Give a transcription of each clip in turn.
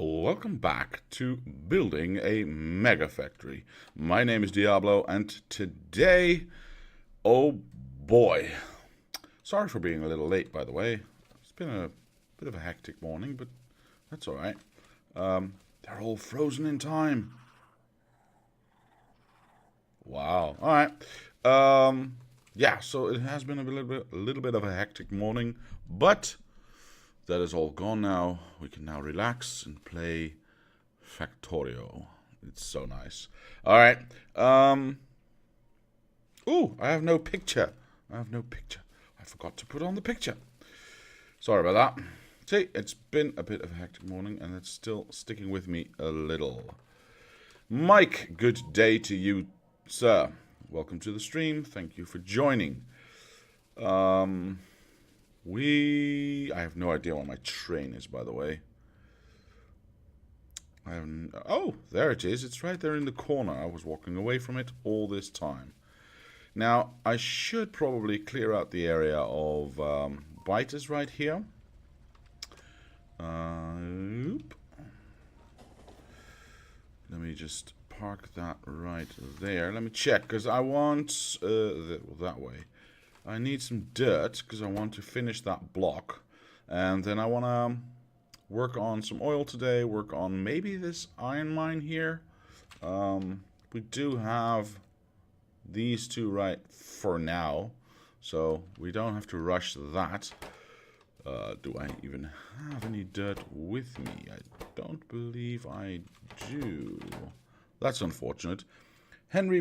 Welcome back to building a mega factory. My name is Diablo, and today, oh boy, sorry for being a little late, by the way. It's been a bit of a hectic morning, but that's all right. They're all frozen in time. Wow. All right. Yeah. So it has been a little bit of a hectic morning, but that is all gone now. We can now relax and play Factorio. It's so nice. All right. Ooh, I have no picture. I forgot to put on the picture. Sorry about that. See, it's been a bit of a hectic morning, and it's still sticking with me a little. Mike, good day to you, sir. Welcome to the stream. Thank you for joining. I have no idea what my train is, by the way. Oh, there it is. It's right there in the corner. I was walking away from it all this time. Now, I should probably clear out the area of biters right here. Let me just park that right there. Let me check, because I want that way. I need some dirt, because I want to finish that block. And then I want to work on some oil today, work on maybe this iron mine here. We do have these two right for now, so we don't have to rush that. Do I even have any dirt with me? I don't believe I do. That's unfortunate. Henry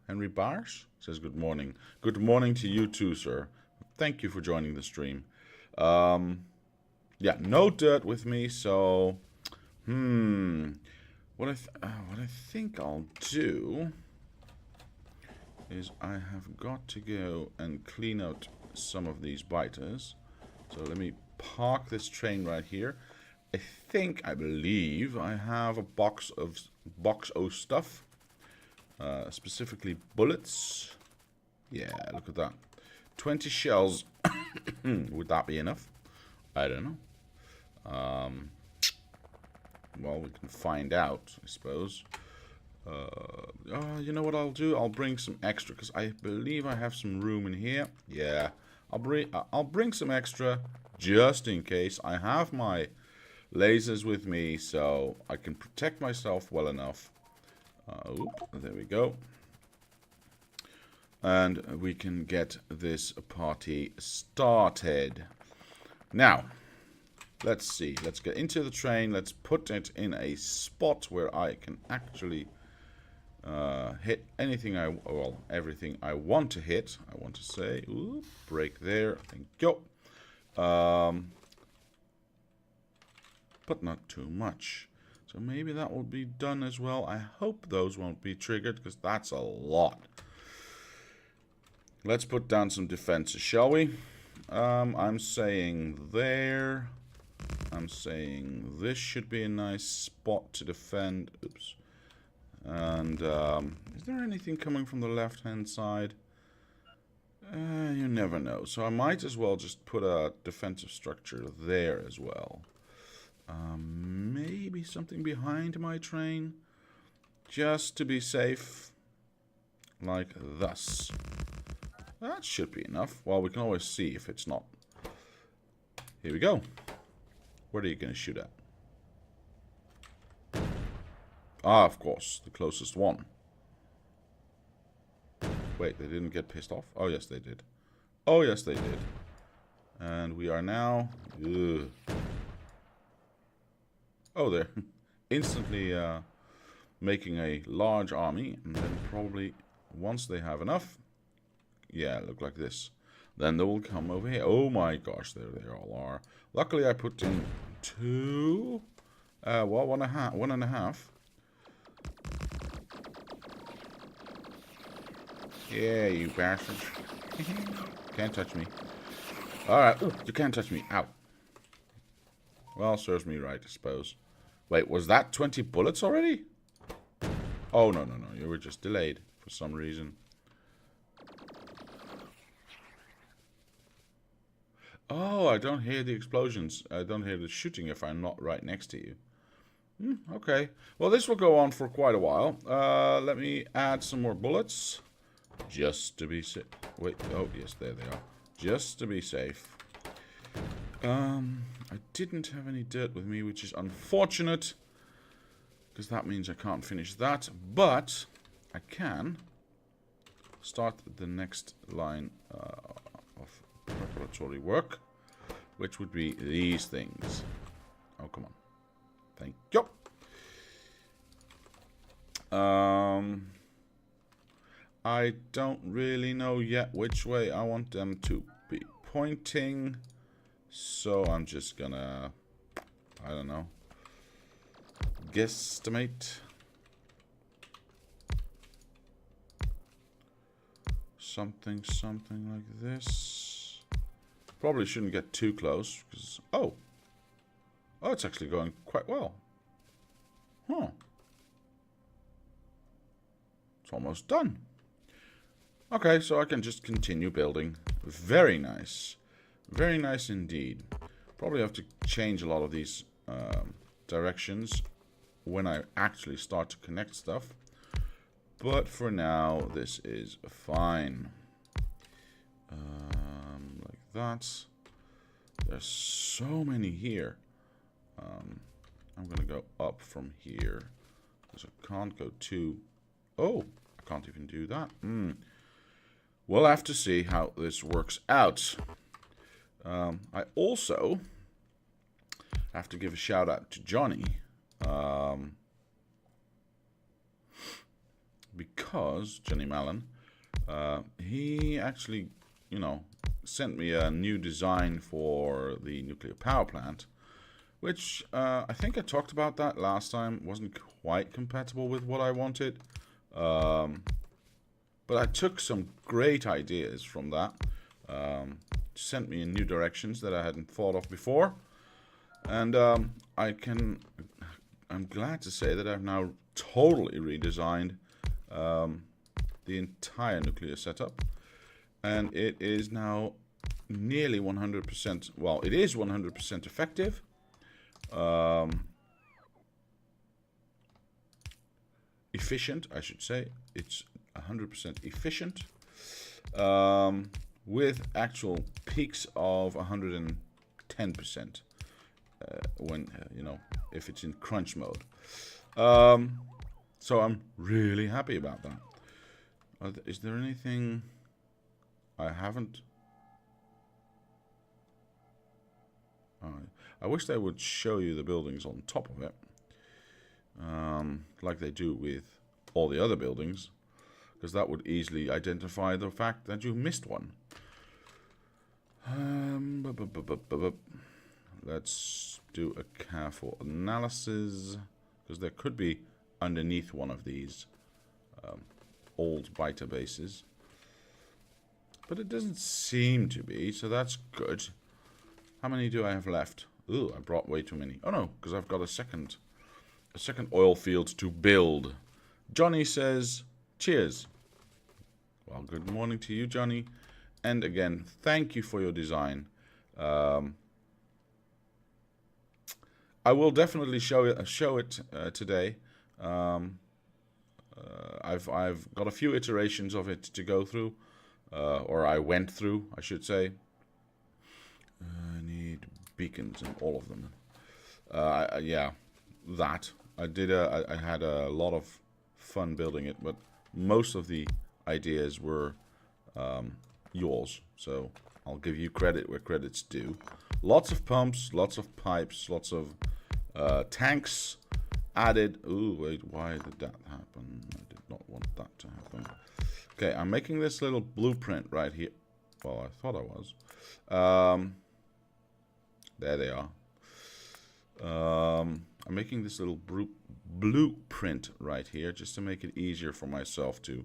Henry Bars says good morning. Good morning to you too, sir. Thank you for joining the stream. Yeah, no dirt with me, so what I think I'll do is I have got to go and clean out some of these biters. So let me park this train right here. I believe I have a box of stuff, specifically bullets. Yeah, look at that. 20 shells. Would that be enough? I don't know. Well, we can find out, I suppose. You know what I'll do? I'll bring some extra, because I believe I have some room in here. Yeah, I'll bring some extra just in case. I have my lasers with me, so I can protect myself well enough. There we go. And we can get this party started. Now, let's see. Let's get into the train. Let's put it in a spot where I can actually hit everything I want to hit. I want to say, ooh, break there. Thank you. But not too much. So maybe that will be done as well. I hope those won't be triggered, because that's a lot. Let's put down some defenses, shall we? I'm saying there. I'm saying this should be a nice spot to defend. Oops. And is there anything coming from the left-hand side? You never know. So I might as well just put a defensive structure there as well. Maybe something behind my train, just to be safe, like thus. That should be enough. Well, we can always see if it's not. Here we go. What are you going to shoot at? Ah, of course, the closest one. Wait, they didn't get pissed off? Oh, yes, they did. Oh, yes, they did. And we are now... Ugh. Oh, they're instantly making a large army. And then probably, once they have enough... Yeah, look like this. Then they will come over here. Oh my gosh, there they all are. Luckily, I put in two. Well, one and a half. Yeah, you bastards. Can't touch me. Alright. Ooh, you can't touch me. Ow. Well, serves me right, I suppose. Wait, was that 20 bullets already? Oh, no. You were just delayed for some reason. Oh, I don't hear the explosions. I don't hear the shooting if I'm not right next to you. Okay. Well, this will go on for quite a while. Let me add some more bullets. Just to be safe. Wait. Oh, yes, there they are. Just to be safe. I didn't have any dirt with me, which is unfortunate. Because that means I can't finish that. But I can start the next line of preparatory work, which would be these things. Oh, come on. Thank you. I don't really know yet which way I want them to be pointing. So I'm just gonna, I don't know, guesstimate. Something like this. Probably shouldn't get too close because, oh, it's actually going quite well. Huh. It's almost done. Okay, so I can just continue building. Very nice. Very nice indeed. Probably have to change a lot of these directions when I actually start to connect stuff. But for now, this is fine. Like that. There's so many here. I'm going to go up from here. Because I can't go too... Oh, I can't even do that. We'll have to see how this works out. I also have to give a shout out to Johnny. Because Johnny Mallon, he actually, sent me a new design for the nuclear power plant, which I think I talked about that last time. Wasn't quite compatible with what I wanted, but I took some great ideas from that. Sent me in new directions that I hadn't thought of before, and I'm glad to say that I've now totally redesigned the entire nuclear setup, and it is now nearly 100%, well, it is 100% effective. Efficient, I should say. It's 100% efficient, with actual peaks of 110% when, if it's in crunch mode. So I'm really happy about that. Is there anything I haven't? I wish they would show you the buildings on top of it, like they do with all the other buildings, because that would easily identify the fact that you missed one. Let's do a careful analysis, because there could be underneath one of these old biter bases, but it doesn't seem to be, so that's good. How many do I have left? Ooh, I brought way too many. Oh no, because I've got a second oil field to build. Johnny says, cheers. Well, good morning to you, Johnny. And again, thank you for your design. I will definitely show it today. I've got a few iterations of it to go through, or I went through, I should say. I need beacons in all of them. Yeah, that I had a lot of fun building it, but most of the ideas were yours, so I'll give you credit where credit's due. Lots of pumps, lots of pipes, lots of tanks added. Ooh, wait, why did that happen? I did not want that to happen. Okay, I'm making this little blueprint right here. Well, I thought I was. There they are. I'm making this little blueprint right here just to make it easier for myself to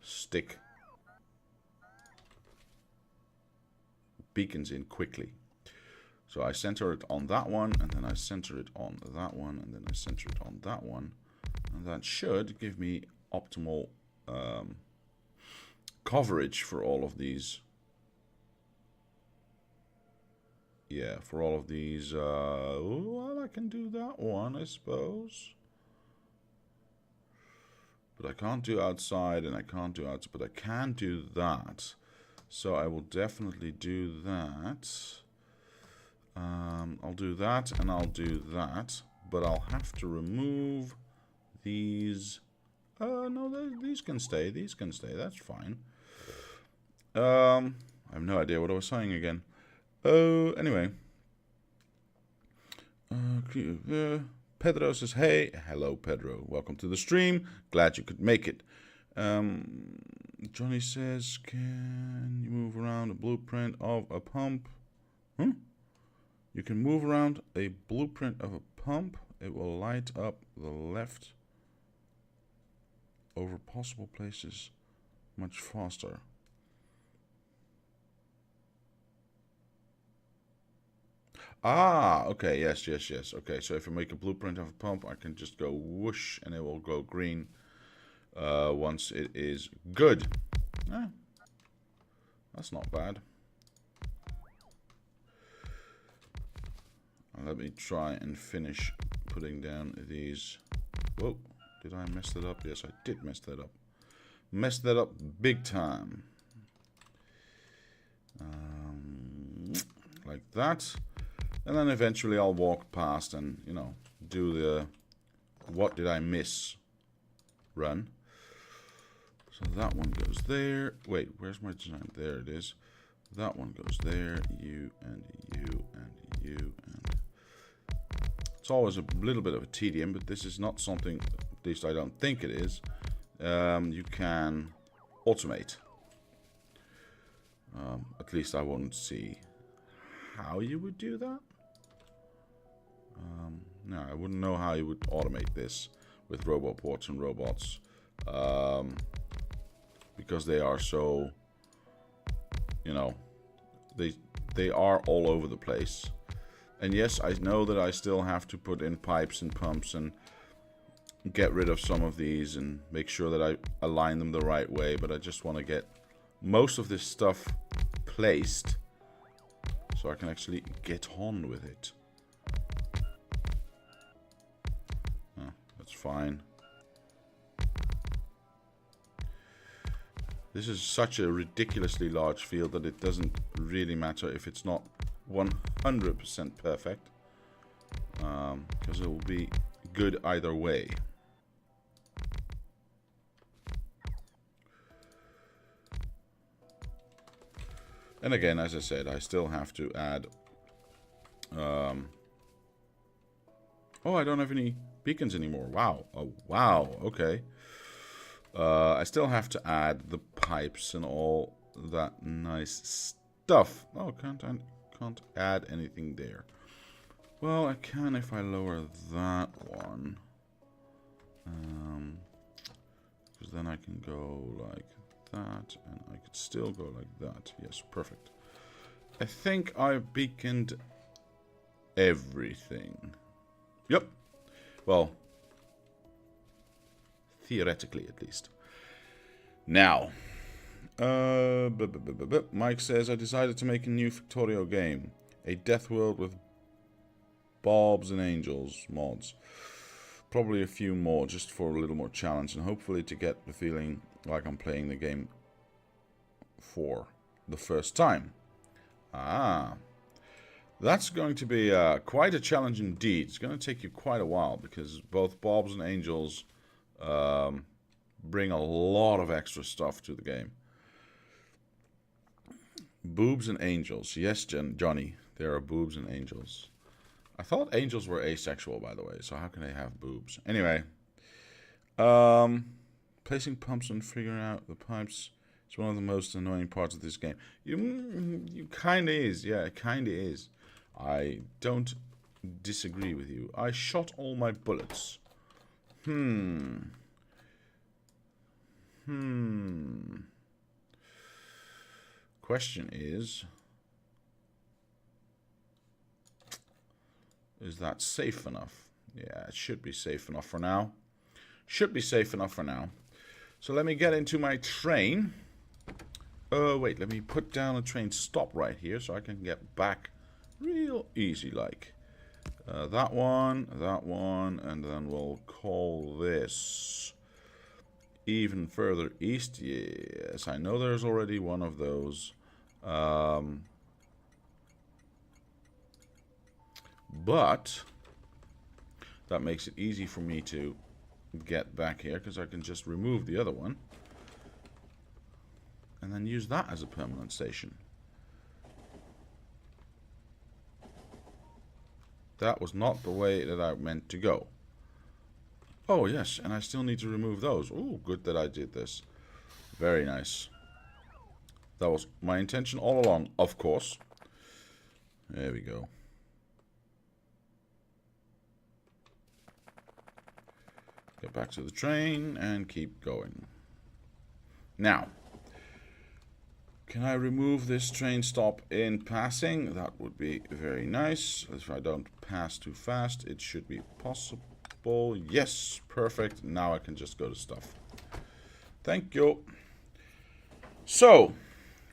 stick beacons in quickly. So I center it on that one, and then I center it on that one, and then I center it on that one. And that should give me optimal coverage for all of these Yeah, for all of these. Well, I can do that one, I suppose. But I can't do outside, and I can't do outside. But I can do that. So I will definitely do that. I'll do that, and I'll do that. But I'll have to remove these. No, these can stay. These can stay. That's fine. I have no idea what I was saying again. Oh, anyway. Pedro says, hey. Hello, Pedro. Welcome to the stream. Glad you could make it. Johnny says, can you move around a blueprint of a pump? You can move around a blueprint of a pump. It will light up the left over possible places much faster. Ah, okay, yes. Okay, so if I make a blueprint of a pump, I can just go whoosh and it will go green once it is good. That's not bad. Let me try and finish putting down these. Whoa, did I mess that up? Yes, I did mess that up. Messed that up big time. Like that. And then eventually I'll walk past and, you know, do the what did I miss run. So that one goes there. Wait, where's my design? There it is. That one goes there. You and you and you and... It's always a little bit of a tedium, but this is not something, at least I don't think it is, you can automate. At least I won't see how you would do that. No, I wouldn't know how you would automate this with roboports and robots, because they are so, you know, they are all over the place. And yes, I know that I still have to put in pipes and pumps and get rid of some of these and make sure that I align them the right way, but I just want to get most of this stuff placed so I can actually get on with it. That's fine. This is such a ridiculously large field that it doesn't really matter if it's not 100% perfect, because it will be good either way. And again, as I said, I still have to add... oh, I don't have any beacons anymore. Wow. Oh, wow. Okay. I still have to add the pipes and all that nice stuff. Oh, can't add anything there. Well, I can if I lower that one. Because then I can go like that, and I could still go like that. Yes, perfect. I think I've beaconed everything. Yep. Well, theoretically at least. Now, Mike says, I decided to make a new Factorio game. A death world with Bobs and Angels mods. Probably a few more just for a little more challenge and hopefully to get the feeling like I'm playing the game for the first time. Ah. That's going to be quite a challenge indeed. It's going to take you quite a while because both Bobs and Angels bring a lot of extra stuff to the game. Boobs and Angels. Yes, Johnny, there are boobs and angels. I thought angels were asexual, by the way, so how can they have boobs? Anyway, placing pumps and figuring out the pipes is one of the most annoying parts of this game. You kind of is, yeah, it kind of is. I don't disagree with you. I shot all my bullets. Question is that safe enough? Yeah, it should be safe enough for now. Should be safe enough for now. So let me get into my train. Wait, let me put down a train stop right here so I can get back Real easy like. That one, and then we'll call this even further east. Yes, I know there's already one of those. But that makes it easy for me to get back here, because I can just remove the other one and then use that as a permanent station. That was not the way that I meant to go. Oh yes, and I still need to remove those. Oh, good that I did this. Very nice. That was my intention all along, of course. There we go. Get back to the train and keep going. Now, can I remove this train stop in passing? That would be very nice. If I don't pass too fast, it should be possible. Yes, perfect. Now I can just go to stuff. Thank you. So,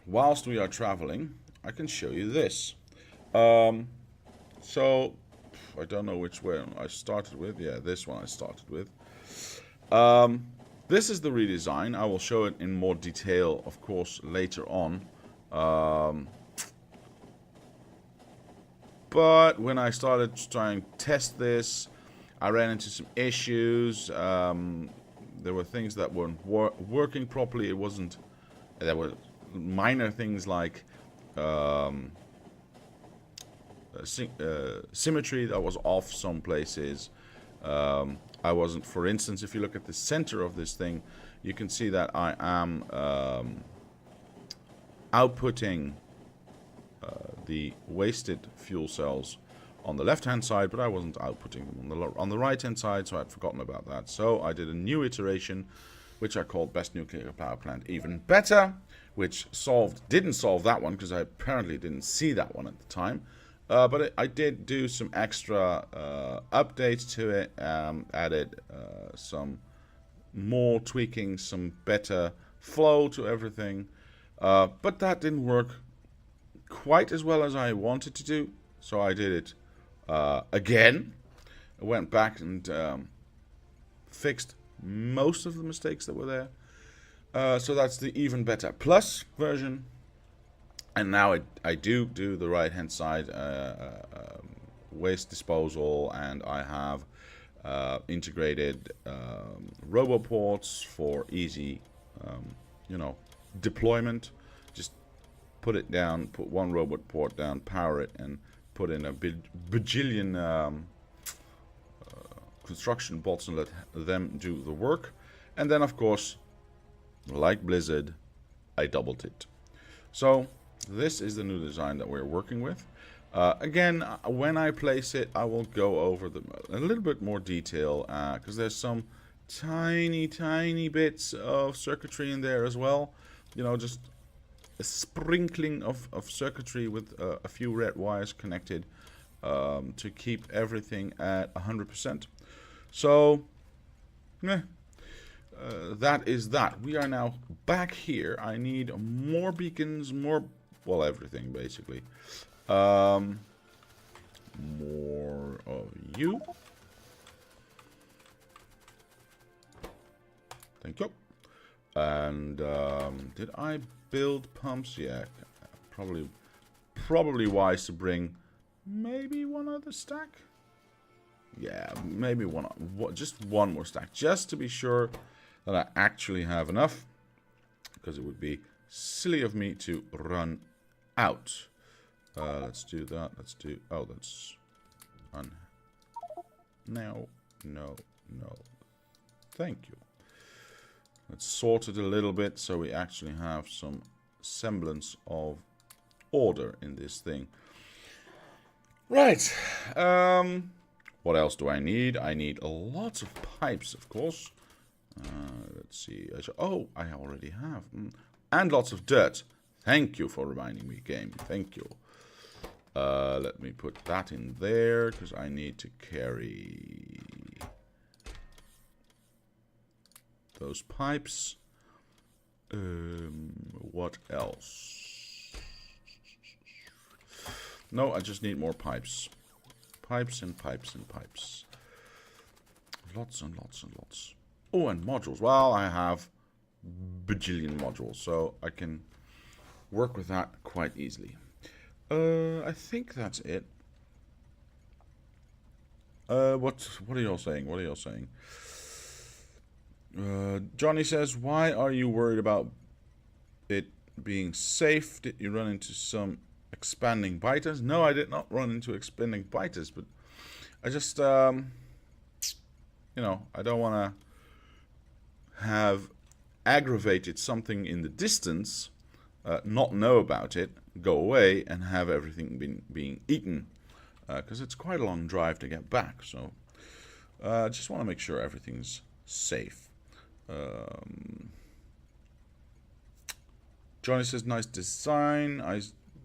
whilst we are traveling, I can show you this. So, I don't know which one I started with. Yeah, this one I started with. This is the redesign. I will show it in more detail, of course, later on. But when I started trying to test this, I ran into some issues. There were things that weren't working properly. It wasn't. There were minor things like symmetry that was off some places. I wasn't, for instance, if you look at the center of this thing, you can see that I am outputting the wasted fuel cells on the left hand side, but I wasn't outputting them on the right hand side, so I'd forgotten about that. So I did a new iteration, which I called Best Nuclear Power Plant Even Better, which didn't solve that one, because I apparently didn't see that one at the time. But I did do some extra updates to it, added some more tweaking, some better flow to everything. But that didn't work quite as well as I wanted to do, so I did it again. I went back and fixed most of the mistakes that were there. So that's the Even Better Plus version. And now I do the right hand side waste disposal, and I have integrated roboports for easy deployment. Just put it down, put one robot port down, power it, and put in a bajillion construction bots and let them do the work. And then, of course, like Blizzard, I doubled it. So this is the new design that we're working with. Again, when I place it, I will go over a little bit more detail, because there's some tiny bits of circuitry in there as well. You know, just a sprinkling of circuitry with a few red wires connected to keep everything at 100%. So, that is that. We are now back here. I need more beacons, well, everything basically. More of you. Thank you. And did I build pumps? Yeah, probably wise to bring maybe one other stack. Yeah, maybe just one more stack, just to be sure that I actually have enough, because it would be silly of me to run out. Let's do that. Oh, that's no. Thank you. Let's sort it a little bit so we actually have some semblance of order in this thing. Right. What else do I need? I need lots of pipes, of course. Let's see. Oh, I already have. And lots of dirt. Thank you for reminding me, game. Thank you. Let me put that in there, because I need to carry those pipes. What else? No, I just need more pipes. Pipes and pipes and pipes. Lots and lots and lots. Oh, and modules. Well, I have bajillion modules, so I can work with that quite easily. I think that's it. What are y'all saying? What are y'all saying? Johnny says, why are you worried about it being safe? Did you run into some expanding biters? No, I did not run into expanding biters, but I just, you know, I don't want to have aggravated something in the distance, not know about it, go away, and have everything being eaten. Because it's quite a long drive to get back, so I just want to make sure everything's safe. Johnny says, nice design. I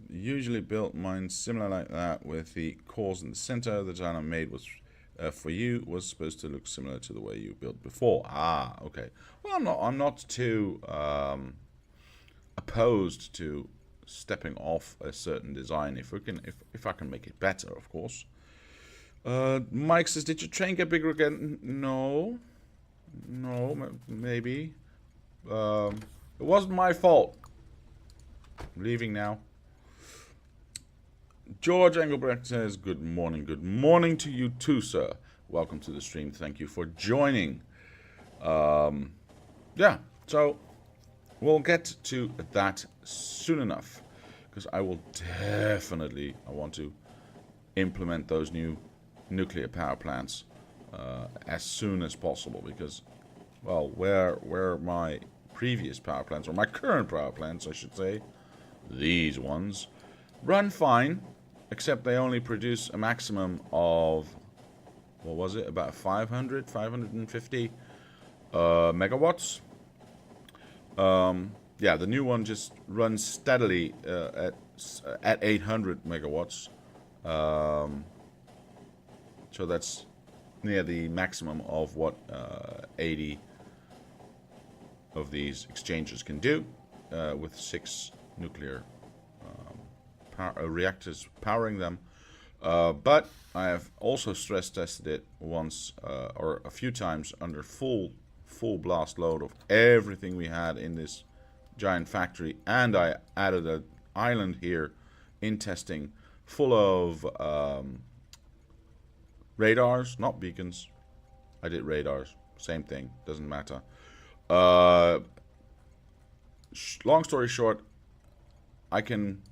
usually built mine similar like that with the cores in the center. The design I made was for you was supposed to look similar to the way you built before. Ah, okay. Well, I'm not too opposed to stepping off a certain design if I can make it better, of course. Mike says, did your train get bigger again? No, maybe. It wasn't my fault. I'm leaving now. George Engelbrecht says, good morning. Good morning to you too, sir. Welcome to the stream. Thank you for joining. Yeah, so we'll get to that soon enough, because I will definitely, I want to implement those new nuclear power plants as soon as possible, because, well, where my previous power plants, or my current power plants, I should say, these ones, run fine, except they only produce a maximum of, what was it, about 550 megawatts. Yeah, the new one just runs steadily at 800 megawatts. So that's near the maximum of what 80 of these exchanges can do with 6 nuclear reactors powering them. But I have also stress tested it once or a few times under full blast load of everything we had in this giant factory, and I added an island here in testing full of radars, not beacons. I did radars, same thing, doesn't matter. Long story short, I can,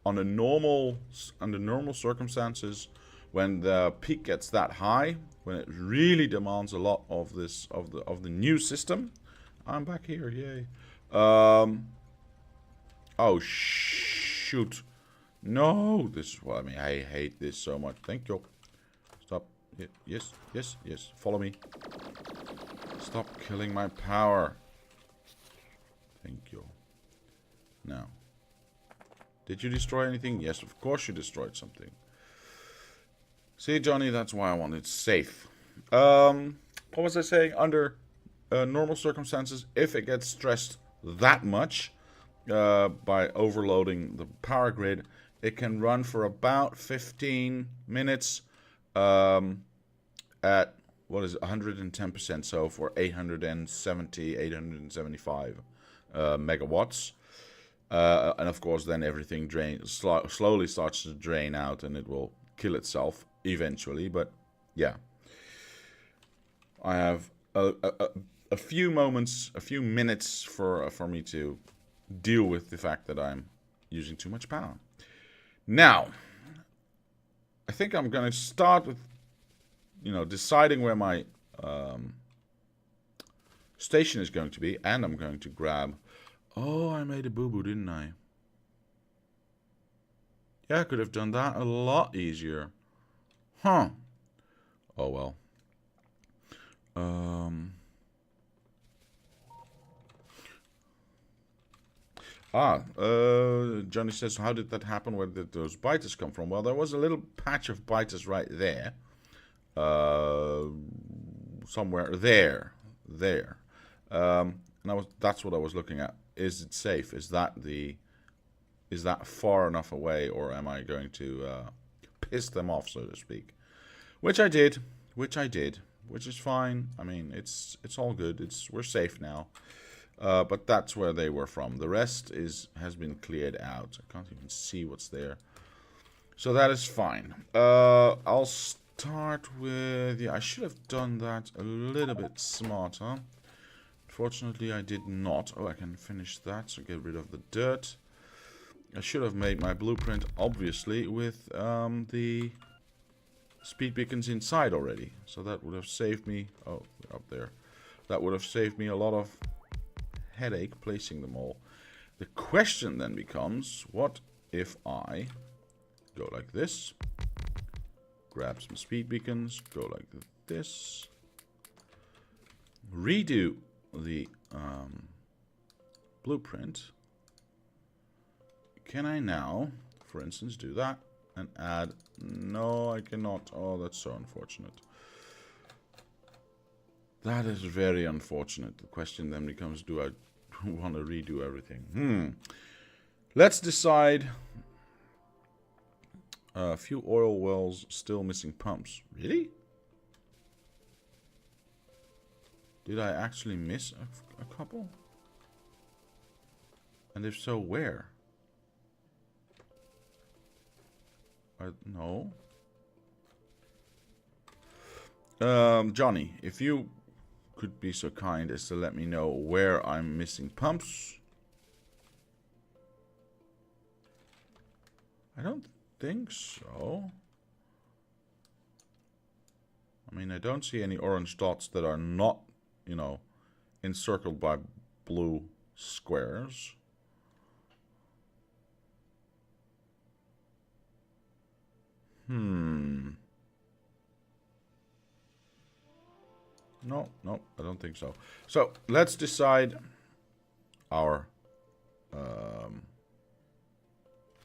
under normal circumstances, when the peak gets that high, when it really demands a lot of this of the new system. I'm back here, yay. Oh shoot, no, this is what I mean. I hate this so much. Thank you. Stop. Yes, follow me. Stop killing my power. Thank you. Now, did you destroy anything? Yes, of course you destroyed something. See, Johnny, that's why I want it safe. What was I saying? Under normal circumstances, if it gets stressed that much by overloading the power grid, it can run for about 15 minutes at, what is it, 110%, so for 875 megawatts. And of course, then everything slowly starts to drain out, and it will kill itself eventually. But yeah, I have a few moments, a few minutes for me to deal with the fact that I'm using too much power. Now, I think I'm going to start with, deciding where my station is going to be, and I'm going to grab. Oh, I made a boo-boo, didn't I? Yeah, I could have done that a lot easier. Huh. Oh, well. Johnny says, how did that happen? Where did those biters come from? Well, there was a little patch of biters right there. Somewhere there. And that's what I was looking at. Is it safe? Is that the is that far enough away, or am I going to piss them off, so to speak? Which I did, which is fine. I mean, it's all good. We're safe now. But that's where they were from. The rest has been cleared out. I can't even see what's there. So that is fine. I'll start with... Yeah, I should have done that a little bit smarter. Fortunately, I did not. Oh, I can finish that, so get rid of the dirt. I should have made my blueprint, obviously, with the speed beacons inside already. So that would have saved me... Oh, they're up there. That would have saved me a lot of headache placing them all. The question then becomes, what if I go like this, grab some speed beacons, go like this, redo the blueprint? Can I now, for instance, do that and add... No, I cannot. Oh, that's so unfortunate. That is very unfortunate. The question then becomes, do I want to redo everything? Let's decide. A few oil wells, still missing pumps. Really? Did I actually miss a couple? And if so, where? No. Johnny, if you could be so kind as to let me know where I'm missing pumps. I don't think so. I mean, I don't see any orange dots that are not, you know, encircled by blue squares. No, I don't think so. So, let's decide our...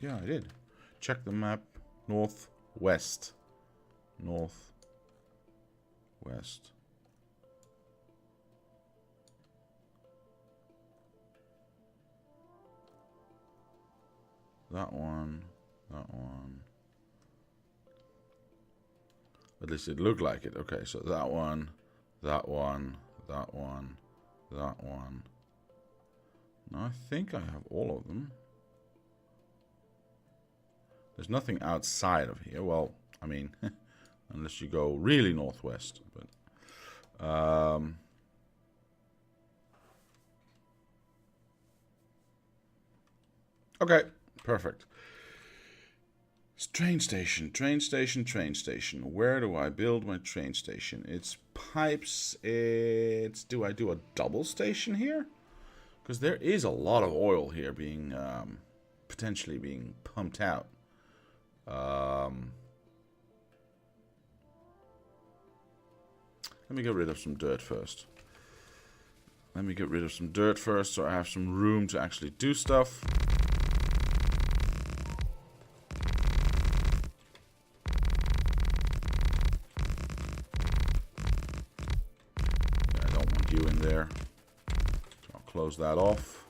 yeah, I did. Check the map. Northwest. Northwest. That one. That one. At least it looked like it. Okay, so that one. That one. That one. That one. Now I think I have all of them. There's nothing outside of here. Well, I mean, unless you go really northwest. But okay, perfect. Train station, train station, train station. Where do I build my train station? It's pipes. It's... Do I do a double station here? Because there is a lot of oil here being... potentially being pumped out. Let me get rid of some dirt first. Let me get rid of some dirt first so I have some room to actually do stuff. Close that off.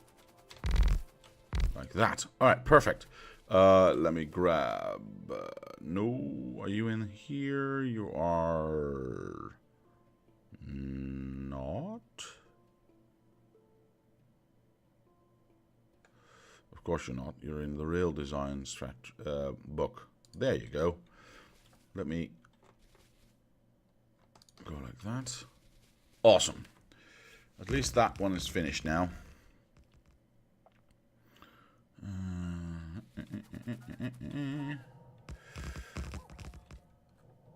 Like that. Alright, perfect. Let me grab... no, are you in here? You are... not? Of course you're not. You're in the Rail Design book. There you go. Let me go like that. Awesome. At least that one is finished now.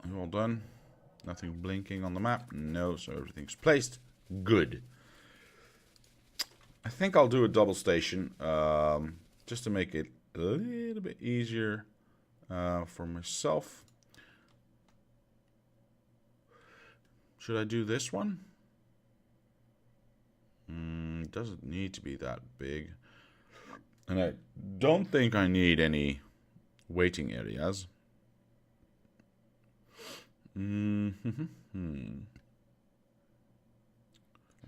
You all done? Nothing blinking on the map? No, so everything's placed. Good. I think I'll do a double station, just to make it a little bit easier for myself. Should I do this one? It doesn't need to be that big. And I don't think I need any waiting areas. I'm going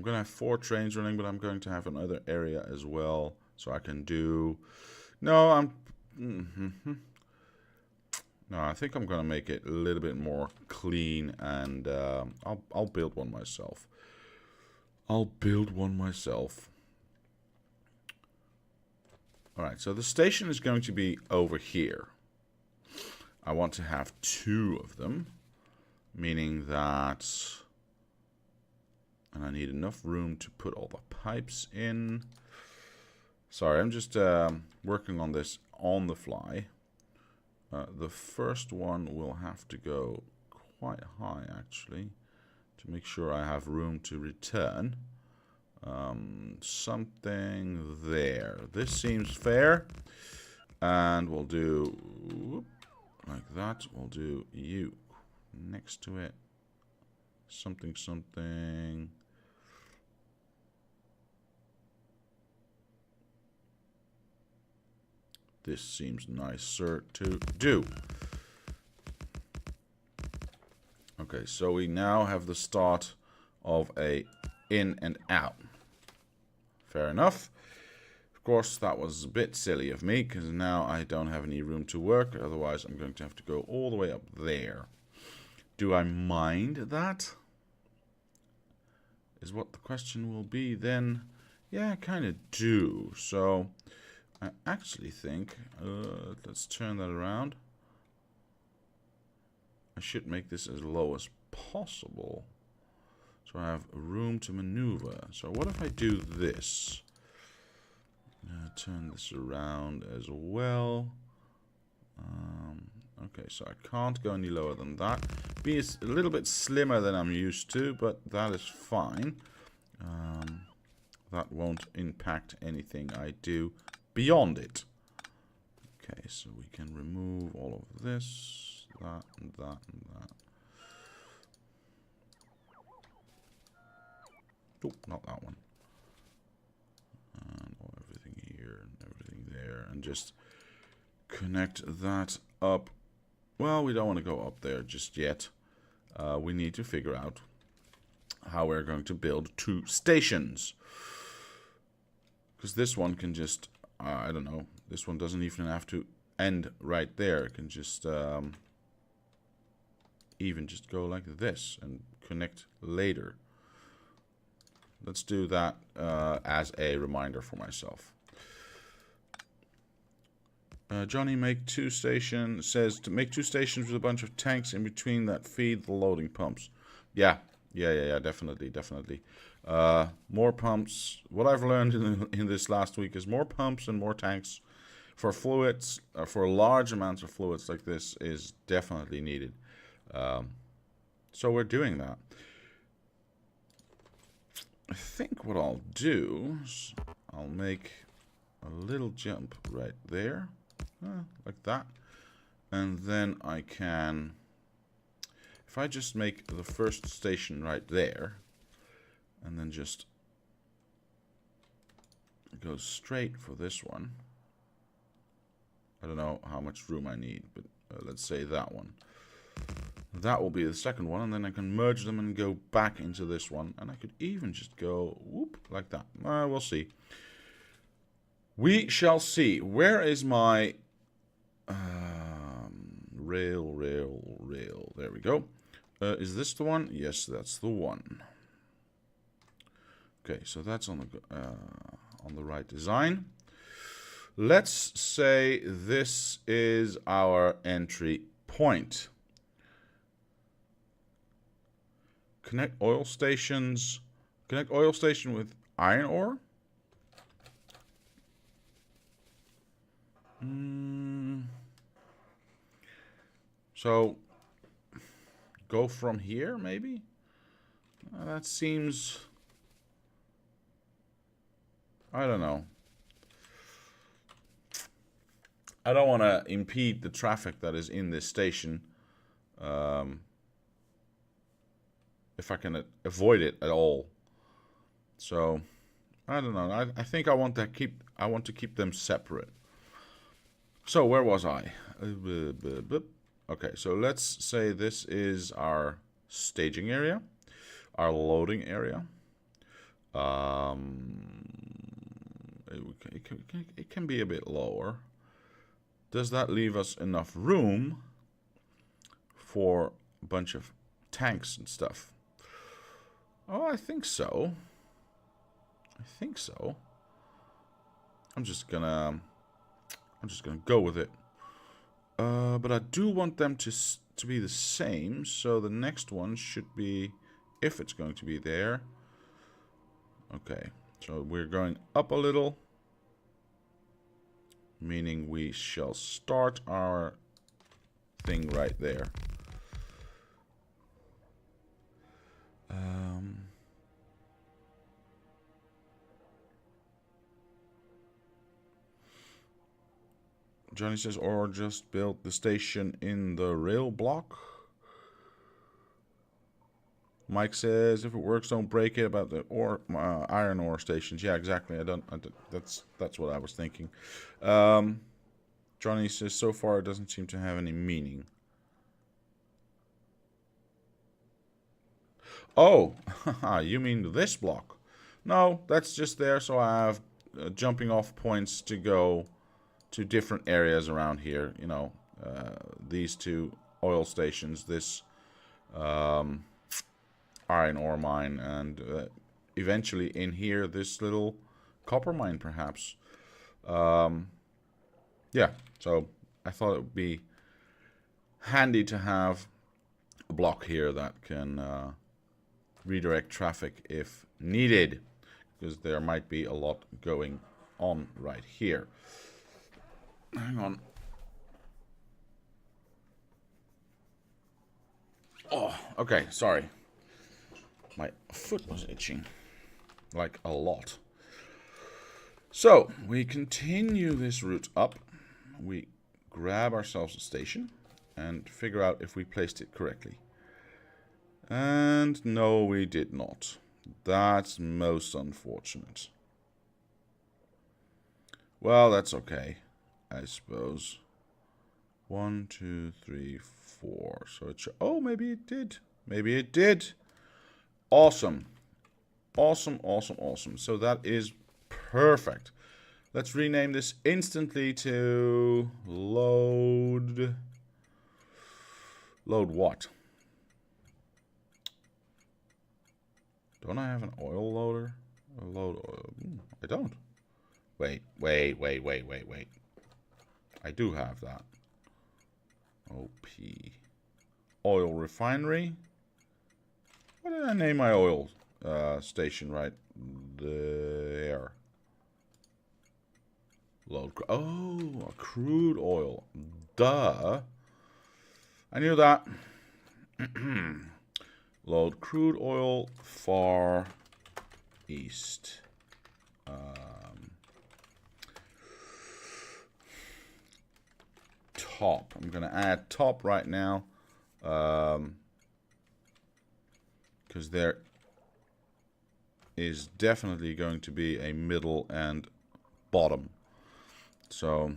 to have 4 trains running, but I'm going to have another area as well. So I can do No, I'm... No, I think I'm going to make it a little bit more clean, and I'll build one myself. I'll build one myself. Alright, so the station is going to be over here. I want to have 2 of them, meaning that... And I need enough room to put all the pipes in. Sorry, I'm just working on this on the fly. The first one will have to go quite high, actually, to make sure I have room to return. Something there. This seems fair. And we'll do like that. We'll do you next to it. Something, something. This seems nicer to do. Okay, so we now have the start of a in and out. Fair enough. Of course, that was a bit silly of me, because now I don't have any room to work. Otherwise, I'm going to have to go all the way up there. Do I mind that? Is what the question will be then. Yeah, I kind of do. So, I actually think, let's turn that around. I should make this as low as possible. So I have room to maneuver. So what if I do this? Turn this around as well. Okay, so I can't go any lower than that. Be a little bit slimmer than I'm used to, but that is fine. That won't impact anything I do beyond it. Okay, so we can remove all of this, that, and that, and that. Oh, not that one. And everything here and everything there. And just connect that up. Well, we don't want to go up there just yet. We need to figure out how we're going to build 2 stations. Because this one can just, I don't know, this one doesn't even have to end right there. It can just even just go like this and connect later. Let's do that as a reminder for myself. Johnny, make 2 stations, says to make 2 stations with a bunch of tanks in between that feed the loading pumps. Yeah, definitely. More pumps. What I've learned in this last week is more pumps and more tanks for fluids, for large amounts of fluids like this is definitely needed. So we're doing that. I think what I'll do is I'll make a little jump right there, like that. And then I can, if I just make the first station right there, and then just go straight for this one. I don't know how much room I need, but let's say that one. That will be the second one, and then I can merge them and go back into this one. And I could even just go whoop like that. We'll see. We shall see. Where is my rail? There we go. Is this the one? Yes, that's the one. Okay, so that's on the right design. Let's say this is our entry point. Connect oil stations. Connect oil station with iron ore. So go from here, maybe? That seems... I don't know. I don't want to impede the traffic that is in this station. If I can avoid it at all. So I don't know. I think I want to keep them separate. So where was I? Okay, so let's say this is our staging area, our loading area. it can be a bit lower. Does that leave us enough room for a bunch of tanks and stuff? Oh, I think so. I think so. I'm just gonna go with it. But I do want them to be the same, so the next one should be, if it's going to be there. Okay, so we're going up a little, meaning we shall start our thing right there. Johnny says, or just build the station in the rail block. Mike says, if it works, don't break it. About the iron ore stations. Yeah, exactly. That's what I was thinking. Johnny says, so far it doesn't seem to have any meaning. Oh, you mean this block? No, that's just there so I have jumping off points to go to different areas around here. You know, these two oil stations, this iron ore mine, and eventually in here this little copper mine perhaps. Yeah, so I thought it would be handy to have a block here that can redirect traffic if needed, because there might be a lot going on right here. Hang on. Oh, okay, sorry. My foot was itching. Like a lot. So, we continue this route up. We grab ourselves a station and figure out if we placed it correctly. And no, we did not. That's most unfortunate. Well, that's okay, I suppose. 1, 2, 3, 4. So it should... Oh, maybe it did. Maybe it did. Awesome. Awesome, awesome, awesome. So that is perfect. Let's rename this instantly to load... Load what? Don't I have an oil loader? A load oil. I don't. Wait. I do have that. OP. Oil refinery. What did I name my oil station right there? Load. Oh, crude oil. Duh. I knew that. Load crude oil far east. Top. I'm going to add top right now. Because there is definitely going to be a middle and bottom. So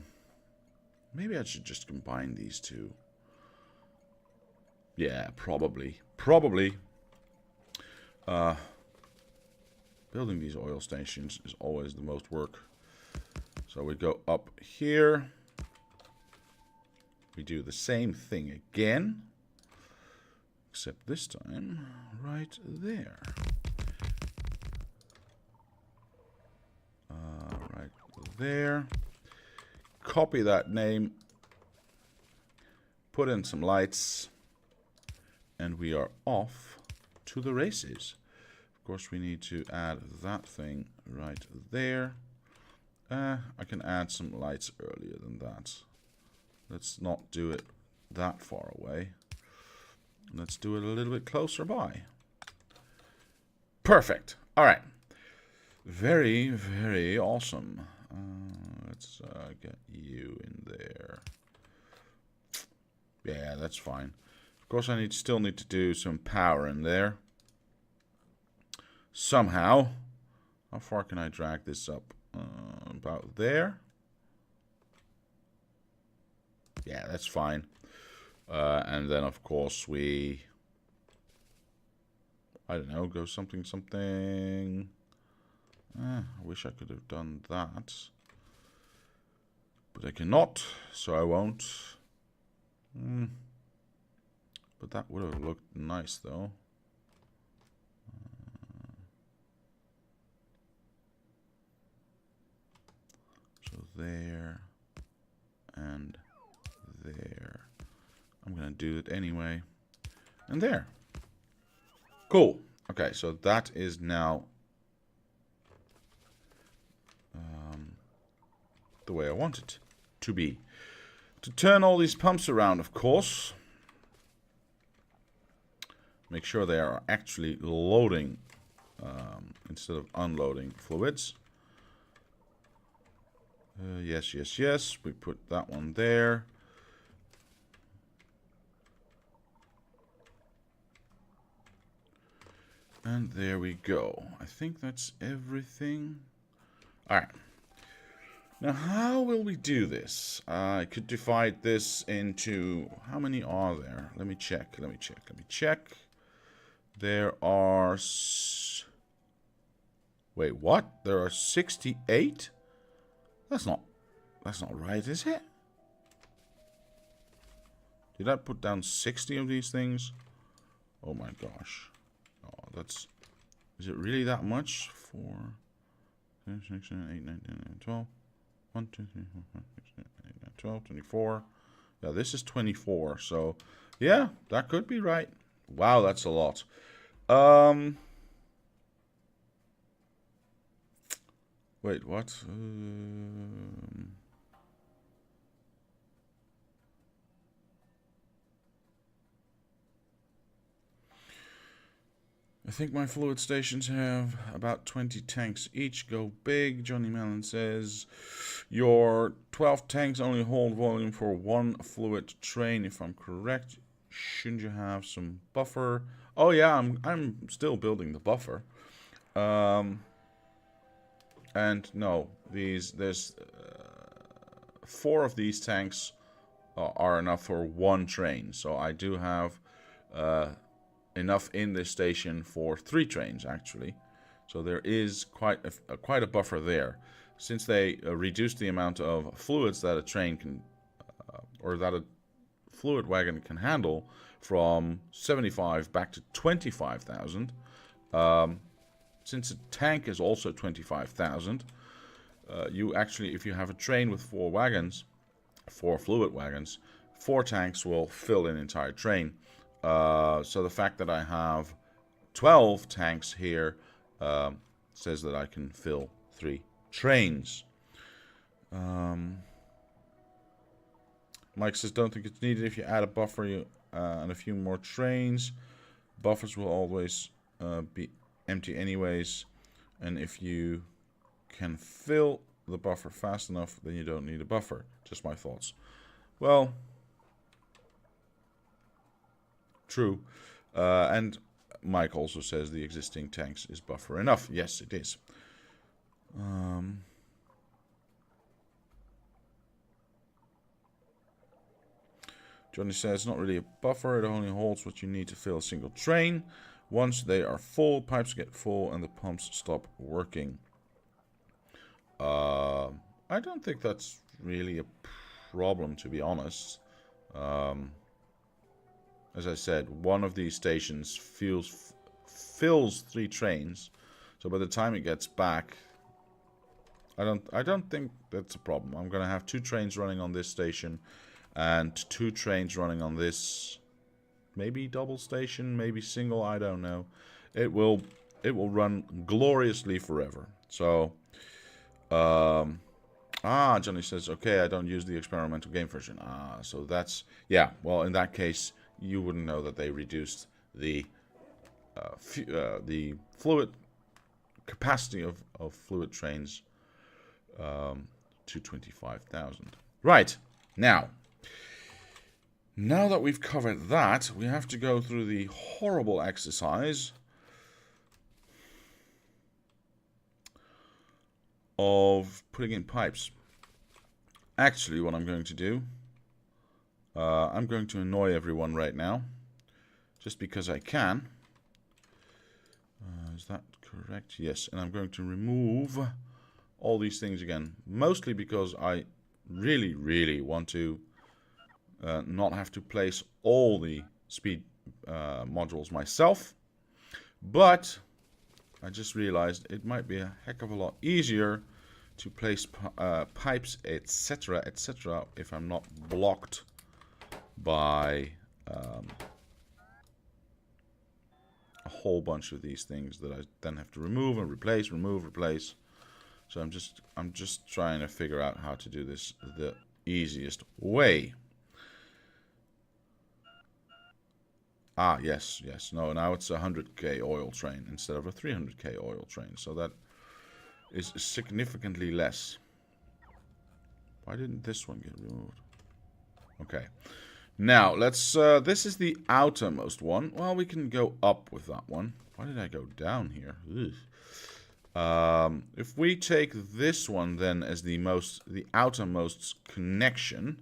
maybe I should just combine these two. Yeah, probably. Building these oil stations is always the most work. So we go up here. We do the same thing again. Except this time, right there. Right there. Copy that name. Put in some lights. And we are off to the races. Of course, we need to add that thing right there. I can add some lights earlier than that. Let's not do it that far away. Let's do it a little bit closer by. Perfect. All right. Very, very awesome. Let's get you in there. Yeah, that's fine. Of course, I still need to do some power in there. Somehow. How far can I drag this up? About there. Yeah, that's fine. And then, of course, we... I don't know, go something. I wish I could have done that. But I cannot, so I won't. But that would have looked nice, though. So there and there. I'm going to do it anyway. And there. Cool. Okay, so that is now the way I want it to be. To turn all these pumps around, of course. Make sure they are actually loading instead of unloading fluids. Yes, yes, yes. We put that one there. And there we go. I think that's everything. All right. Now, how will we do this? I could divide this into... How many are there? Let me check. Let me check. There are... Wait, what? There are 68? That's not right, is it? Did I put down 60 of these things? Oh my gosh. Oh, that's... Is it really that much? 4, 5, 6, 7, 8, 9, 10, 11, 12. 1, 2, 3, 4, 5, 6, 7, 8, 9, 12, 24. Yeah, this is 24. So, yeah, that could be right. Wow, that's a lot. Wait, what? I think my fluid stations have about 20 tanks each. Go big, Johnny Mellon says. Your 12 tanks only hold volume for one fluid train, if I'm correct. Shouldn't you have some buffer? Oh yeah, I'm still building the buffer. And no, there's 4 of these tanks are enough for one train. So I do have enough in this station for 3 trains actually. So there is quite a buffer there. Since they reduced the amount of fluids that a train can, or that a fluid wagon can handle, from 75 back to 25,000. Since a tank is also 25,000, you actually, if you have a train with 4 wagons, 4 fluid wagons, 4 tanks will fill an entire train. So the fact that I have 12 tanks here says that I can fill 3 trains. Mike says, don't think it's needed. If you add a buffer and a few more trains, buffers will always be empty anyways. And if you can fill the buffer fast enough, then you don't need a buffer. Just my thoughts. Well, true. And Mike also says the existing tanks is buffer enough. Yes, it is. Johnny says, not really a buffer. It only holds what you need to fill a single train. Once they are full, pipes get full and the pumps stop working. I don't think that's really a problem, to be honest. As I said, one of these stations fills 3 trains, so by the time it gets back, I don't think that's a problem. I'm gonna have 2 trains running on this station, and 2 trains running on this, maybe double station, maybe single. I don't know. It will run gloriously forever. So, Johnny says, okay, I don't use the experimental game version. So that's, yeah. Well, in that case, you wouldn't know that they reduced the fluid capacity of fluid trains to 25,000. Right, now that we've covered that, we have to go through the horrible exercise of putting in pipes. Actually, what I'm going to do, I'm going to annoy everyone right now, just because I can. Is that correct? Yes, and I'm going to remove all these things again. Mostly because I really, really want to not have to place all the speed modules myself. But I just realized it might be a heck of a lot easier to place pipes, etc., etc., if I'm not blocked by a whole bunch of these things that I then have to remove and replace, remove, replace. So I'm just trying to figure out how to do this the easiest way. Ah, yes, yes. No, now it's a 100k oil train instead of a 300k oil train. So that is significantly less. Why didn't this one get removed? Okay. Now, let's... this is the outermost one. Well, we can go up with that one. Why did I go down here? If we take this one then as the outermost connection,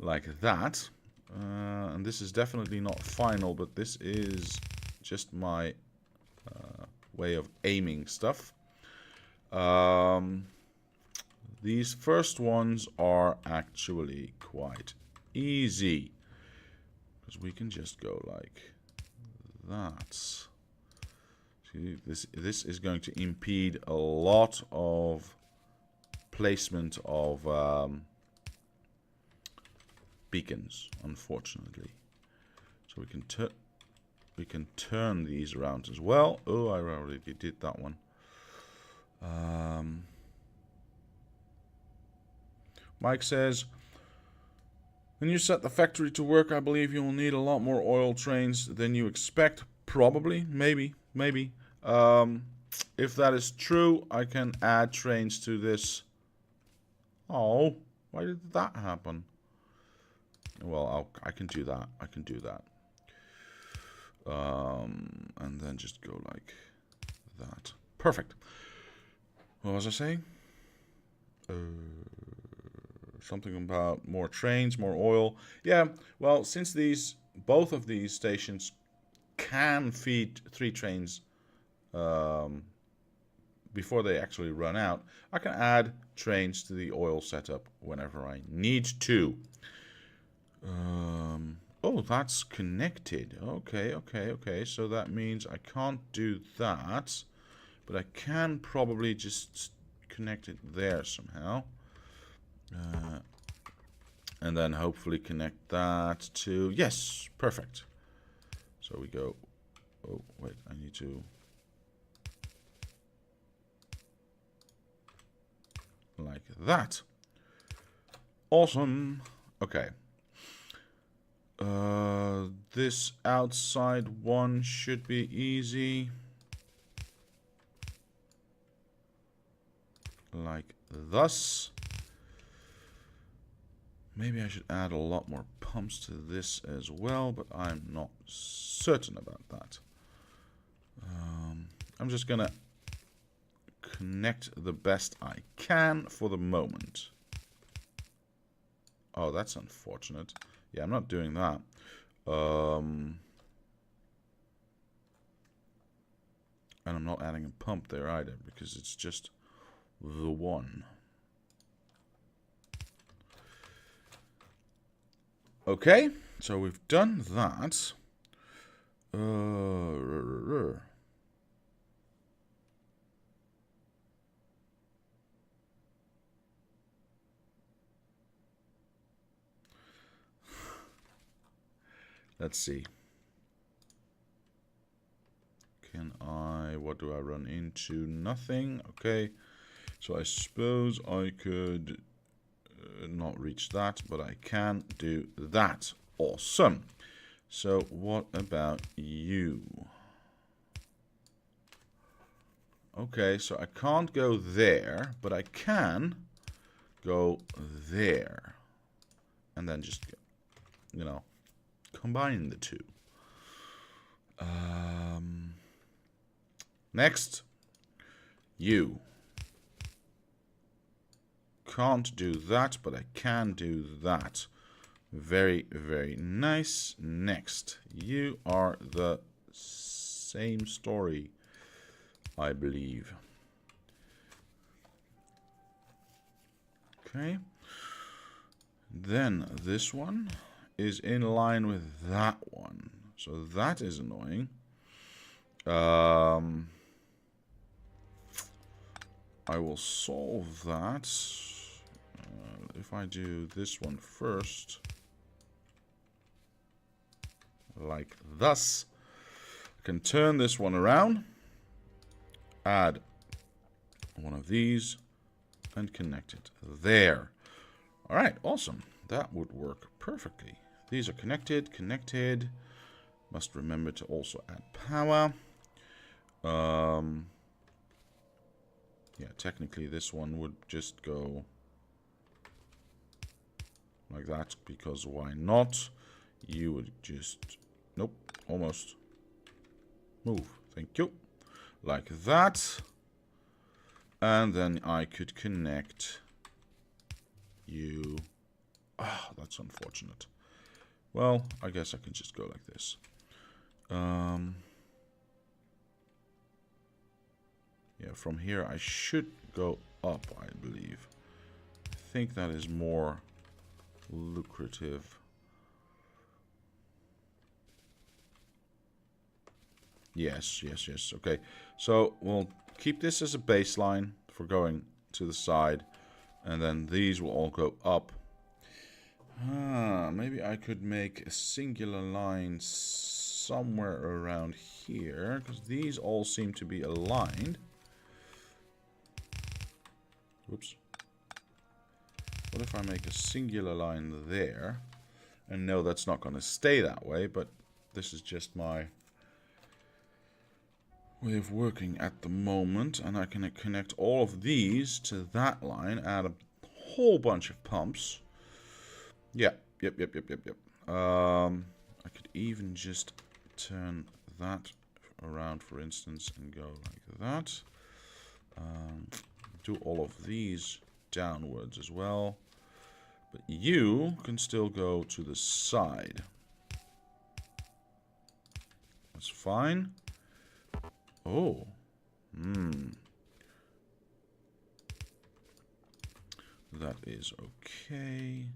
like that... and this is definitely not final, but this is just my way of aiming stuff. These first ones are actually quite easy, because we can just go like that. See, this is going to impede a lot of placement of beacons, unfortunately. So we can turn these around as well. Oh, I already did that one. Mike says, when you set the factory to work, I believe you will need a lot more oil trains than you expect. Probably, maybe. If that is true, I can add trains to this. Oh, why did that happen? Well, I can do that. And then just go like that. Perfect. What was I saying? Something about more trains, more oil. Yeah, well, since both of these stations can feed 3 trains before they actually run out, I can add trains to the oil setup whenever I need to. Oh, that's connected. Okay. So that means I can't do that, but I can probably just connect it there somehow. And then hopefully connect that to... Yes, perfect. So we go... Oh, wait, I need to... Like that. Awesome. Okay. This outside one should be easy. Like thus. Maybe I should add a lot more pumps to this as well, but I'm not certain about that. I'm just gonna connect the best I can for the moment. Oh, that's unfortunate. Yeah, I'm not doing that. And I'm not adding a pump there either, because it's just the one. Okay, so we've done that. Let's see. What do I run into? Nothing. Okay. So I suppose I could not reach that, but I can do that. Awesome. So what about you? Okay, so I can't go there, but I can go there. And then just, you know, combine the two. Next, you. Can't do that, but I can do that. Very, very nice. Next, you are the same story. I believe. Okay. Then this one is in line with that one. So that is annoying. I will solve that. If I do this one first, like thus, I can turn this one around, add one of these, and connect it there. All right, awesome. That would work perfectly. These are connected. Must remember to also add power. Yeah, technically this one would just go like that, because why not? You would just, nope, almost move. Thank you. Like that. And then I could connect you. Ah, that's unfortunate. Well, I guess I can just go like this. Yeah, from here I should go up, I believe. I think that is more lucrative. Yes. Okay, so we'll keep this as a baseline for going to the side, and then these will all go up. Maybe I could make a singular line somewhere around here, because these all seem to be aligned. Whoops. What if I make a singular line there? And no, that's not going to stay that way, but this is just my way of working at the moment. And I can connect all of these to that line, add a whole bunch of pumps. Yep. I could even just turn that around, for instance, and go like that. Do all of these downwards as well. But you can still go to the side. That's fine. Oh. That is okay.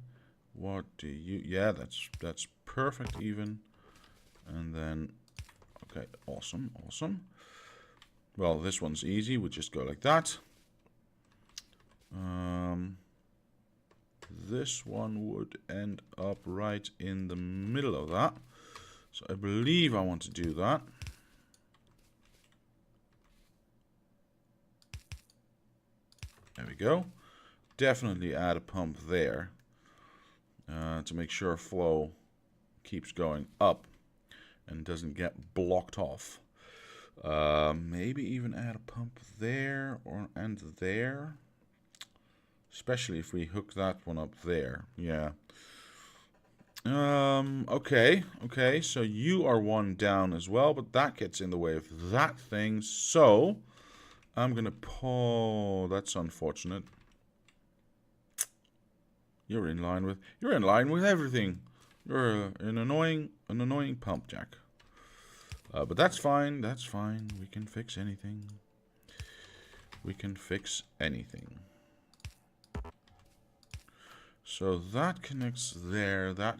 What do you... Yeah, that's perfect even. And then... Okay, awesome. Well, this one's easy. We'll just go like that. This one would end up right in the middle of that. So I believe I want to do that. There we go. Definitely add a pump there to make sure flow keeps going up and doesn't get blocked off. Maybe even add a pump there and there. Especially if we hook that one up there. Yeah. Okay, so you are one down as well, but that gets in the way of that thing, so I'm gonna pull... That's unfortunate. You're in line with everything. You're an annoying pump jack. But that's fine, we can fix anything. So that connects there, that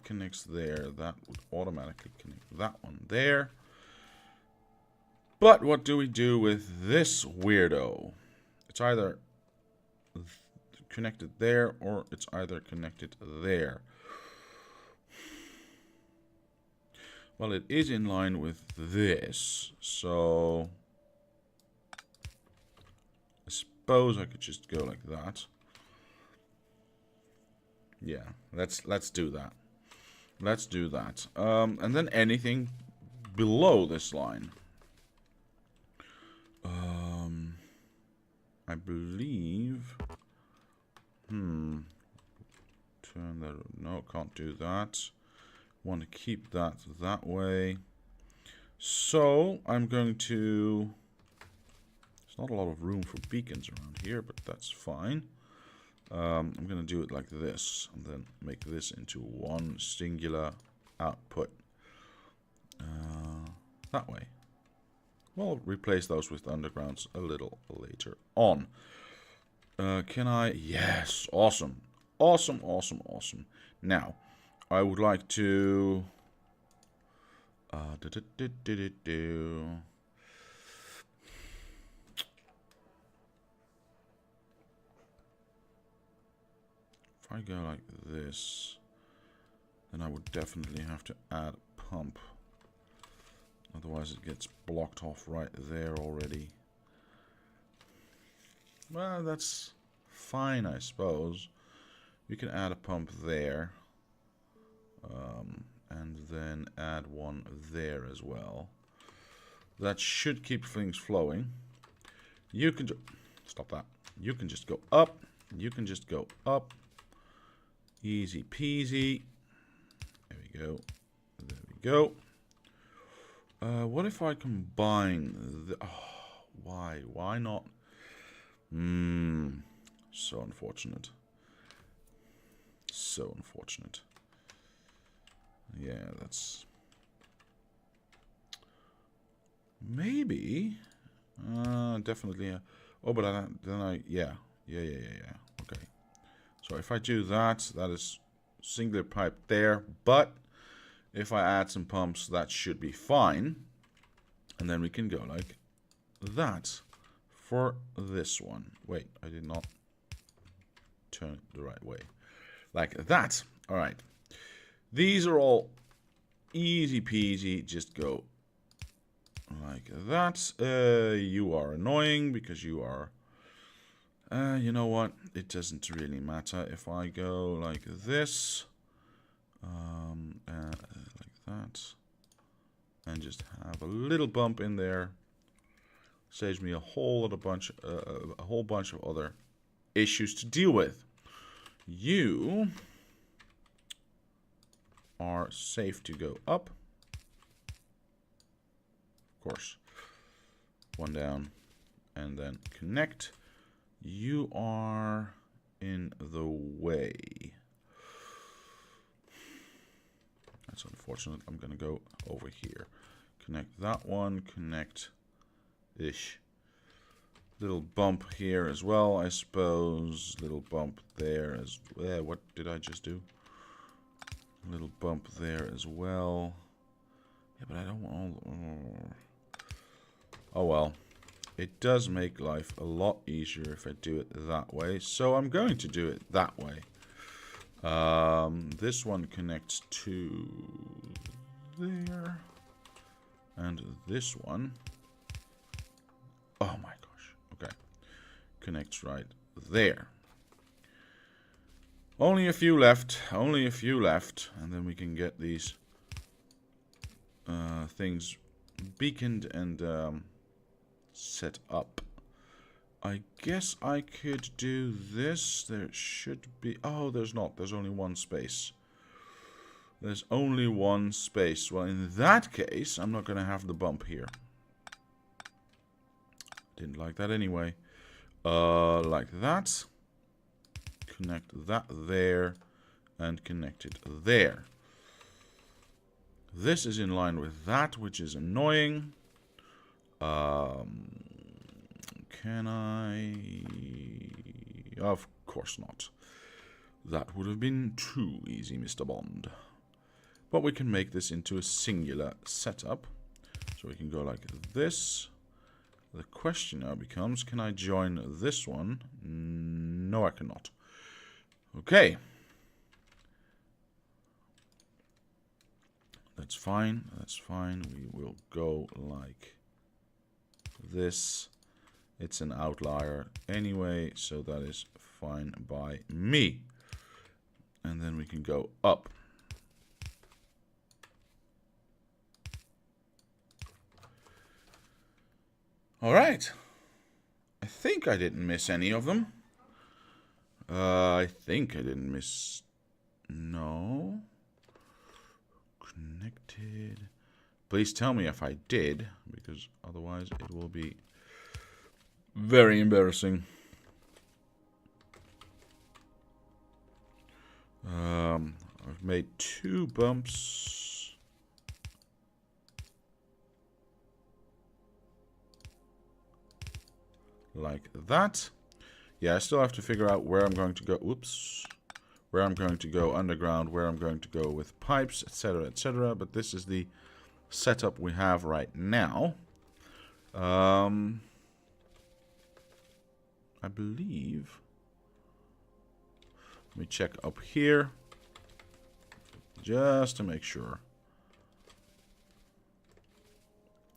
would automatically connect that one there. But what do we do with this weirdo? It's either connected there or it's either connected there. Well, it is in line with this, so I suppose I could just go like that. Yeah, let's do that. And then anything below this line. I believe. Turn that. No, can't do that. Want to keep that way. So I'm going to. There's not a lot of room for beacons around here, but that's fine. I'm going to do it like this, and then make this into one singular output. That way. We'll replace those with undergrounds a little later on. Can I? Yes, awesome. Awesome, awesome, awesome. Now, I would like to... If I go like this, then I would definitely have to add a pump. Otherwise it gets blocked off right there already. Well, that's fine, I suppose. We can add a pump there. And then add one there as well. That should keep things flowing. You can stop that. You can just go up. You can just go up. Easy peasy. There we go. There we go. What if I combine the... Oh, why? Why not? So unfortunate. So unfortunate. Yeah, that's... Maybe... definitely... Oh, but then I... Yeah. Okay. So if I do that, that is singular pipe there. But if I add some pumps, that should be fine. And then we can go like that for this one. Wait, I did not turn it the right way. Like that. All right. These are all easy peasy. Just go like that. You are annoying because you are... you know what? It doesn't really matter if I go like this. Like that. And just have a little bump in there. Saves me a whole bunch of other issues to deal with. You are safe to go up. Of course. One down. And then connect. You are in the way. That's unfortunate. I'm going to go over here. Connect that one. Connect-ish. Little bump here as well, I suppose. Little bump there as well. What did I just do? Little bump there as well. Yeah, but I don't want all... Oh well. It does make life a lot easier if I do it that way. So I'm going to do it that way. This one connects to there. And this one... Oh my gosh. Okay. Connects right there. Only a few left. Only a few left. And then we can get these things beaconed and set up. I guess I could do this. There should be... Oh, there's not. There's only one space. There's only one space. Well, in that case, I'm not going to have the bump here. Didn't like that anyway. Like that. Connect that there. And connect it there. This is in line with that, which is annoying. Can I? Of course not. That would have been too easy, Mr. Bond. But we can make this into a singular setup. So we can go like this. The question now becomes, can I join this one? No, I cannot. Okay. That's fine. That's fine. We will go like this. It's an outlier anyway, so that is fine by me. And then we can go up. All right. I think I didn't miss any of them. I think I didn't miss... No. Connected. Please tell me if I did, because otherwise it will be very embarrassing. I've made 2 bumps. like that. Yeah, I still have to figure out where I'm going to go. Oops. Where I'm going to go underground, where I'm going to go with pipes, etc., etc. But this is the setup we have right now. I believe. Let me check up here. Just to make sure.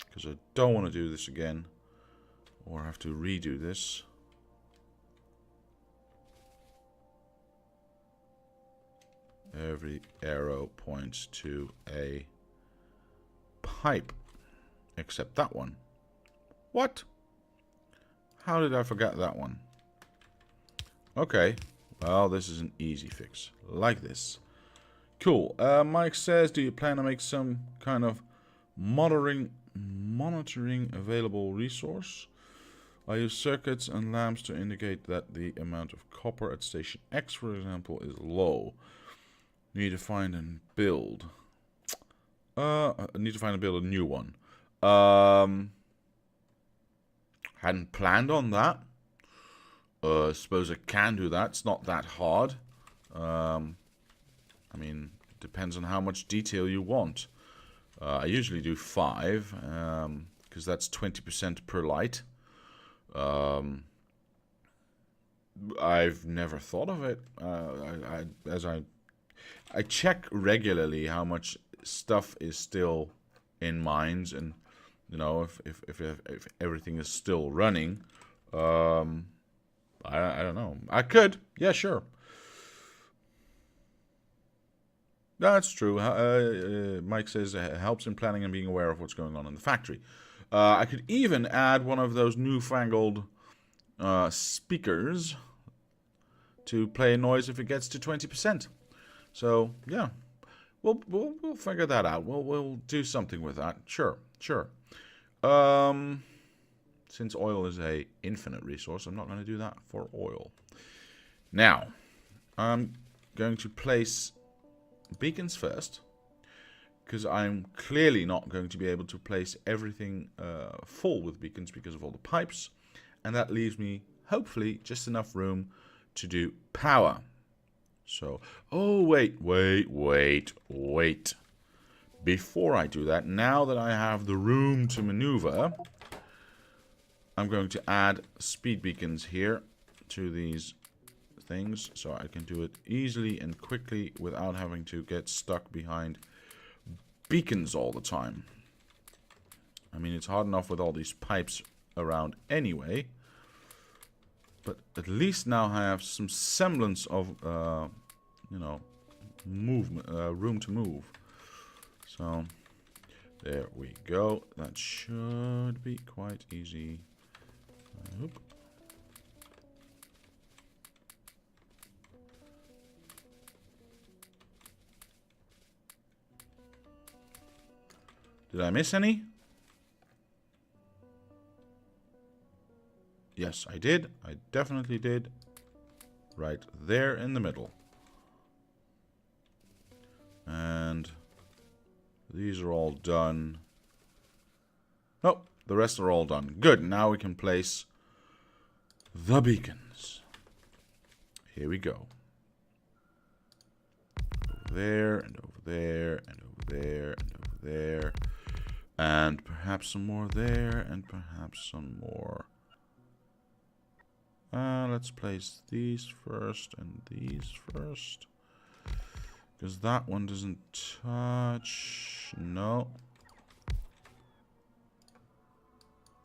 Because I don't want to do this again. Or have to redo this. Every arrow points to a pipe. Except that one. What? How did I forget that one? Okay. Well, this is an easy fix. Like this. Cool. Mike says, do you plan to make some kind of monitoring available resource? I use circuits and lamps to indicate that the amount of copper at station X, for example, is low. Need to find and build. I need to find and build a new one. Hadn't planned on that. Suppose I can do that. It's not that hard. I mean, it depends on how much detail you want. I usually do 5, because that's 20% per light. I've never thought of it. I check regularly how much stuff is still in mines, and you know if everything is still running. I don't know. I could. Yeah, sure. That's true. Mike says it helps in planning and being aware of what's going on in the factory. I could even add one of those newfangled speakers to play a noise if it gets to 20%. So yeah, we'll figure that out. We'll do something with that. Sure. Since oil is a infinite resource, I'm not going to do that for oil. Now, I'm going to place beacons first, because I'm clearly not going to be able to place everything full with beacons because of all the pipes, and that leaves me hopefully just enough room to do power. So, oh wait. Before I do that, now that I have the room to maneuver, I'm going to add speed beacons here to these things, so I can do it easily and quickly without having to get stuck behind beacons all the time. I mean, it's hard enough with all these pipes around anyway, but at least now I have some semblance of you know, movement, room to move. So there we go. That should be quite easy. Did I miss any? Yes, I did. I definitely did. Right there in the middle. And these are all done. Nope, the rest are all done. Good, now we can place the beacons. Here we go. Over there, and over there, and over there, and over there. And perhaps some more there, and perhaps some more. Let's place these first and these first. Because that one doesn't touch. No.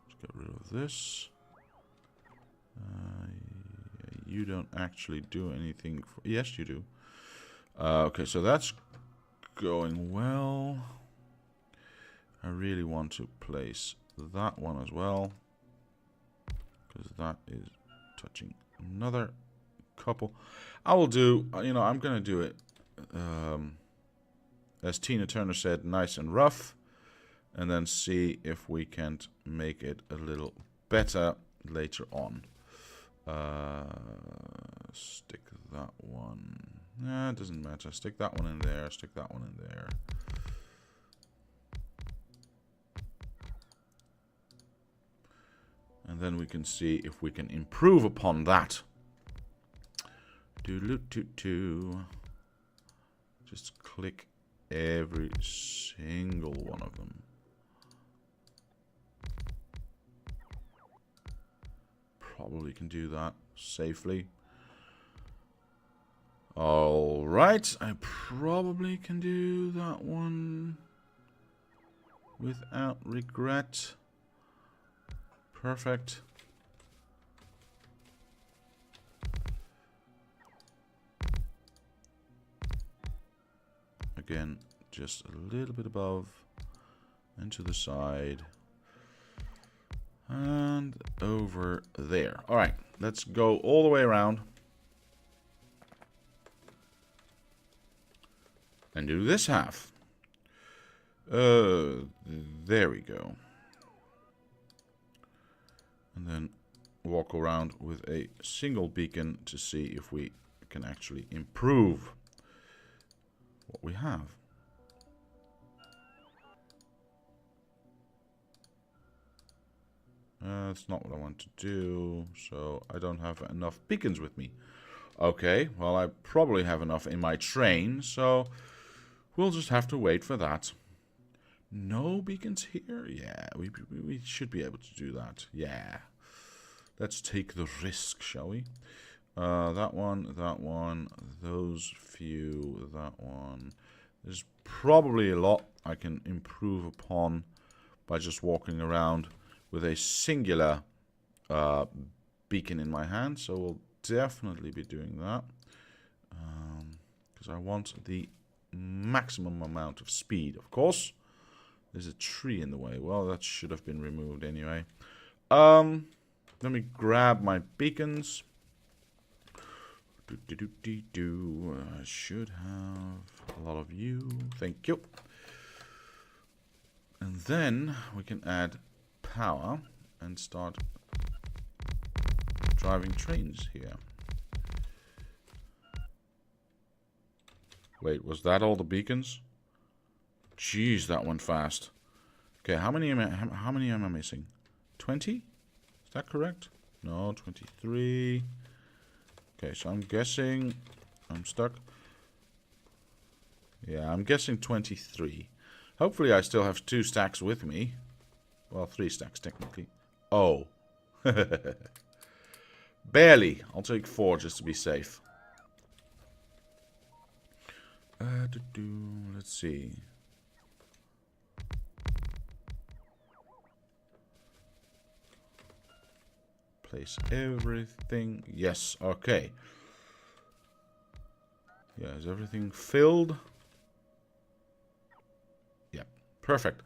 Let's get rid of this. You don't actually do anything. Yes, you do. Okay, so that's going well. I really want to place that one as well, because that is touching another couple. I will do, you know, I'm going to do it, as Tina Turner said, nice and rough, and then see if we can't make it a little better later on. Stick that one. Nah, it doesn't matter. Stick that one in there. Stick that one in there. And then we can see if we can improve upon that. Just click every single one of them. Probably can do that safely. Alright, I probably can do that one without regret. Perfect. Again, just a little bit above and to the side. And over there. Alright, let's go all the way around. And do this half. There we go. And then walk around with a single beacon to see if we can actually improve what we have. That's not what I want to do, so I don't have enough beacons with me. Okay, well, I probably have enough in my train, so we'll just have to wait for that. No beacons here? Yeah, we should be able to do that. Yeah. Let's take the risk, shall we? That one, those few, that one. There's probably a lot I can improve upon by just walking around with a singular beacon in my hand. So we'll definitely be doing that. Because I want the maximum amount of speed, of course. There's a tree in the way. Well, that should have been removed anyway. Let me grab my beacons. I should have a lot of you. Thank you. And then we can add power and start driving trains here. Wait, was that all the beacons? Jeez, that went fast. Okay, how many am I missing? 20? Is that correct? No, 23. Okay, so I'm guessing I'm stuck. Yeah, I'm guessing 23. Hopefully I still have 2 stacks with me. Well, 3 stacks technically. Oh. Barely. I'll take 4 just to be safe. Let's see. Place everything. Yes, okay. Yeah, is everything filled? Yeah, perfect.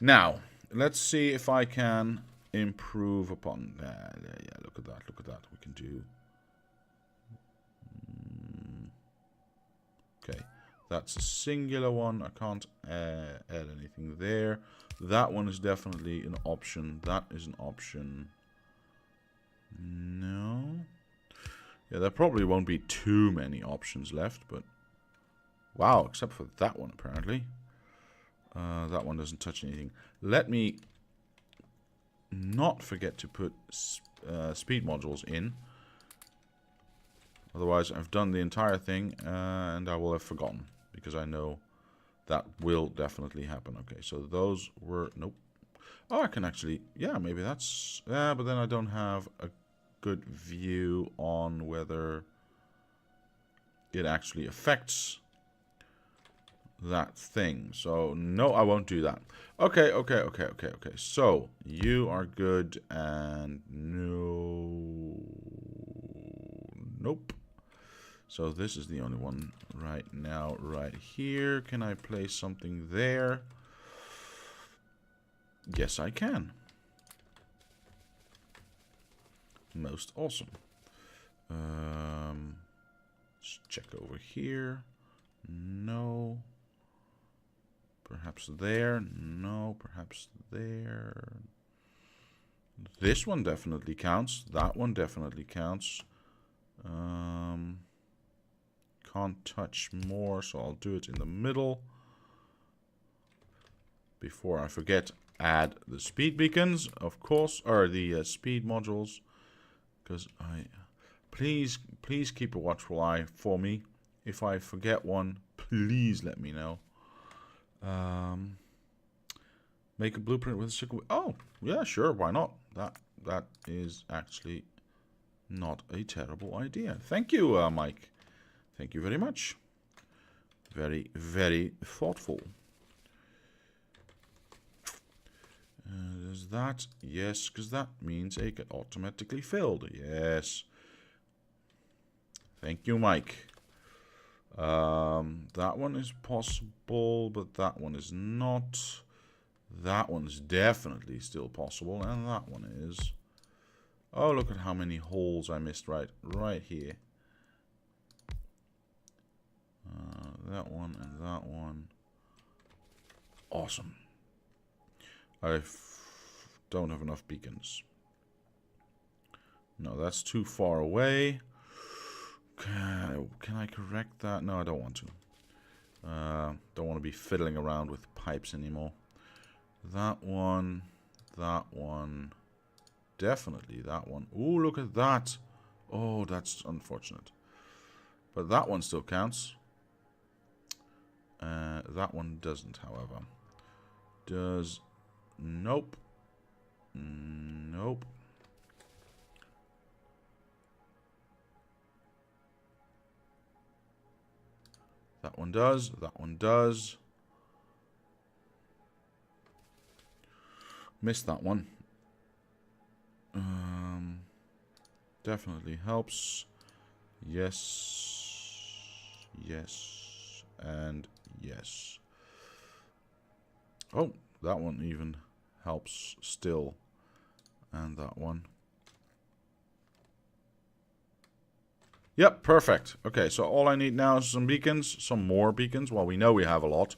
Now, let's see if I can improve upon that. Yeah, look at that, look at that. We can do... Okay, that's a singular one. I can't add anything there. That one is definitely an option. That is an option. No. Yeah, there probably won't be too many options left, but... Wow, except for that one, apparently. That one doesn't touch anything. Let me not forget to put speed modules in. Otherwise, I've done the entire thing, and I will have forgotten. Because I know that will definitely happen. Okay, so those were... Nope. Oh, I can actually... Yeah, maybe that's... Yeah, but then I don't have a good view on whether it actually affects that thing. So, no, I won't do that. Okay. So, you are good, and no... Nope. So, this is the only one right now, right here. Can I place something there? Yes, I can. Most awesome. Let's check over here. No. Perhaps there. No. Perhaps there. This one definitely counts. That one definitely counts. Can't touch more, so I'll do it in the middle. Before I forget, add the speed beacons, of course, or the speed modules, because please keep a watchful eye for me. If I forget one, please let me know. Make a blueprint with a circle. Oh, yeah, sure, why not? That is actually not a terrible idea. Thank you, Mike. Thank you very much. Very, very thoughtful. Does that? Yes, because that means it get automatically filled. Yes. Thank you, Mike. That one is possible, but that one is not. That one's definitely still possible, and that one is. Oh, look at how many holes I missed right here. That one and that one. Awesome. I don't have enough beacons. No, that's too far away. Can I correct that? No, I don't want to. Don't want to be fiddling around with pipes anymore. That one. Definitely that one. Oh, look at that. Oh, that's unfortunate. But that one still counts. That one doesn't, however. Does... Nope. Nope. That one does. That one does. Missed that one. Definitely helps. Yes. Yes. And yes. Oh, that one even helps still. And that one. Yep, perfect. Okay, so all I need now is some beacons. Some more beacons. Well, we know we have a lot.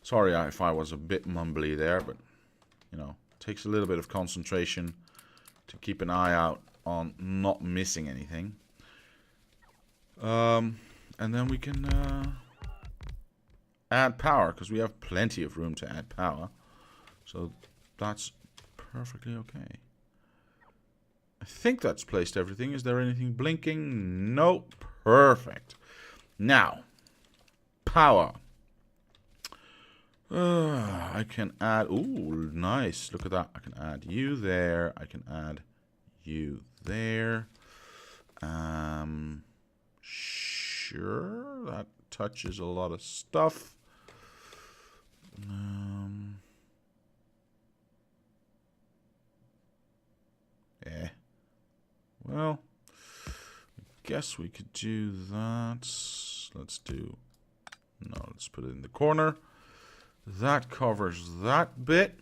Sorry if I was a bit mumbly there, but, you know, it takes a little bit of concentration to keep an eye out on not missing anything. And then we can add power, because we have plenty of room to add power. So that's perfectly okay. I think that's placed everything. Is there anything blinking? Nope. Perfect. Now, power. I can add... Ooh, nice. Look at that. I can add you there. I can add you there. Sure. That touches a lot of stuff. Well, I guess we could do that. Let's do... No, let's put it in the corner. That covers that bit.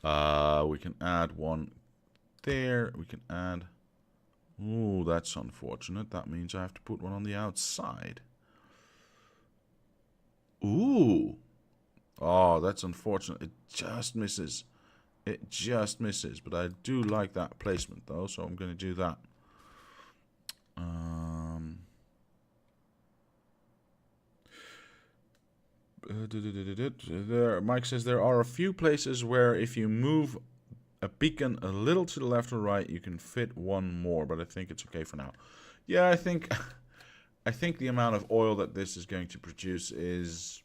We can add one there. We can add... Ooh, that's unfortunate. That means I have to put one on the outside. Ooh. Oh, that's unfortunate. It just misses. It just misses. But I do like that placement, though, so I'm going to do that. Mike says there are a few places where if you move a beacon a little to the left or right, you can fit one more, but I think it's okay for now. Yeah, I think the amount of oil that this is going to produce is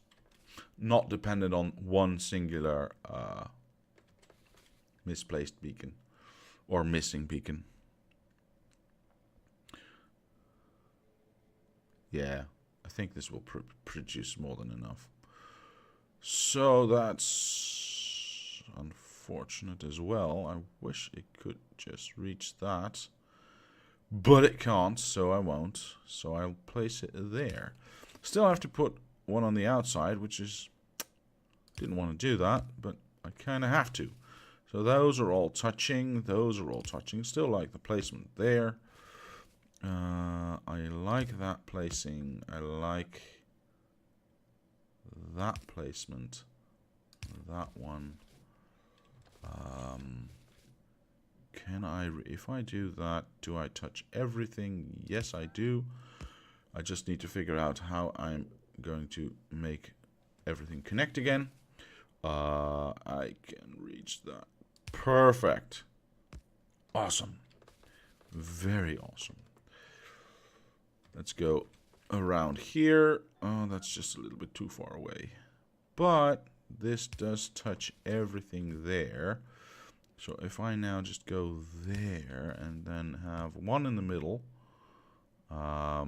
not dependent on one singular misplaced beacon or missing beacon. Yeah, I think this will produce more than enough. So that's unfortunate as well. I wish it could just reach that. But it can't, so I won't. So I'll place it there. Still have to put one on the outside, which is... Didn't want to do that, but I kind of have to. So those are all touching. Those are all touching. Still like the placement there. I like that placing. I like that placement. That one. Can I, if I do that, do I touch everything? Yes, I do. I just need to figure out how I'm going to make everything connect again. I can reach that. Perfect. Awesome. Very awesome. Let's go around here. Oh, that's just a little bit too far away. But this does touch everything there. So if I now just go there and then have one in the middle, I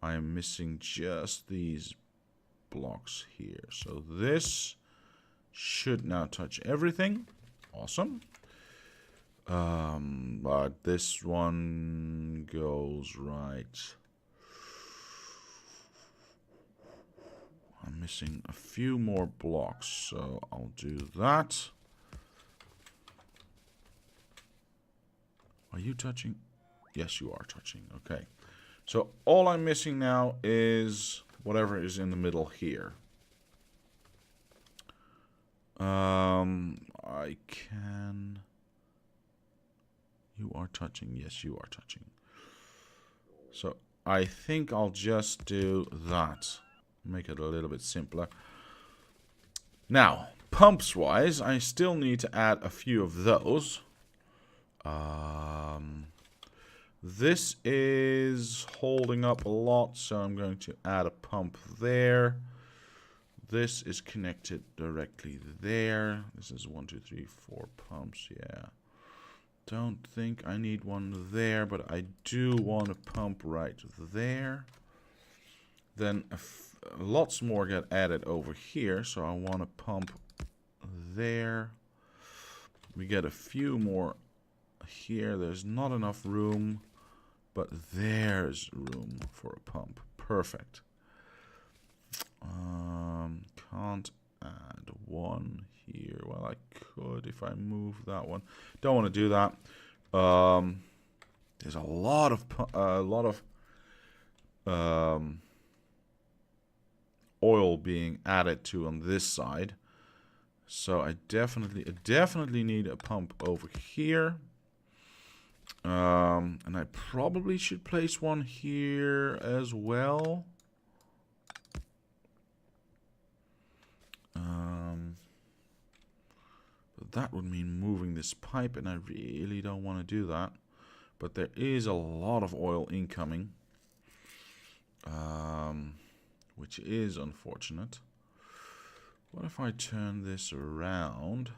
am missing just these blocks here. So this should now touch everything. Awesome. But this one goes right. I'm missing a few more blocks, so I'll do that. Are you touching? Yes, you are touching. Okay. So all I'm missing now is whatever is in the middle here. I can... You are touching. Yes, you are touching. So I think I'll just do that. Make it a little bit simpler. Now, pumps-wise, I still need to add a few of those. This is holding up a lot, so I'm going to add a pump there. This is connected directly there. This is 1, 2, 3, 4 pumps, yeah. Don't think I need one there, but I do want a pump right there. Then lots more get added over here, so I want a pump there. We get a few more here. There's not enough room, but there's room for a pump. Perfect. Can't add one here. Well, I could if I move that one. Don't want to do that. There's a lot of oil being added to on this side, so I definitely need a pump over here. And I probably should place one here as well. But that would mean moving this pipe, and I really don't want to do that. But there is a lot of oil incoming, which is unfortunate. What if I turn this around?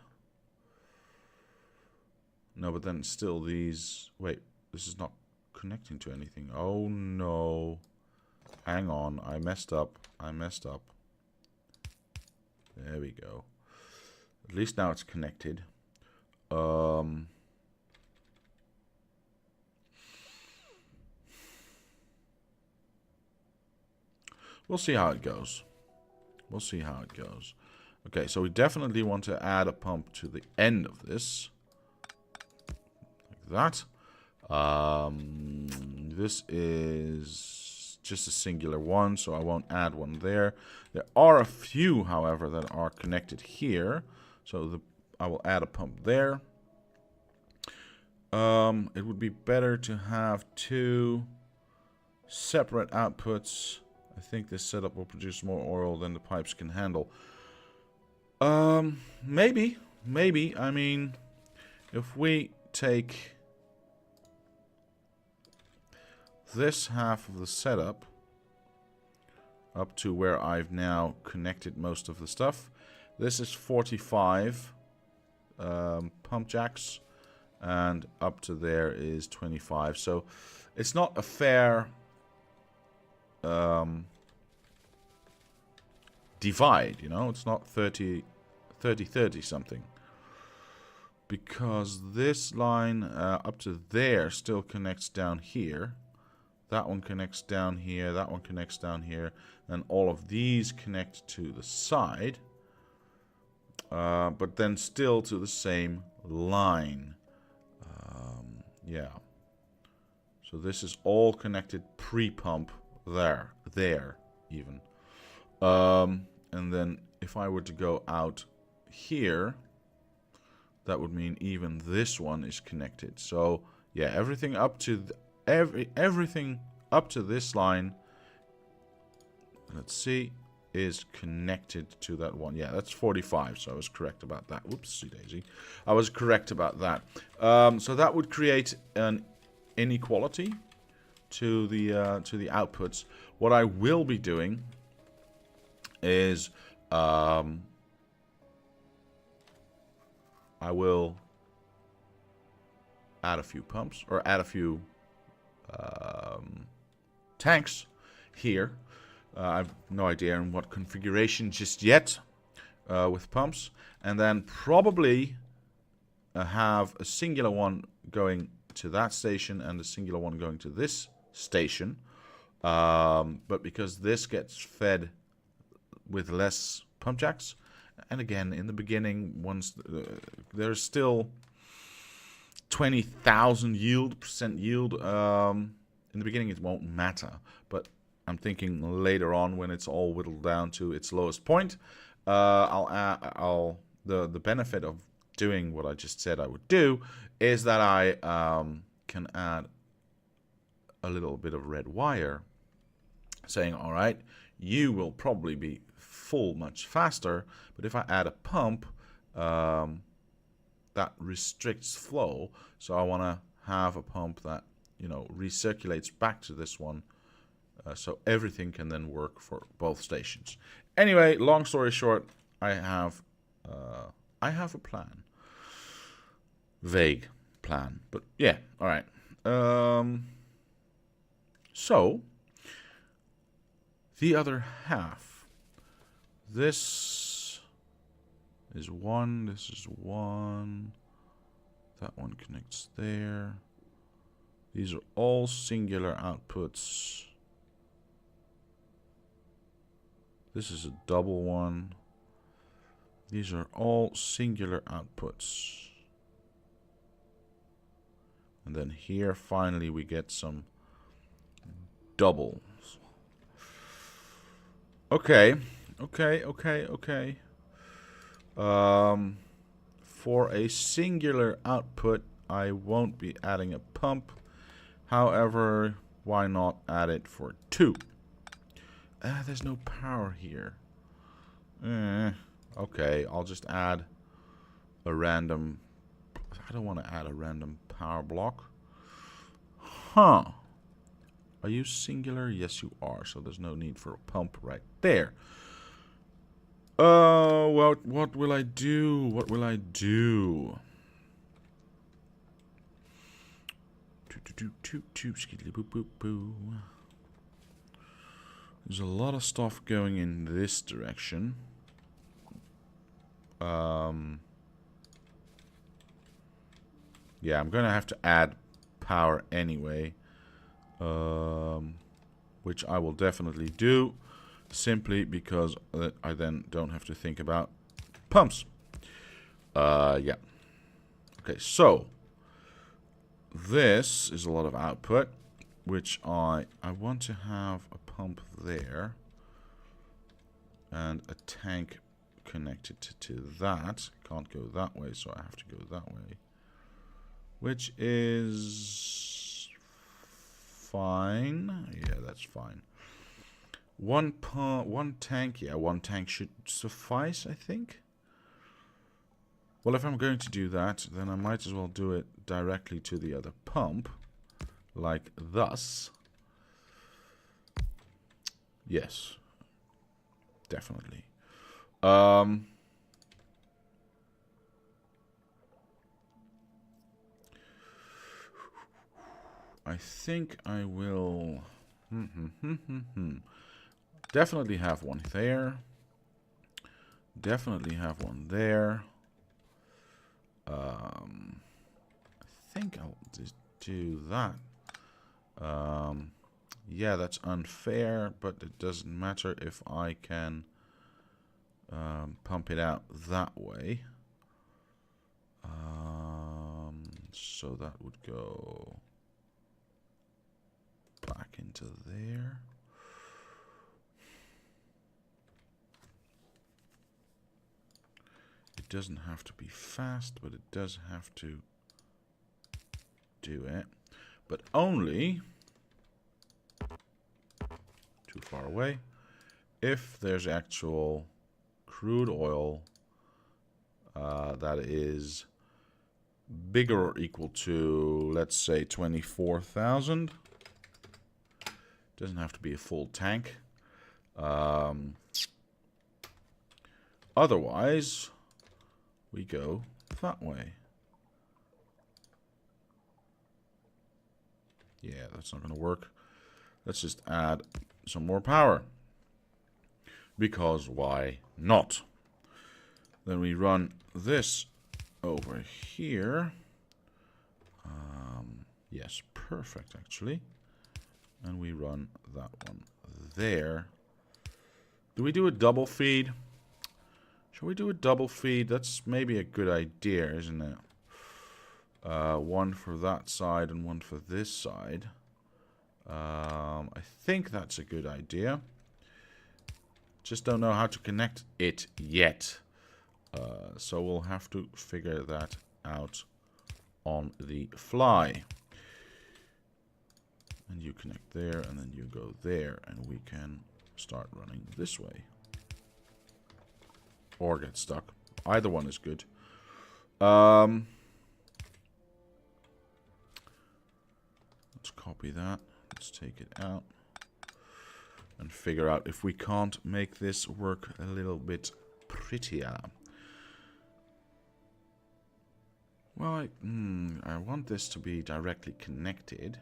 No, but then still these... Wait, this is not connecting to anything. Oh, no. Hang on. I messed up. There we go. At least now it's connected. We'll see how it goes. Okay, so we definitely want to add a pump to the end of this. Like that. This is just a singular one, so I won't add one there. There are a few, however, that are connected here. So I will add a pump there. It would be better to have two separate outputs. I think this setup will produce more oil than the pipes can handle. Maybe. I mean, if we take this half of the setup up to where I've now connected most of the stuff. This is 45 pump jacks, and up to there is 25. So it's not a fair divide, you know. It's not 30 something, because this line up to there still connects down here. That one connects down here, that one connects down here, and all of these connect to the side, but then still to the same line. Yeah. So this is all connected pre-pump there even. And then if I were to go out here, that would mean even this one is connected. So yeah, everything up to everything up to this line, let's see, is connected to that one. Yeah, that's 45, so I was correct about that. Whoopsie daisy. I was correct about that. So that would create an inequality to the outputs. What I will be doing is I will add a few pumps, or add a few tanks here. I have no idea in what configuration just yet with pumps. And then probably have a singular one going to that station and a singular one going to this station. But because this gets fed with less pump jacks, and again, in the beginning, once there's still 20,000 percent yield. In the beginning, it won't matter, but I'm thinking later on, when it's all whittled down to its lowest point, the benefit of doing what I just said I would do is that I can add a little bit of red wire, saying, all right, you will probably be full much faster, but if I add a pump, that restricts flow. So I want to have a pump that, you know, recirculates back to this one, so everything can then work for both stations. Anyway, long story short, I have a plan, vague plan, but yeah, all right. So the other half, this is one, this is one, that one connects there. These are all singular outputs. This is a double one. These are all singular outputs. And then here finally we get some doubles. Okay. For a singular output, I won't be adding a pump. However, why not add it for 2? There's no power here. Okay, I'll just add a random... I don't want to add a random power block. Huh. Are you singular? Yes, you are. So there's no need for a pump right there. Well, what will I do? What will I do? There's a lot of stuff going in this direction. Yeah, I'm gonna have to add power anyway, which I will definitely do, simply because I then don't have to think about pumps. Yeah. Okay, so this is a lot of output, which I want to have a pump there and a tank connected to that. Can't go that way, so I have to go that way, which is fine. Yeah, that's fine. One tank. Yeah, one tank should suffice, I think. Well, if I'm going to do that, then I might as well do it directly to the other pump, like thus. Yes, definitely. I think I will definitely have one there. Definitely have one there. I think I'll just do that. Yeah, that's unfair, but it doesn't matter if I can pump it out that way. So that would go back into there. It doesn't have to be fast, but it does have to do it. But only too far away. if there's actual crude oil that is bigger or equal to, let's say, 24,000. Doesn't have to be a full tank. Otherwise, we go that way. Yeah, that's not going to work. Let's just add some more power. Because why not? Then we run this over here. Yes, perfect, actually. And we run that one there. Do we do a double feed? Shall we do a double feed? That's maybe a good idea, isn't it? One for that side and one for this side. I think that's a good idea. Just don't know how to connect it yet. So we'll have to figure that out on the fly. And you connect there, and then you go there, and we can start running this way. Or get stuck. Either one is good. Let's copy that. Let's take it out. And figure out if we can't make this work a little bit prettier. Well, I want this to be directly connected.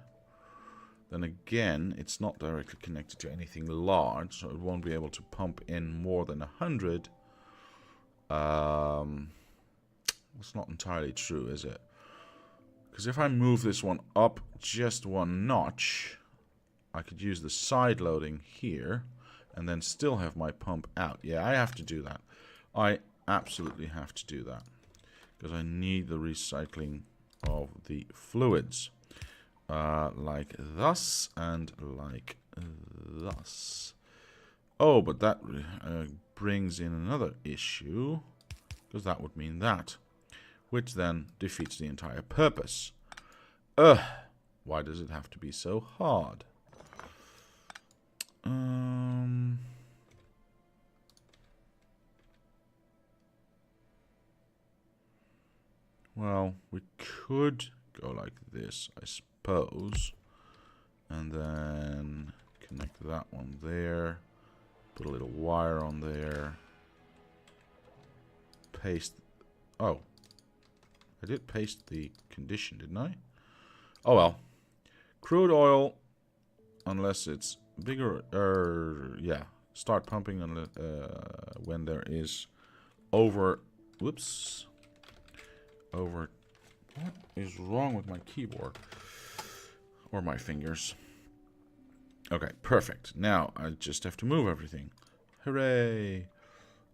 Then again, it's not directly connected to anything large, so it won't be able to pump in more than 100. That's not entirely true, is it? Because if I move this one up just one notch, I could use the side loading here and then still have my pump out. Yeah, I have to do that. I absolutely have to do that. Because I need the recycling of the fluids. Like thus and like thus. Oh, but that brings in another issue. Because that would mean that. Which then defeats the entire purpose. Why does it have to be so hard? Well, we could go like this, I suppose. And then connect that one there. Put a little wire on there. Paste. Oh. I did paste the condition, didn't I? Oh well. Crude oil, unless it's bigger, yeah. Start pumping when there is over. Whoops. Over. What is wrong with my keyboard? Or my fingers? Okay, perfect. Now I just have to move everything. Hooray!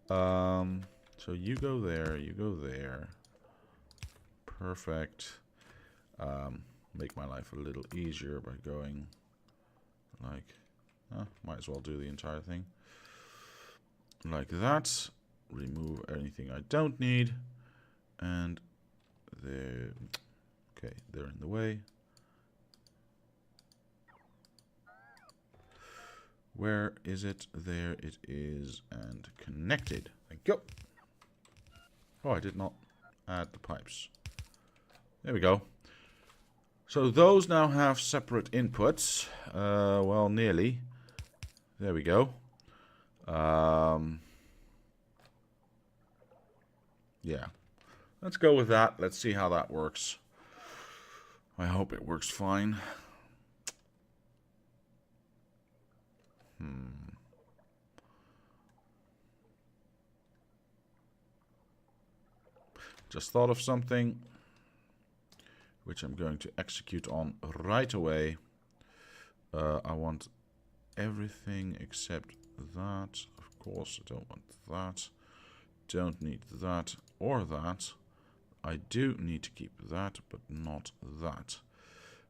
So you go there, you go there. Perfect. Make my life a little easier by going like, might as well do the entire thing. Like that. Remove anything I don't need. And there. Okay, they're in the way. Where is it? There it is. And connected. Thank you. Oh, I did not add the pipes. There we go. So those now have separate inputs. Well, nearly. There we go. Yeah. Let's go with that. Let's see how that works. I hope it works fine. Just thought of something which I'm going to execute on right away. I want everything except that. Of course, I don't want that. Don't need that or that. I do need to keep that, but not that.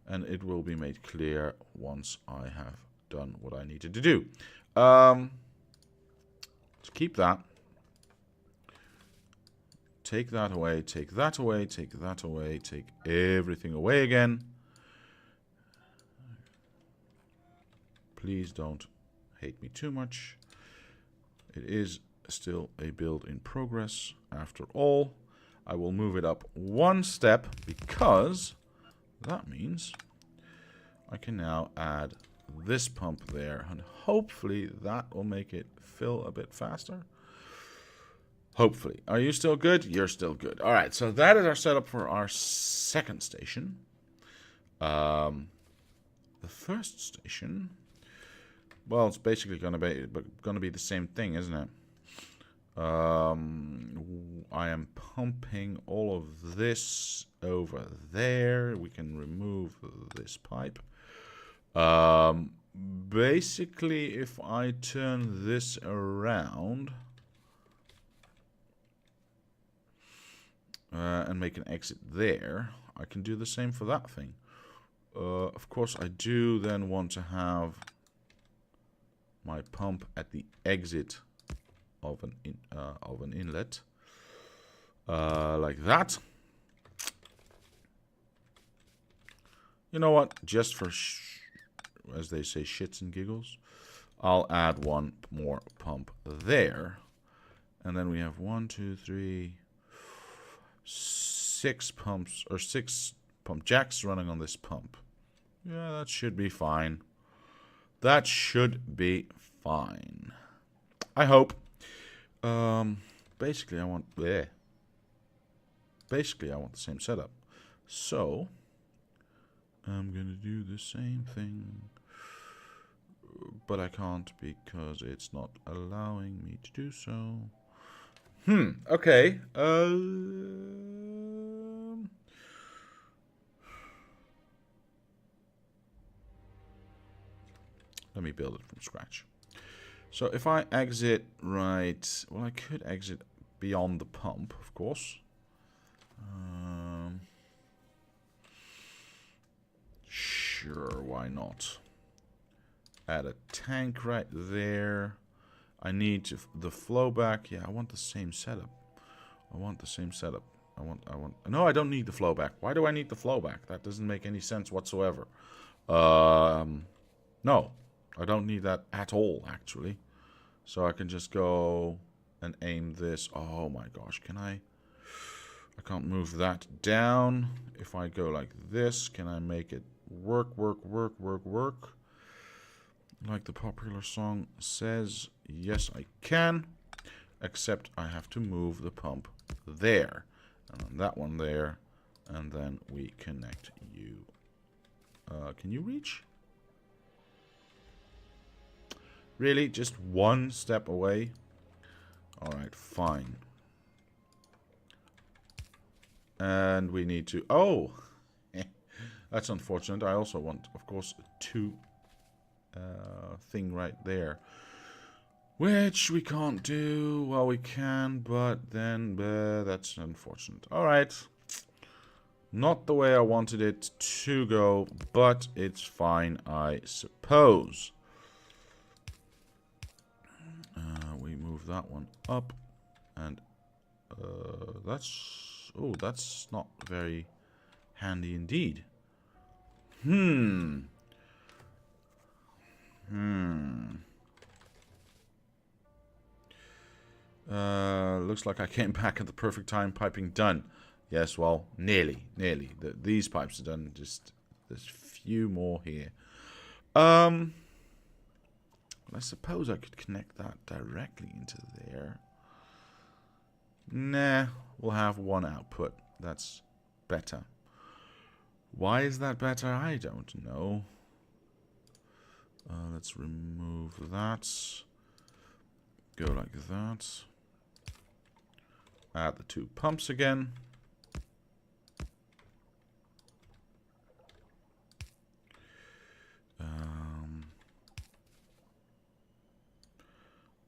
And it will be made clear once I have done what I needed to do. Let's keep that. Take that away, take that away, take that away, take everything away again. Please don't hate me too much. It is still a build in progress after all. I will move it up one step because that means I can now add this pump there, and hopefully that will make it fill a bit faster. Hopefully. Are you still good? You're still good. All right, so that is our setup for our second station. The first station, well, it's basically going to be the same thing, isn't it? I am pumping all of this over there. We can remove this pipe. Basically, if I turn this around and make an exit there, I can do the same for that thing. Of course, I do then want to have my pump at the exit of an inlet, like that. You know what? Just for, as they say, shits and giggles, I'll add one more pump there, and then we have 1, 2, 3, 6 pumps, or 6 pump jacks running on this pump. Yeah, that should be fine. That should be fine. I hope. Basically, I want the same setup. So, I'm gonna do the same thing, but I can't because it's not allowing me to do so. Okay. Let me build it from scratch. So if I exit right, well, I could exit beyond the pump, of course. Sure, why not? Add a tank right there. I need the flow back. Yeah, I want the same setup. No, I don't need the flow back. Why do I need the flow back? That doesn't make any sense whatsoever. No, I don't need that at all, actually. So I can just go and aim this. Oh my gosh, can I can't move that down. If I go like this, can I make it work? Like the popular song says, yes, I can. Except I have to move the pump there. And then that one there. And then we connect you. Can you reach? Really? Just one step away? Alright, fine. And we need to... Oh! That's unfortunate. I also want, of course, two thing right there. Which we can't do. Well, we can, but then that's unfortunate. Alright. Not the way I wanted it to go, but it's fine, I suppose. We move that one up, and that's not very handy indeed. Looks like I came back at the perfect time. Piping done. Yes, well, nearly. These pipes are done. Just there's few more here. I suppose I could connect that directly into there. Nah, we'll have one output. That's better. Why is that better? I don't know. Let's remove that. Go like that. Add the two pumps again.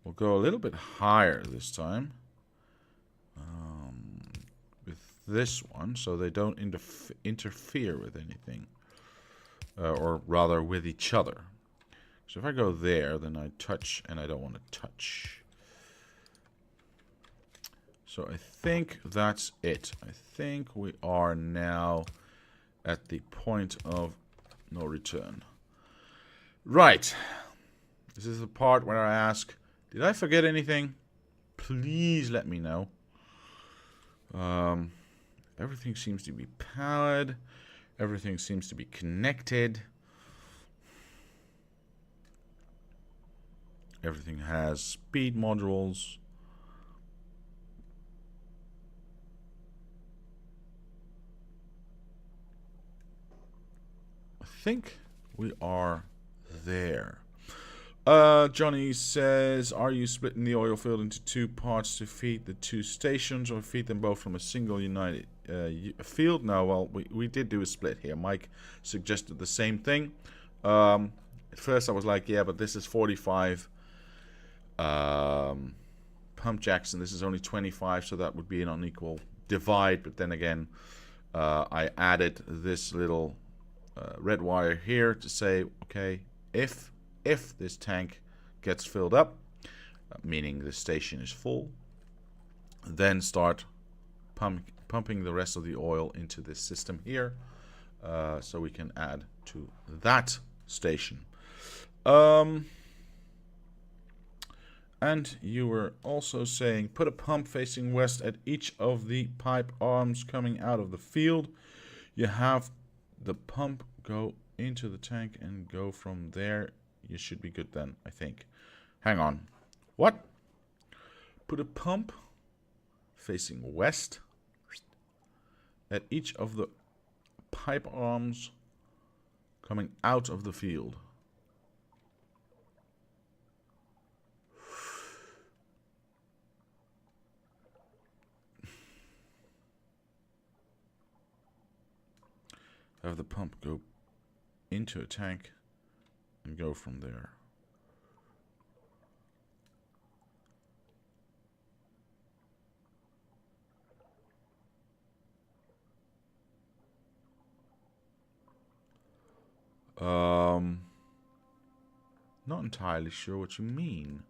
We'll go a little bit higher this time. With this one, so they don't interfere with anything. Or rather, with each other. So if I go there, then I touch, and I don't want to touch. So I think that's it. I think we are now at the point of no return. Right. This is the part where I ask, Did I forget anything? Please let me know. Everything seems to be powered. Everything seems to be connected. Everything has speed modules. I think we are there. Johnny says, are you splitting the oil field into two parts to feed the two stations, or feed them both from a single united field? No, well, we did do a split here. Mike suggested the same thing. At first I was like, yeah, but this is 45 pump jacks and this is only 25, so that would be an unequal divide. But then again, I added this little red wire here to say, okay, if this tank gets filled up, meaning the station is full, then start pumping the rest of the oil into this system here, so we can add to that station. And you were also saying, put a pump facing west at each of the pipe arms coming out of the field. You have the pump go into the tank and go from there. You should be good then, I think. Hang on. What? Put a pump facing west at each of the pipe arms coming out of the field. Have the pump go into a tank and go from there. Not entirely sure what you mean.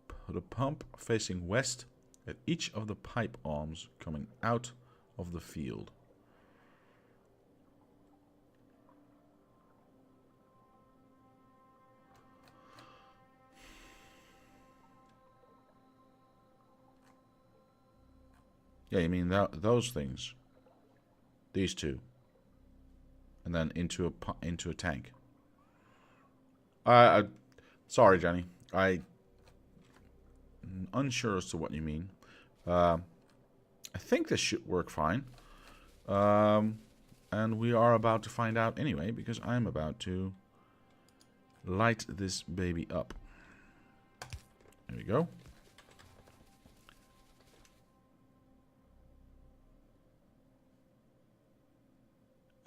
Put a pump facing west at each of the pipe arms coming out of the field. Yeah, you mean those things. These two. And then into a tank. Sorry, Johnny. I'm unsure as to what you mean. I think this should work fine. And we are about to find out anyway, because I'm about to light this baby up. There we go.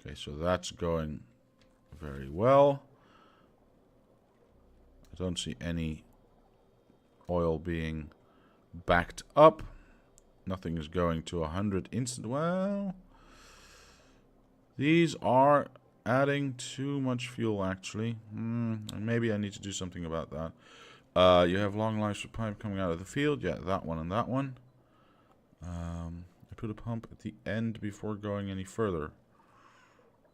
Okay, so that's going very well. I don't see any oil being backed up. Nothing is going to 100 instant. Well, these are adding too much fuel, actually. Maybe I need to do something about that. You have long lives for pipe coming out of the field. Yeah, that one and that one. I put a pump at the end before going any further.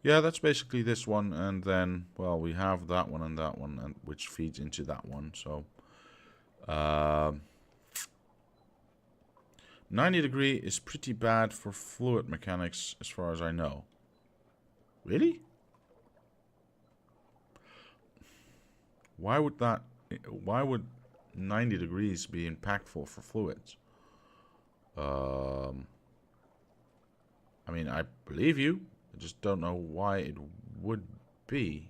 Yeah, that's basically this one, and then, well, we have that one, and which feeds into that one, so 90 degree is pretty bad for fluid mechanics, as far as I know. Really? Why would 90 degrees be impactful for fluids? I mean, I believe you. I just don't know why it would be.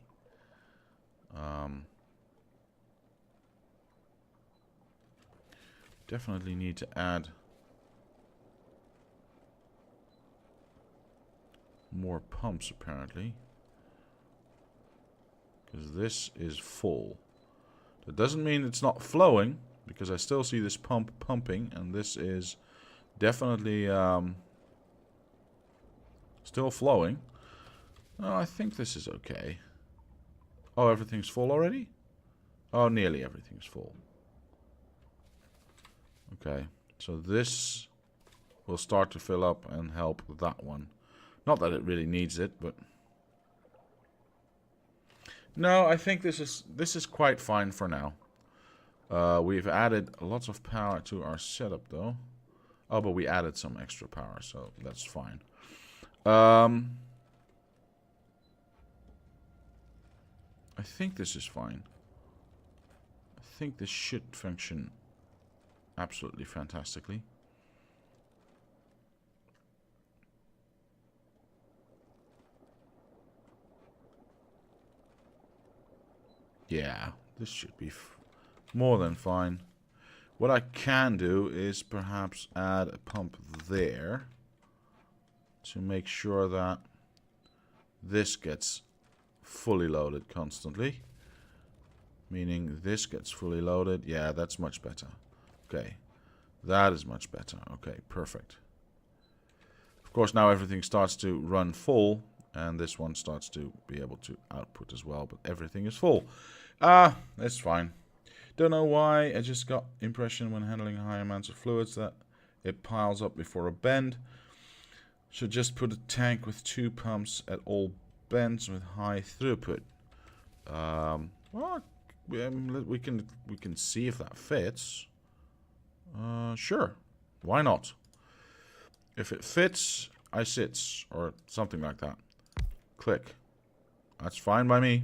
Definitely need to add more pumps, apparently. Because this is full. That doesn't mean it's not flowing, because I still see this pump pumping, and this is definitely still flowing. Oh, I think this is okay. Oh, everything's full already? Oh, nearly everything's full. Okay, so this will start to fill up and help that one. Not that it really needs it, but no, I think this is quite fine for now. We've added lots of power to our setup, though. Oh, but we added some extra power, so that's fine. I think this is fine. I think this should function absolutely fantastically. Yeah, this should be more than fine. What I can do is perhaps add a pump there to make sure that this gets fully loaded constantly. Meaning this gets fully loaded. Yeah, that's much better. Okay, that is much better. Okay, perfect. Of course, now everything starts to run full, and this one starts to be able to output as well, but everything is full. That's fine. Don't know why, I just got impression when handling high amounts of fluids that it piles up before a bend. Should just put a tank with 2 pumps at all bends with high throughput. Well, we can see if that fits. Sure, why not? If it fits, I sits, or something like that. Click. That's fine by me.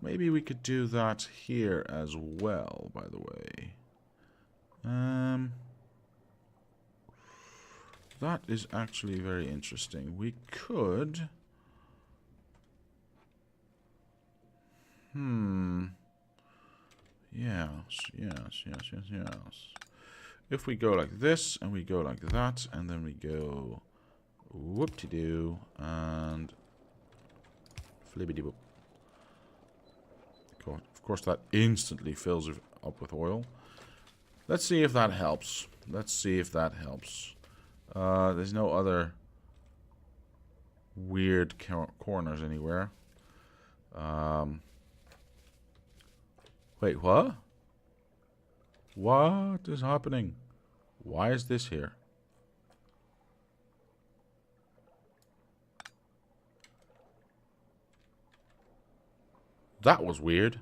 Maybe we could do that here as well, by the way. That is actually very interesting. We could... Yes. If we go like this, and we go like that, and then we go... whoop-de-doo, and... flibbity-boop. Of course, that instantly fills it up with oil. Let's see if that helps. There's no other weird corners anywhere. Wait, what? What is happening? Why is this here? That was weird.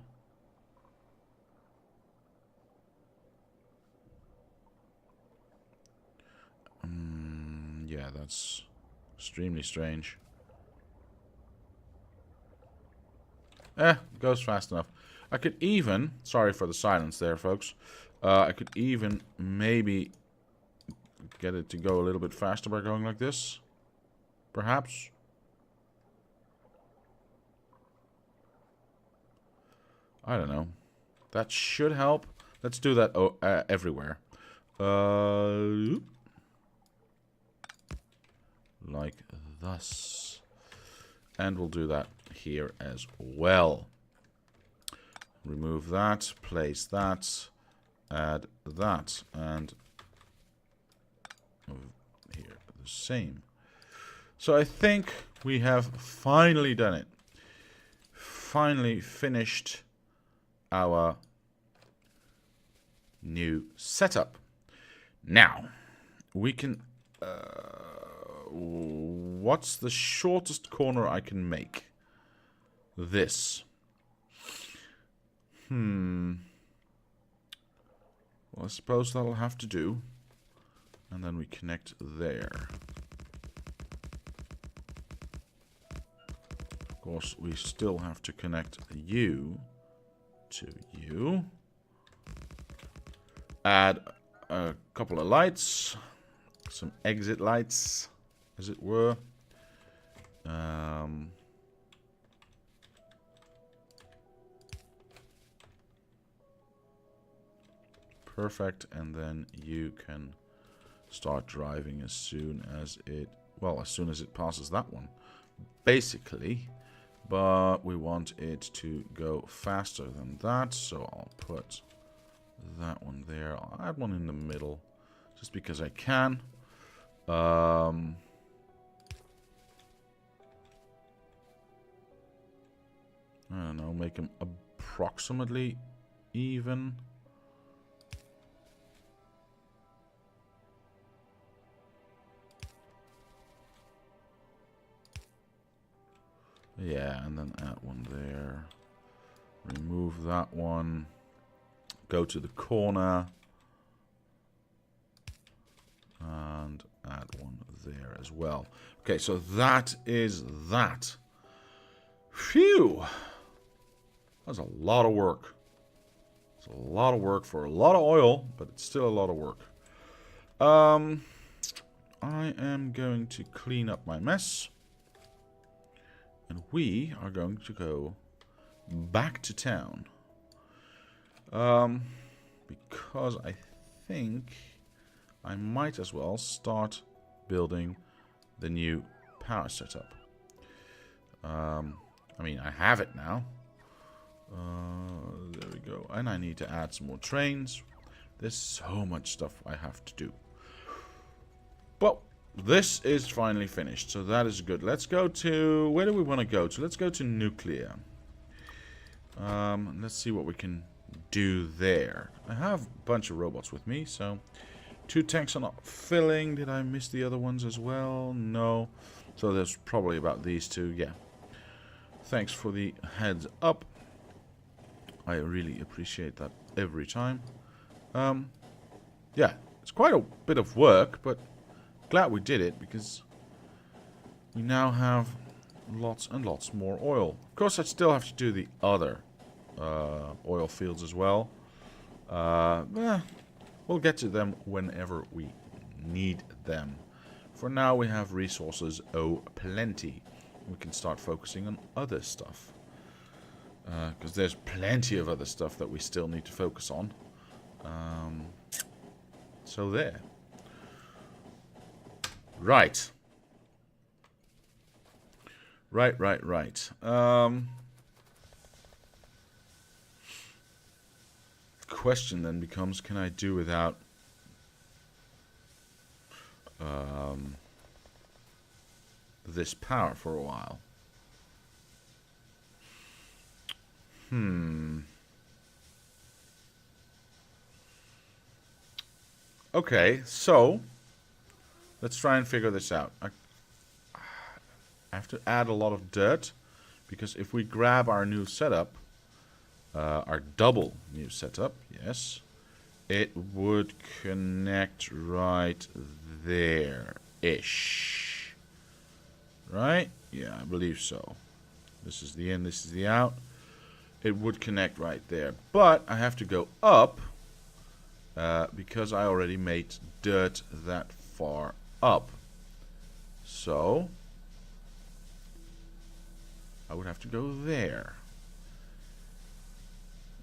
Yeah, that's extremely strange. Goes fast enough. I could even, sorry for the silence there, folks. I could even maybe get it to go a little bit faster by going like this. Perhaps. I don't know. That should help. Let's do that everywhere. Like thus. And we'll do that here as well. Remove that, place that, add that, and here the same. So I think we have finally done it. Finally finished our new setup. Now, we can... what's the shortest corner I can make? This. Well, I suppose that'll have to do. And then we connect there. Of course, we still have to connect you to you. Add a couple of lights. Some exit lights, as it were. Perfect, and then you can start driving as soon as it, well, as soon as it passes that one, basically. But we want it to go faster than that, so I'll put that one there. I'll add one in the middle, just because I can. I don't know, make them approximately even. Yeah, and then add one there. Remove that one. Go to the corner. And add one there as well. Okay, so that is that. Phew! That's a lot of work. It's a lot of work for a lot of oil, but it's still a lot of work. I am going to clean up my mess. And we are going to go back to town. Because I think I might as well start building the new power setup. I mean, I have it now. There we go. And I need to add some more trains. There's so much stuff I have to do. But this is finally finished, so that is good. Let's go to... Where do we want to go to? Let's go to nuclear. Let's see what we can do there. I have a bunch of robots with me, so... 2 tanks are not filling. Did I miss the other ones as well? No. So there's probably about these 2, yeah. Thanks for the heads up. I really appreciate that every time. Yeah, it's quite a bit of work, but glad we did it because we now have lots and lots more oil. Of course, I still have to do the other oil fields as well. We'll get to them whenever we need them. For now, we have resources, plenty. We can start focusing on other stuff. Because there's plenty of other stuff that we still need to focus on. So there. Right. Right. Question then becomes, can I do without this power for a while? Okay, so let's try and figure this out. I have to add a lot of dirt, because if we grab our new setup, our double new setup, yes, it would connect right there-ish. Right? Yeah, I believe so. This is the in, this is the out. It would connect right there. But I have to go up because I already made dirt that far up. So I would have to go there.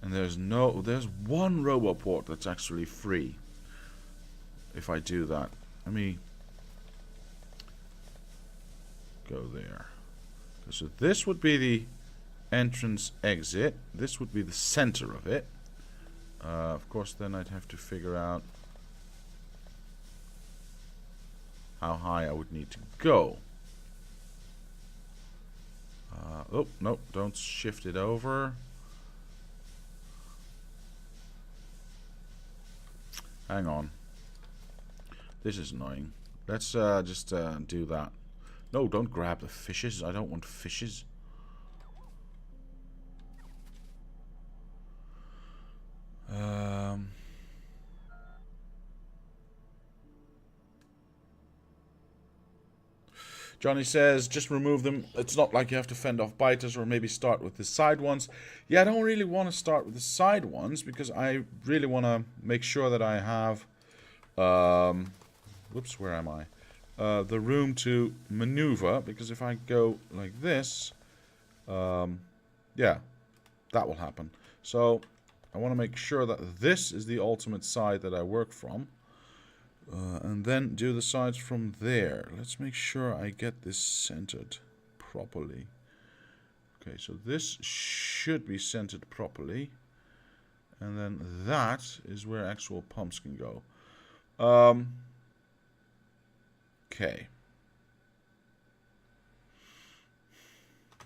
And there's one roboport that's actually free. If I do that, let me go there. So this would be the entrance exit. This would be the center of it. Of course, then I'd have to figure out how high I would need to go. Oh, no, don't shift it over. Hang on. This is annoying. Let's just do that. No, don't grab the fishes. I don't want fishes. Johnny says, just remove them. It's not like you have to fend off biters, or maybe start with the side ones. Yeah, I don't really want to start with the side ones because I really want to make sure that I have... whoops, where am I? The room to maneuver, because if I go like this, yeah, that will happen. So I want to make sure that this is the ultimate side that I work from. And then do the sides from there. Let's make sure I get this centered properly. Okay, so this should be centered properly. And then that is where actual pumps can go. Okay.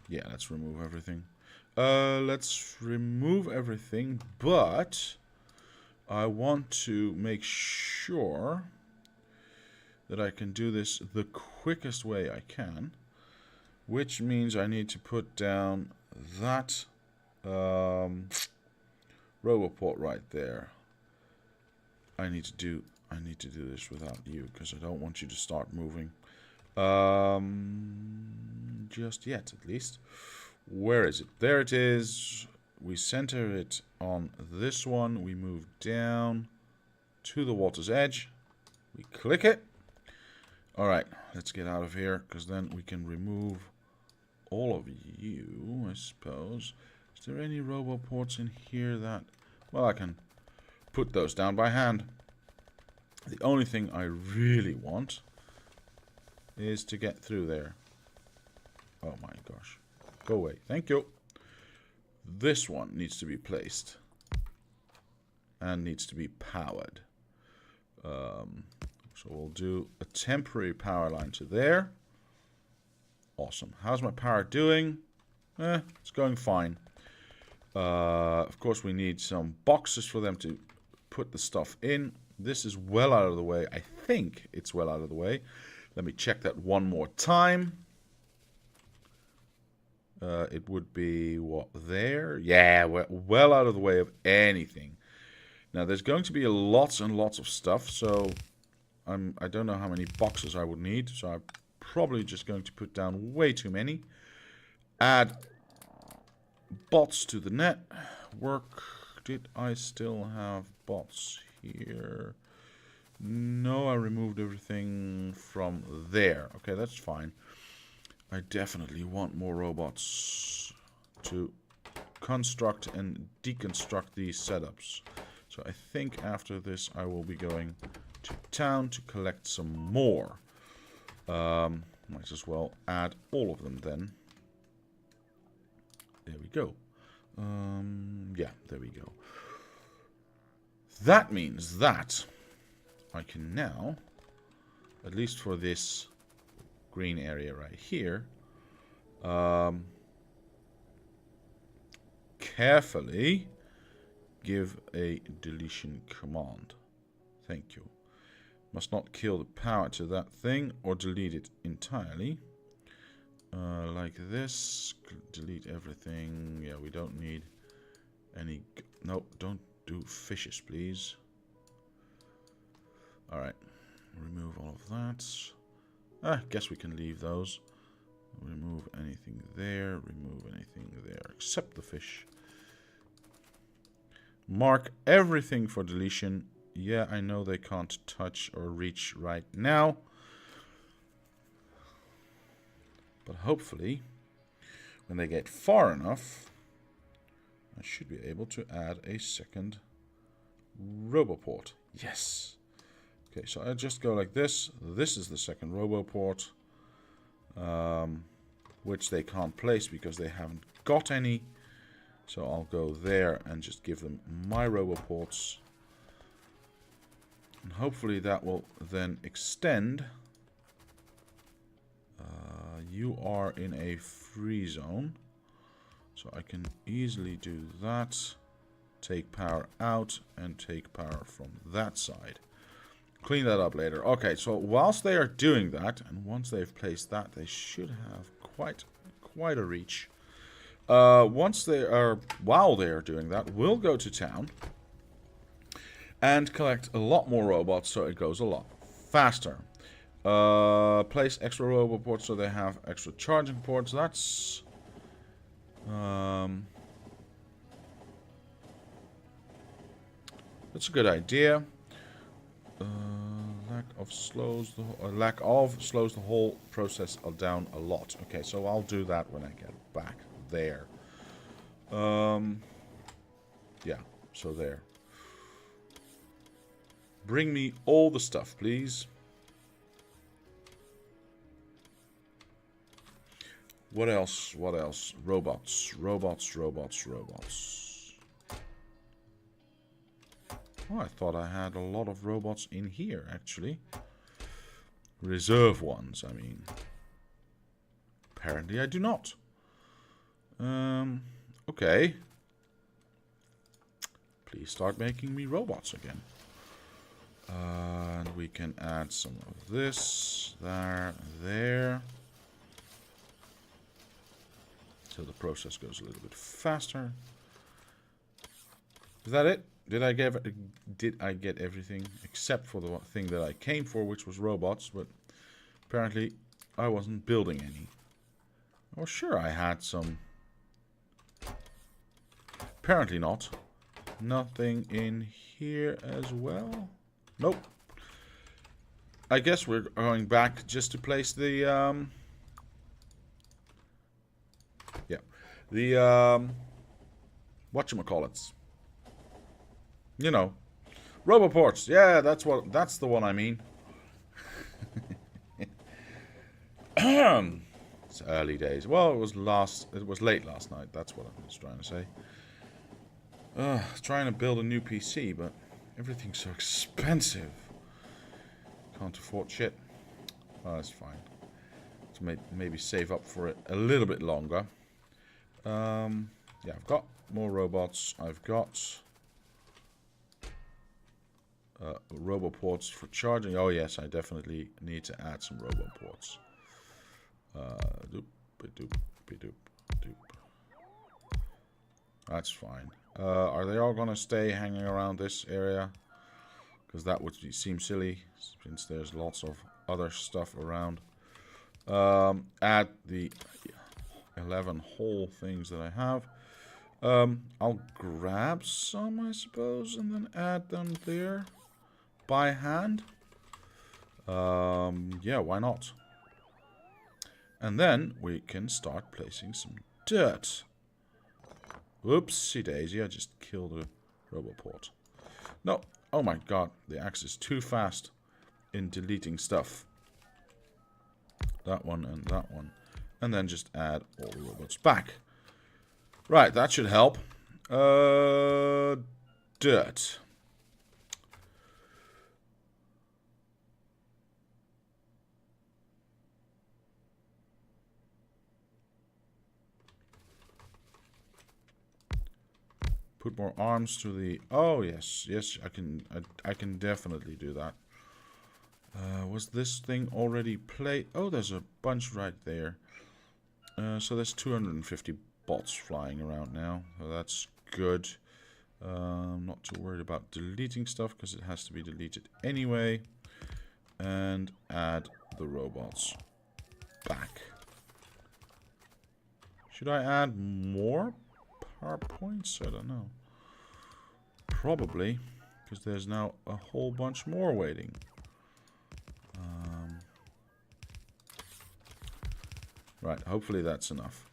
Yeah, let's remove everything. Let's remove everything, but I want to make sure that I can do this the quickest way I can. which means I need to put down that roboport right there. I need to do this without you because I don't want you to start moving just yet, at least. Where is it? There it is. We center it on this one. We move down to the water's edge. We click it. Alright, let's get out of here, because then we can remove all of you, I suppose. Is there any roboports in here that... Well, I can put those down by hand. The only thing I really want is to get through there. Oh my gosh. Go away. Thank you. This one needs to be placed. And needs to be powered. So we'll do a temporary power line to there. Awesome. How's my power doing? It's going fine. Of course, we need some boxes for them to put the stuff in. This is well out of the way. I think it's well out of the way. Let me check that one more time. It would be, what, there? Yeah, we're well out of the way of anything. Now, there's going to be lots and lots of stuff, so I don't know how many boxes I would need, so I'm probably just going to put down way too many. Add bots to the net. Work. Did I still have bots here? No, I removed everything from there. Okay, that's fine. I definitely want more robots to construct and deconstruct these setups. So I think after this I will be going to town to collect some more. Might as well add all of them then. There we go. Yeah, there we go. That means that I can now, at least for this green area right here, carefully give a deletion command. Thank you. Must not kill the power to that thing or delete it entirely. Like this. Delete everything. Yeah, we don't need any... No, don't do fishes, please. Alright. Remove all of that. I guess we can leave those. Remove anything there. Remove anything there except the fish. Mark everything for deletion. Yeah, I know they can't touch or reach right now. But hopefully, when they get far enough, I should be able to add a second roboport. Yes. Okay, so I just go like this. This is the second roboport, which they can't place because they haven't got any. So I'll go there and just give them my roboports. And hopefully that will then extend. You are in a free zone. So I can easily do that. Take power out and take power from that side. Clean that up later. Okay, so whilst they are doing that, and once they've placed that, they should have quite a reach. While they are doing that, we'll go to town and collect a lot more robots, so it goes a lot faster. Place extra robot ports so they have extra charging ports. That's a good idea. Lack of slows the whole process down a lot. Okay, so I'll do that when I get back there. Yeah, so there. Bring me all the stuff, please. What else? What else? Robots. Robots, robots, robots. Oh, I thought I had a lot of robots in here, actually. Reserve ones, I mean. Apparently I do not. Okay. Please start making me robots again. And we can add some of this, there. so the process goes a little bit faster. Is that it? Did I get everything except for the thing that I came for, which was robots? But apparently I wasn't building any. Oh, sure, I had some. Apparently not. Nothing in here as well. Nope. I guess we're going back just to place the yeah, the whatchamacallits. You know, Roboports. Yeah, that's the one I mean. It's early days. Well, it was late last night. That's what I was trying to say. Trying to build a new PC, but everything's so expensive. Can't afford shit. Oh, that's fine. Let's maybe save up for it a little bit longer. Yeah, I've got more robots. I've got roboports for charging. Oh yes, I definitely need to add some roboports. Doop, doop, doop, doop. That's fine. Are they all gonna stay hanging around this area? Because that would seem silly, since there's lots of other stuff around. Add the 11 whole things that I have. I'll grab some, I suppose, and then add them there by hand. Yeah, why not? And then we can start placing some dirt. Oopsie daisy, I just killed a roboport. No, oh my god, the axe is too fast in deleting stuff. That one and that one. And then just add all the robots back. Right, that should help. Dirt. Put more arms to the... Oh, yes. Yes, I can definitely do that. Was this thing already played? Oh, there's a bunch right there. So there's 250 bots flying around now. So that's good. I'm not too worried about deleting stuff because it has to be deleted anyway. And add the robots back. Should I add more power points? I don't know. Probably, because there's now a whole bunch more waiting. Right, hopefully that's enough.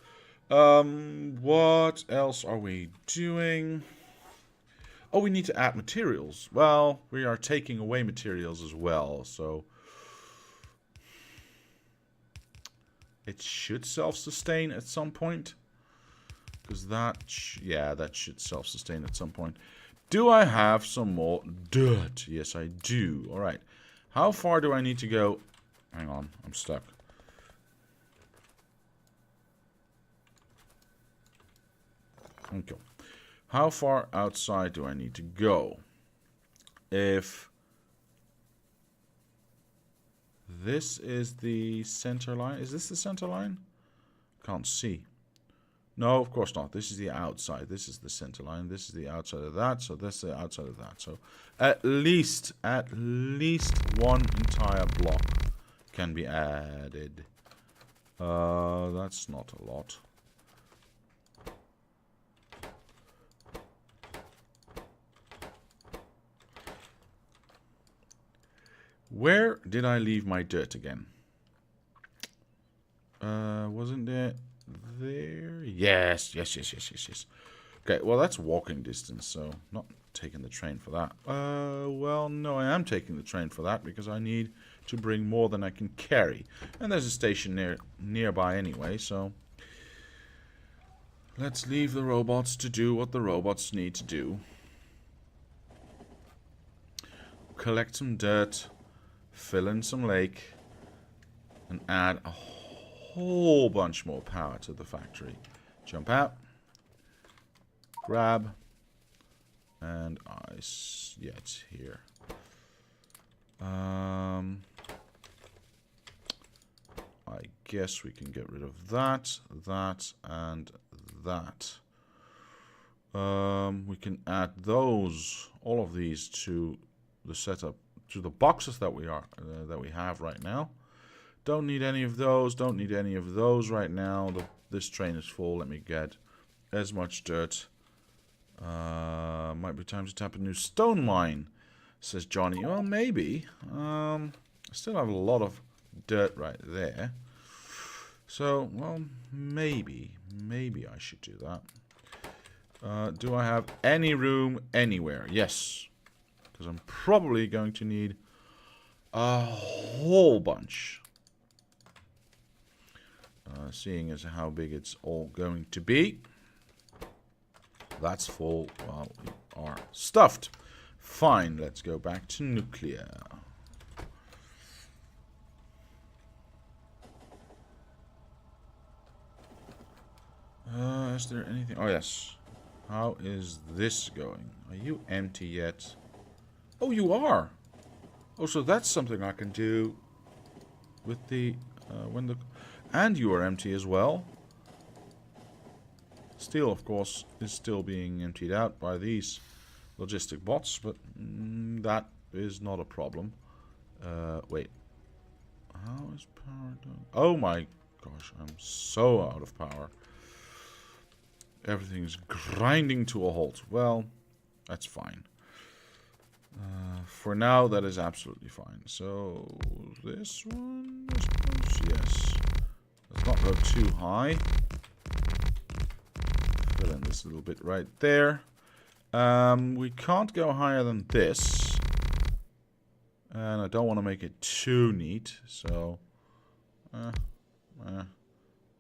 What else are we doing? Oh, we need to add materials. Well, we are taking away materials as well, so it should self-sustain at some point. Because that, yeah, that should self-sustain at some point. Do I have some more dirt? Yes, I do. All right. How far do I need to go? Hang on, I'm stuck. Okay. How far outside do I need to go? If this is the center line, is this the center line? Can't see. No, of course not. This is the outside. This is the center line. This is the outside of that. So this is the outside of that. So at least one entire block can be added. That's not a lot. Where did I leave my dirt again? Wasn't it there? Yes. Okay, well that's walking distance, so not taking the train for that. Well, no, I am taking the train for that because I need to bring more than I can carry. And there's a station nearby anyway, so let's leave the robots to do what the robots need to do. Collect some dirt, fill in some lake, and add a whole bunch more power to the factory. Jump out, grab, and ice. Yeah, it's here. I guess we can get rid of that, that, and that. We can add those, all of these, to the setup, to the boxes that we have right now. Don't need any of those. Don't need any of those right now. This train is full. Let me get as much dirt. Might be time to tap a new stone mine, says Johnny. Well, maybe. I still have a lot of dirt right there. So, well, maybe I should do that. Do I have any room anywhere? Yes. Because I'm probably going to need a whole bunch. Seeing as how big it's all going to be. That's full. Well, we are stuffed. Fine, let's go back to nuclear. Is there anything? Oh, yes. How is this going? Are you empty yet? Oh, you are. Oh, so that's something I can do with the when the and you are empty as well. Steel, of course, is still being emptied out by these logistic bots, but that is not a problem. Wait. How is power done? Oh my gosh, I'm so out of power. Everything's grinding to a halt. Well, that's fine. For now, that is absolutely fine. So, this one, I suppose, yes. Let's not go too high. Fill in this little bit right there. We can't go higher than this. And I don't want to make it too neat. So, you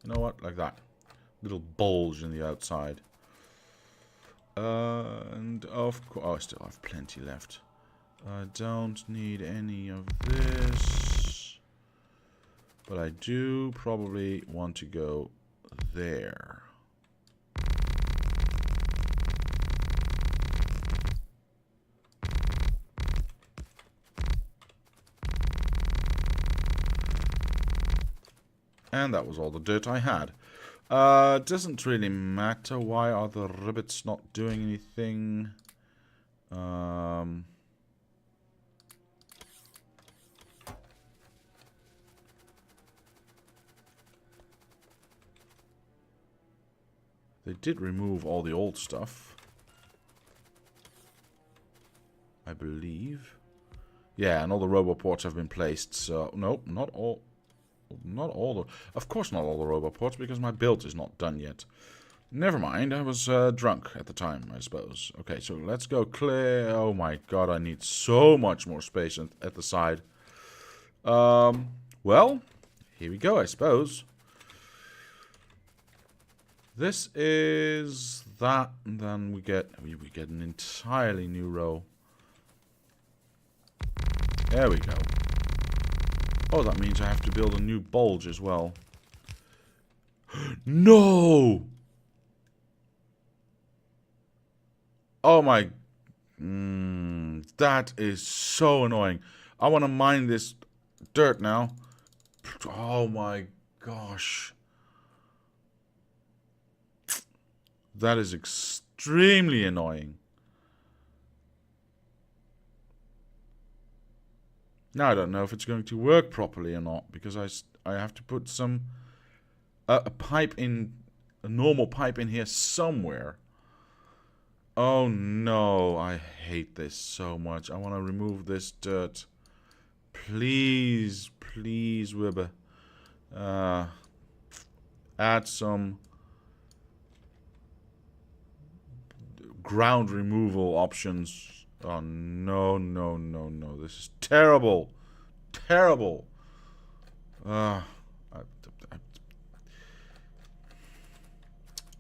know what? Like that. Little bulge in the outside. And of course, oh, I still have plenty left. I don't need any of this. But I do probably want to go there. And that was all the dirt I had. Doesn't really matter. Why are the ribbits not doing anything? They did remove all the old stuff, I believe. Yeah, and all the roboports have been placed. So nope, not all. Not all the... Of course not all the roboports, because my build is not done yet. Never mind, I was drunk at the time, I suppose. Okay, so let's go clear... Oh my god, I need so much more space at the side. Well, here we go, I suppose. This is that, and then we get an entirely new row. There we go. Oh, that means I have to build a new bulge as well. No! Oh my... that is so annoying. I want to mine this dirt now. Oh my gosh. That is extremely annoying. Now I don't know if it's going to work properly or not, because I have to put some a pipe in, a normal pipe in here somewhere. Oh no, I hate this so much. I want to remove this dirt. Please, please, Wibber. Add some ground removal options. Oh, no, no, no, no. This is terrible. Terrible. Oh,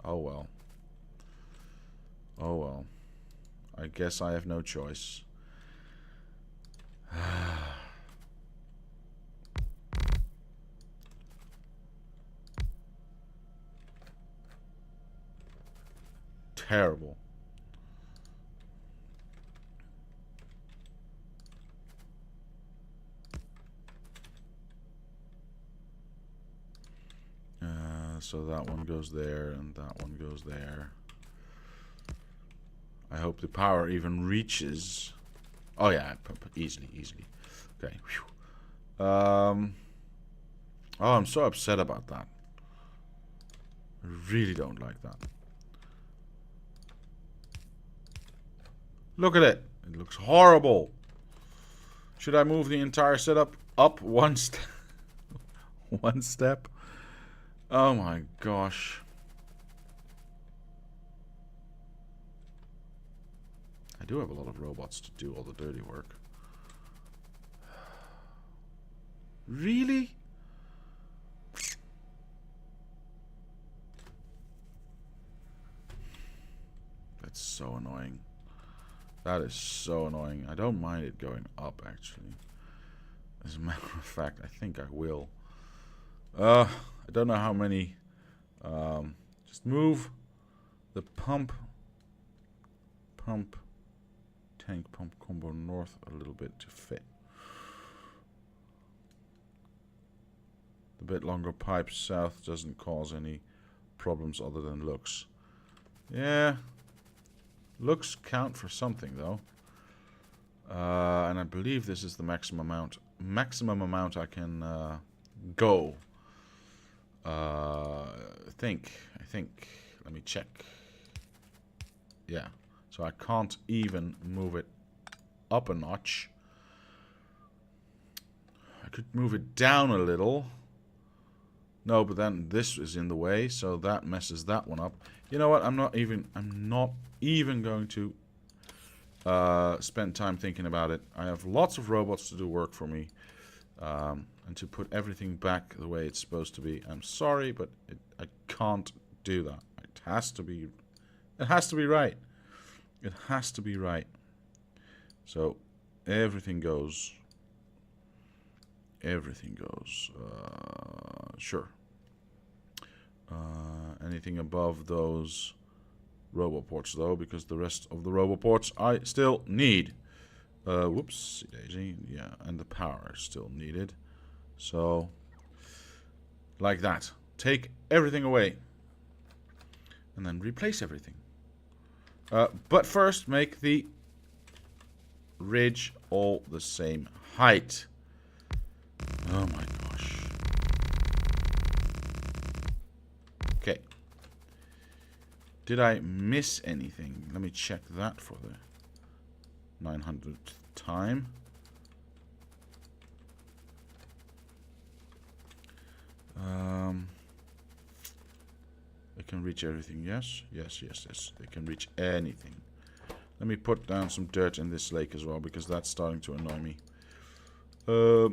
well. Oh, well. I guess I have no choice. Terrible. So that one goes there, and that one goes there. I hope the power even reaches. Oh yeah, easily. Okay. Whew. Oh, I'm so upset about that. I really don't like that. Look at it. It looks horrible. Should I move the entire setup up one step? One step? Oh my gosh. I do have a lot of robots to do all the dirty work. Really? That's so annoying. That is so annoying. I don't mind it going up, actually. As a matter of fact, I think I will. I don't know how many. Just move the tank pump combo north a little bit to fit. The bit longer pipe south doesn't cause any problems other than looks. Yeah, looks count for something though. And I believe this is the maximum amount I can go. I think. Let me check. Yeah. So I can't even move it up a notch. I could move it down a little. No, but then this is in the way, so that messes that one up. You know what? I'm not even going to spend time thinking about it. I have lots of robots to do work for me, and to put everything back the way it's supposed to be. I'm sorry, but I can't do that. It has to be right. It has to be right. So everything goes. Sure. Anything above those roboports though, because the rest of the roboports I still need. Whoops, daisy. Yeah, and the power is still needed. So, like that. Take everything away. And then replace everything. But first, make the ridge all the same height. Oh my gosh. Okay. Did I miss anything? Let me check that for the 900th time. They can reach everything, yes? Yes. They can reach anything. Let me put down some dirt in this lake as well, because that's starting to annoy me. There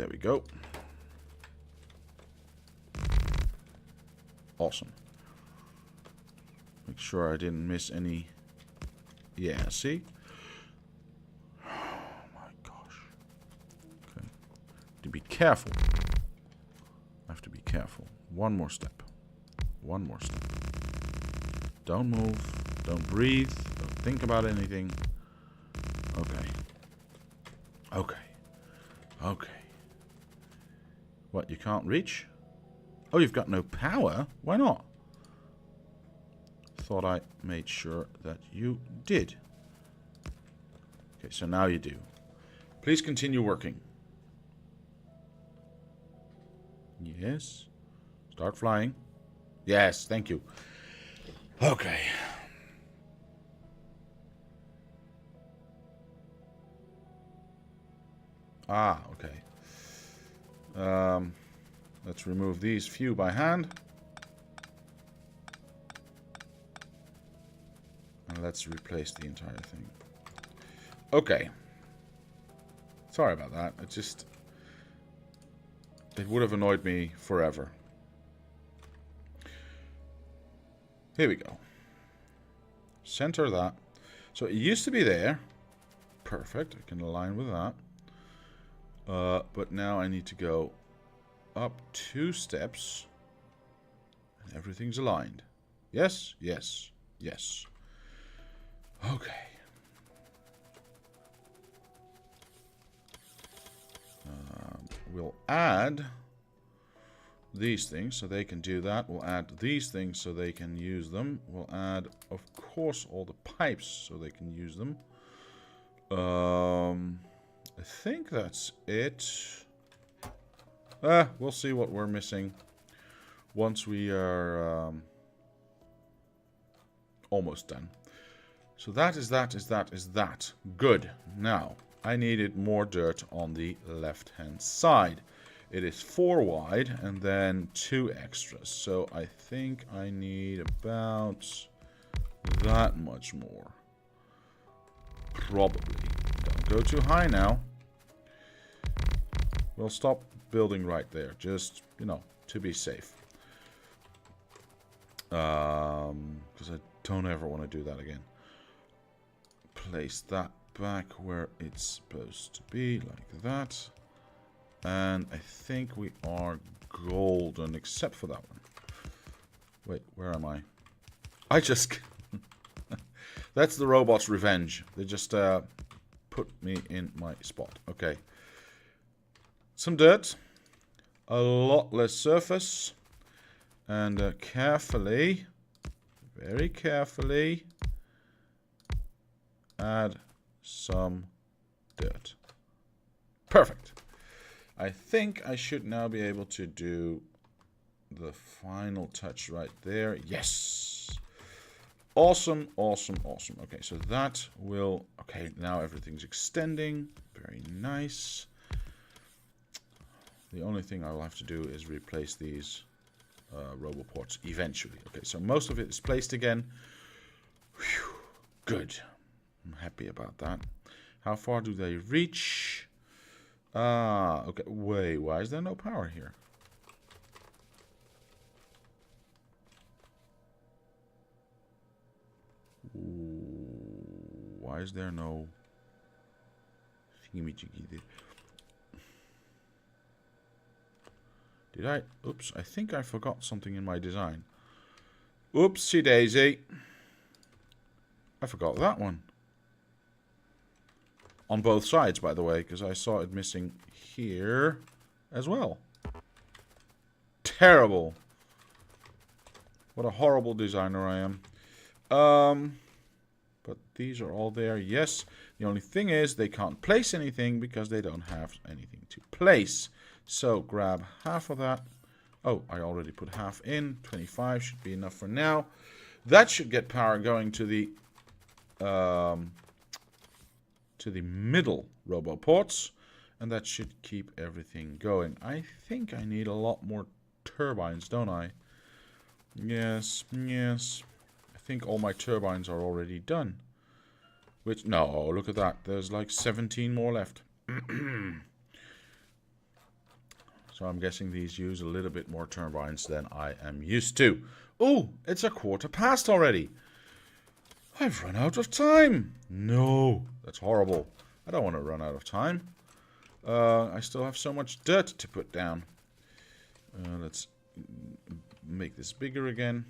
we go. Awesome. Make sure I didn't miss any. Yeah, see? Oh my gosh. Okay. To be careful. I have to be careful. One more step. Don't move. Don't breathe. Don't think about anything. Okay. What, you can't reach? Oh, you've got no power? Why not? Thought I made sure that you did. Okay, so now you do. Please continue working. Yes. Start flying. Yes, thank you. Okay. Ah, okay. Let's remove these few by hand. And let's replace the entire thing. Okay. Sorry about that. It would have annoyed me forever. Here we go. Center that. So it used to be there. Perfect. I can align with that. But now I need to go up 2 steps. And everything's aligned. Yes. Okay. We'll add these things so they can do that. We'll add these things so they can use them. We'll add, of course, all the pipes so they can use them. I think that's it. We'll see what we're missing once we are almost done. So that is that. Good. Now, I needed more dirt on the left-hand side. It is 4 wide and then 2 extras. So I think I need about that much more. Probably. Don't go too high now. We'll stop building right there. Just, you know, to be safe. Because I don't ever want to do that again. Place that back where it's supposed to be, like that. And I think we are golden, except for that one. Wait, where am I? I just... That's the robot's revenge. They just put me in my spot. Okay. Some dirt. A lot less surface. And carefully, very carefully, add some dirt. Perfect. I think I should now be able to do the final touch right there. Yes. Awesome, awesome, awesome. Okay, so that will... Okay, now everything's extending. Very nice. The only thing I will have to do is replace these roboports eventually. Okay, so most of it is placed again. Whew, good. I'm happy about that. How far do they reach? Okay. Wait, why is there no power here? Why is there no... Did I... Oops, I think I forgot something in my design. Oopsie daisy. I forgot that one. On both sides, by the way, because I saw it missing here as well. Terrible. What a horrible designer I am. But these are all there. Yes. The only thing is they can't place anything because they don't have anything to place. So grab half of that. Oh, I already put half in. 25 should be enough for now. That should get power going to the middle roboports, and that should keep everything going. I think I need a lot more turbines, don't I? Yes, yes. I think all my turbines are already done. Which, no, look at that. There's like 17 more left. So I'm guessing these use a little bit more turbines than I am used to. Oh, it's 1:15 already. I've run out of time. No, that's horrible. I don't want to run out of time. I still have so much dirt to put down. Let's make this bigger again.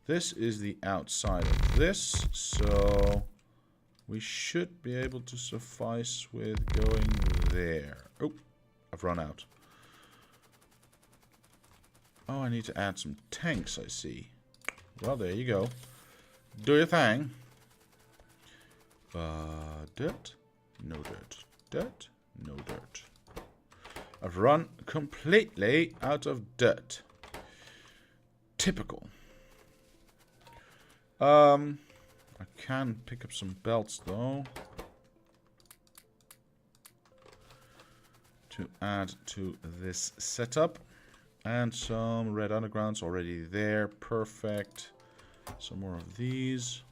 This is the outside of this, so we should be able to suffice with going there. Oh, I've run out. Oh, I need to add some tanks, I see. Well, there you go. Do your thing. Dirt? No dirt. Dirt? No dirt. I've run completely out of dirt. Typical. I can pick up some belts, though. To add to this setup. And some red undergrounds already there. Perfect. Some more of these.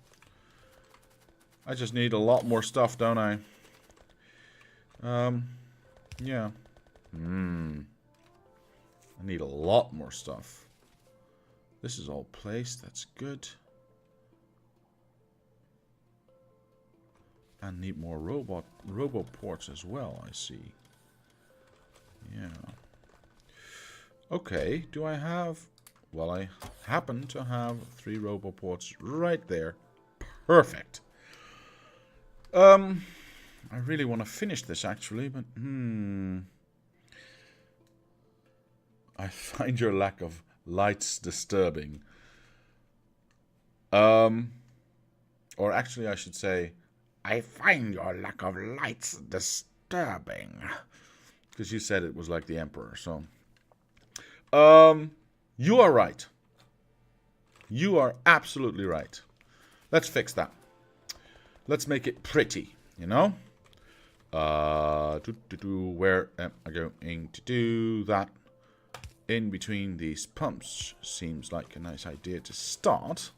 I just need a lot more stuff, don't I? Yeah. I need a lot more stuff. This is all placed. That's good. And need more roboports as well, I see. Yeah. Okay, do I have... Well, I happen to have 3 roboports right there. Perfect. I really want to finish this, actually, but... I find your lack of lights disturbing. Or actually, I should say, I find your lack of lights disturbing. Because you said it was like the Emperor, so. You are right. You are absolutely right. Let's fix that. Let's make it pretty, you know? Where am I going to do that? In between these pumps. Seems like a nice idea to start.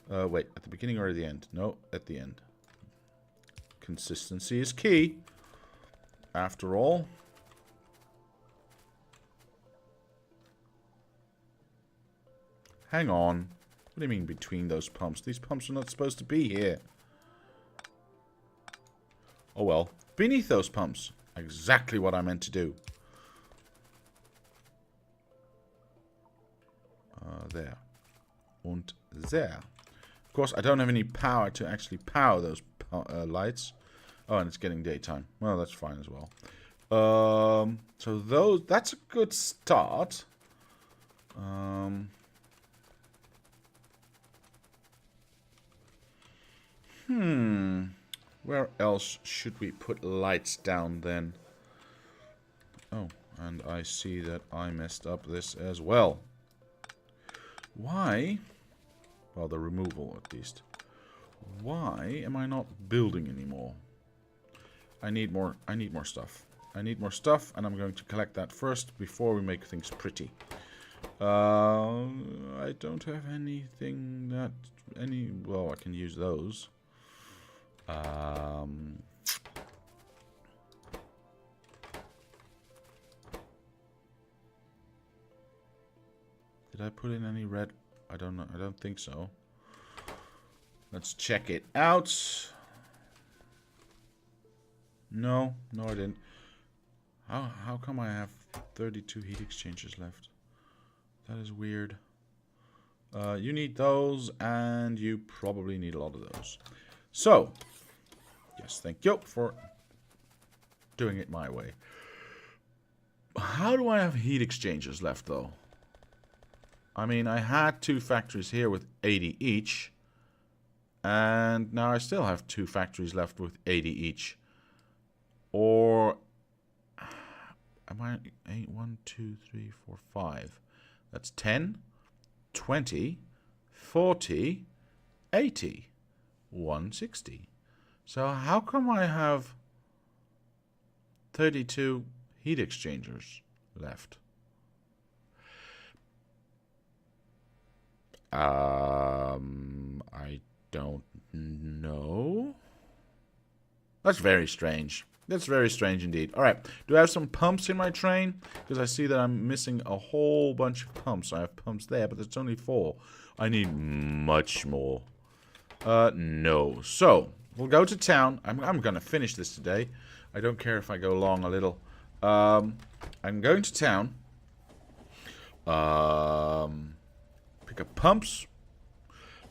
Wait, at the beginning or at the end? No, at the end. Consistency is key. After all. Hang on. What do you mean between those pumps? These pumps are not supposed to be here. Oh well. Beneath those pumps. Exactly what I meant to do. There. And there. Of course, I don't have any power to actually power those lights. Oh, and it's getting daytime. Well, that's fine as well. So that's a good start. Where else should we put lights down then? Oh, and I see that I messed up this as well. Why? Well, the removal at least. Why am I not building anymore? I need more stuff. I need more stuff, and I'm going to collect that first before we make things pretty. I don't have anything that well, I can use those. Did I put in any red? I don't know. I don't think so. Let's check it out. No, I didn't. How come I have 32 heat exchangers left? That is weird. You need those, and you probably need a lot of those. So, yes, thank you for doing it my way. How do I have heat exchangers left, though? I mean, I had 2 factories here with 80 each. And now I still have 2 factories left with 80 each. Or am I 8, 1, 2, 3, 4, 5? That's 10, 20, 40, 80, 160. So how come I have 32 heat exchangers left? I don't know. That's very strange. That's very strange indeed. Alright, do I have some pumps in my train? Because I see that I'm missing a whole bunch of pumps. I have pumps there, but there's only 4. I need much more. No. So, we'll go to town. I'm going to finish this today. I don't care if I go long a little. I'm going to town. Pick up pumps.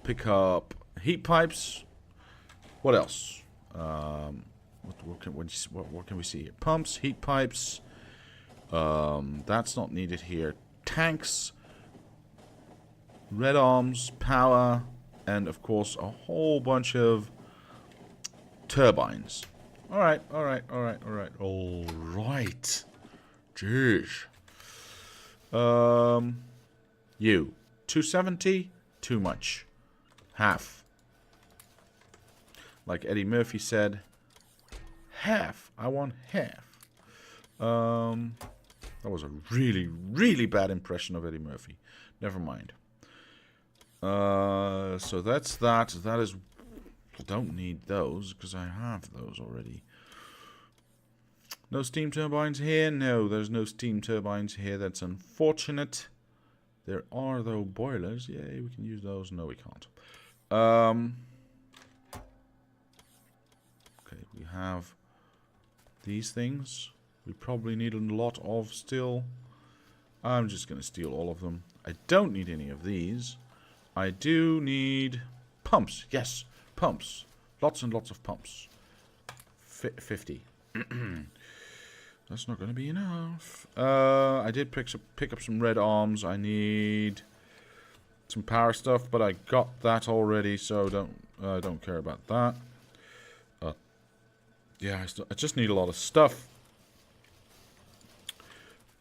Pick up heat pipes. What else? What can we see here? Pumps, heat pipes. That's not needed here. Tanks. Red arms, power, and of course a whole bunch of turbines. Alright. Jeez. You. 270? Too much. Half. Like Eddie Murphy said, half. I want half. That was a really, really bad impression of Eddie Murphy. Never mind. So that's that. That is... I don't need those, because I have those already. No steam turbines here? No, there's no steam turbines here. That's unfortunate. There are, though, boilers. Yay, we can use those. No, we can't. Okay, we have these things. We probably need a lot of still. I'm just going to steal all of them. I don't need any of these. I do need pumps. Yes, pumps. Lots and lots of pumps. 50. That's not going to be enough. I did pick up some red arms. I need some power stuff, but I got that already, so don't care about that. Yeah, I just need a lot of stuff.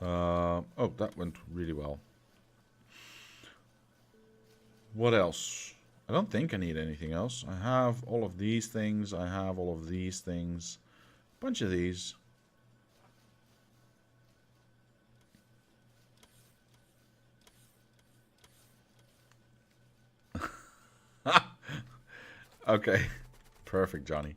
Oh, that went really well. What else? I don't think I need anything else. I have all of these things. I have all of these things. A bunch of these. Okay. Perfect, Johnny.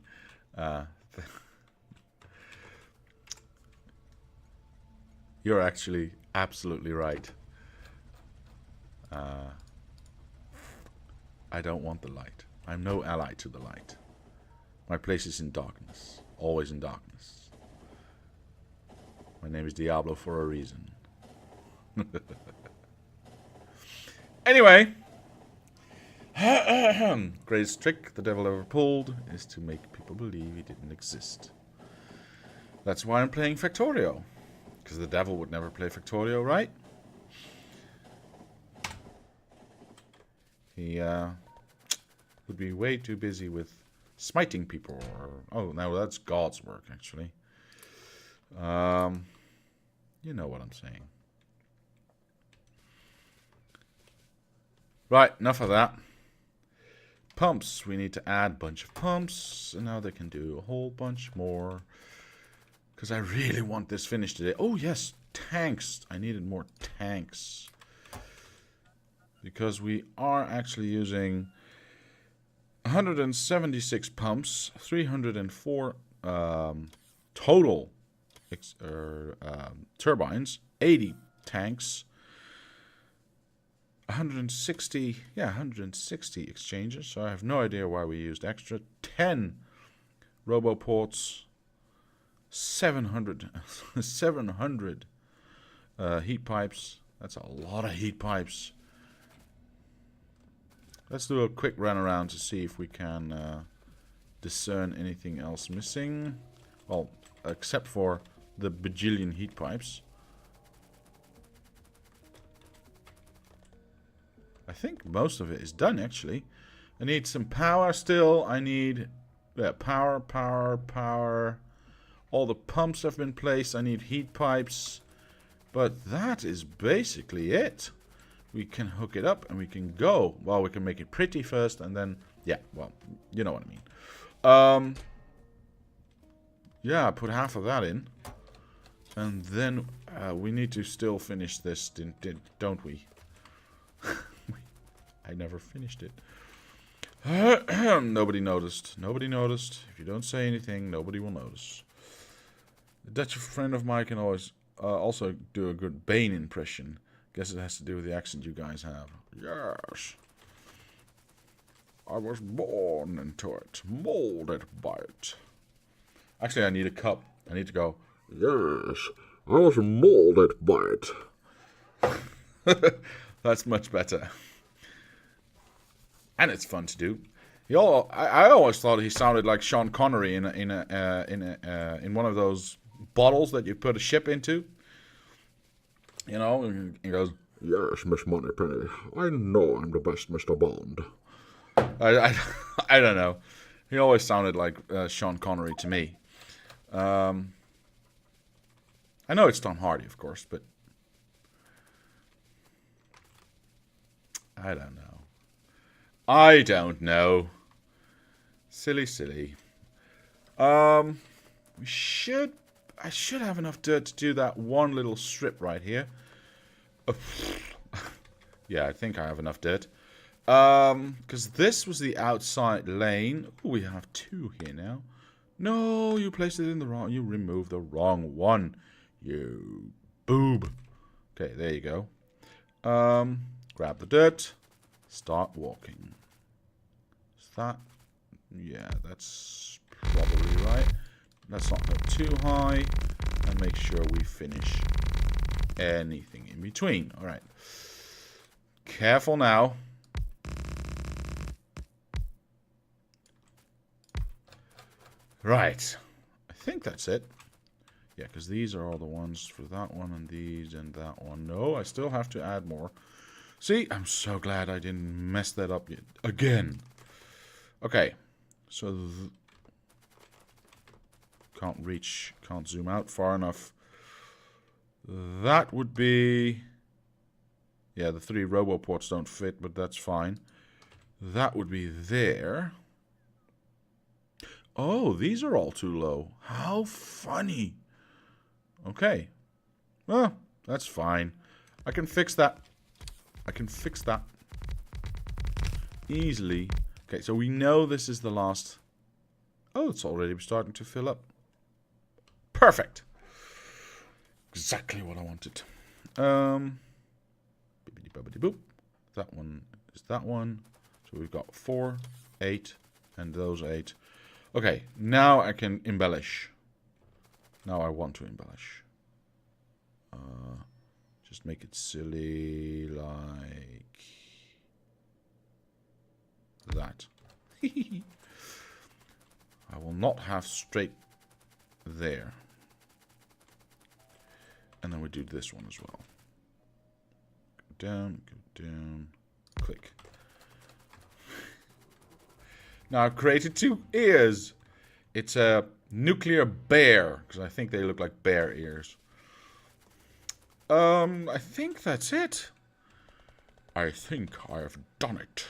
You're actually absolutely right. I don't want the light. I'm no ally to the light. My place is in darkness. Always in darkness. My name is Diablo for a reason. Anyway. Greatest trick the devil ever pulled is to make people believe he didn't exist. That's why I'm playing Factorio. Because the devil would never play Factorio, right? He would be way too busy with smiting people. Oh, no, that's God's work, actually. You know what I'm saying. Right, enough of that. Pumps. We need to add a bunch of pumps. And now they can do a whole bunch more. Because I really want this finished today. Oh, yes, tanks. I needed more tanks. Because we are actually using 176 pumps, 304 total turbines, 80 tanks, 160 exchanges. So I have no idea why we used extra. 10 roboports, 700 heat pipes. That's a lot of heat pipes. Let's do a quick run around to see if we can discern anything else missing. Well, except for the bajillion heat pipes. I think most of it is done, actually. I need some power still. I need power. All the pumps have been placed. I need heat pipes. But that is basically it. We can hook it up and we can go. Well, we can make it pretty first and then... Yeah, well, you know what I mean. Yeah, put half of that in. And then we need to still finish this, don't we? I never finished it. Nobody noticed. Nobody noticed. If you don't say anything, nobody will notice. A Dutch friend of mine can always also do a good Bane impression. Guess it has to do with the accent you guys have. Yes. I was born into it, molded by it. Actually, I need a cup. I need to go, yes, I was molded by it. That's much better. And it's fun to do. I always thought he sounded like Sean Connery in one of those bottles that you put a ship into. You know, and he goes, yes, Miss Moneypenny, I know I'm the best Mr. Bond. I don't know. He always sounded like Sean Connery to me. I know it's Tom Hardy, of course, but I don't know. I don't know. Silly. I should have enough dirt to do that one little strip right here. Yeah, I think I have enough dirt. Because this was the outside lane. Ooh, we have two here now. No, you placed it in the wrong... You removed the wrong one. You boob. Okay, there you go. Grab the dirt. Start walking. Is that... Yeah, that's probably right. Let's not go too high. And make sure we finish anything in between. Alright. Careful now. Right. I think that's it. Yeah, because these are all the ones for that one and these and that one. No, I still have to add more. See, I'm so glad I didn't mess that up yet. Again. Okay, so can't zoom out far enough. That would be... Yeah, the 3 roboports don't fit, but that's fine. That would be there. Oh, these are all too low. How funny. Okay. Well, that's fine. I can fix that. I can fix that. Easily. Okay, so we know this is the last... Oh, it's already starting to fill up. Perfect. Exactly what I wanted. Bibbidi-bobbidi-boop. That one is that one. So we've got 4, 8, and those 8. Okay, now I can embellish. Now I want to embellish. Just make it silly like that. I will not have straight there. And then we do this one as well. Go down, click. Now I've created 2 ears. It's a nuclear bear, because I think they look like bear ears. I think that's it. I think I have done it.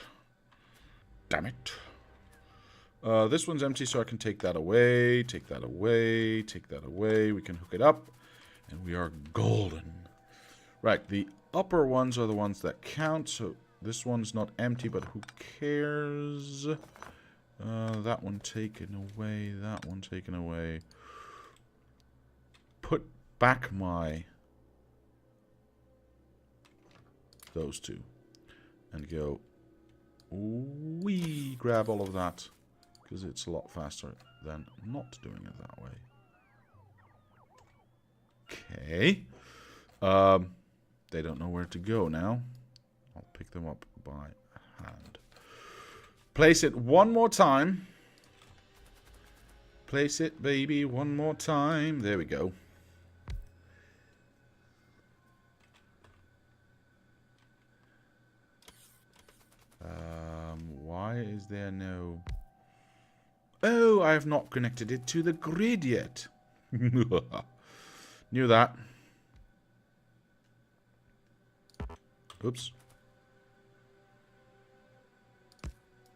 Damn it. This one's empty, so I can take that away, take that away, take that away. We can hook it up, and we are golden. Right, the upper ones are the ones that count, so this one's not empty, but who cares? That one taken away, that one taken away. Put back my... those 2. And go... we grab all of that. Because it's a lot faster than not doing it that way. Okay. They don't know where to go now. I'll pick them up by hand. Place it one more time. Place it, baby, one more time. There we go. Why is there no... Oh, I have not connected it to the grid yet. Knew that. Oops.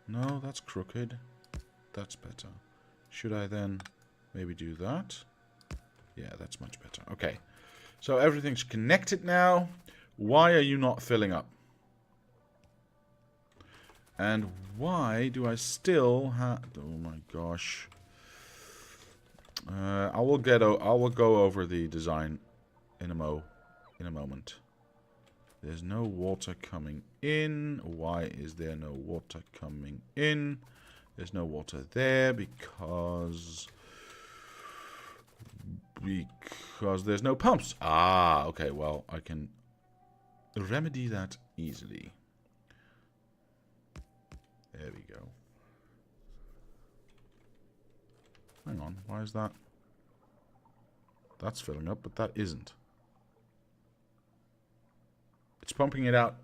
No, that's crooked. That's better. Should I then maybe do that? Yeah, that's much better. Okay. So everything's connected now. Why are you not filling up? And why do I still have... Oh my gosh. I will go over the design in a moment. There's no water coming in. Why is there no water coming in? There's no water there because there's no pumps. Ah, okay. Well, I can remedy that easily. There we go. Hang on, why is that? That's filling up, but that isn't. It's pumping it out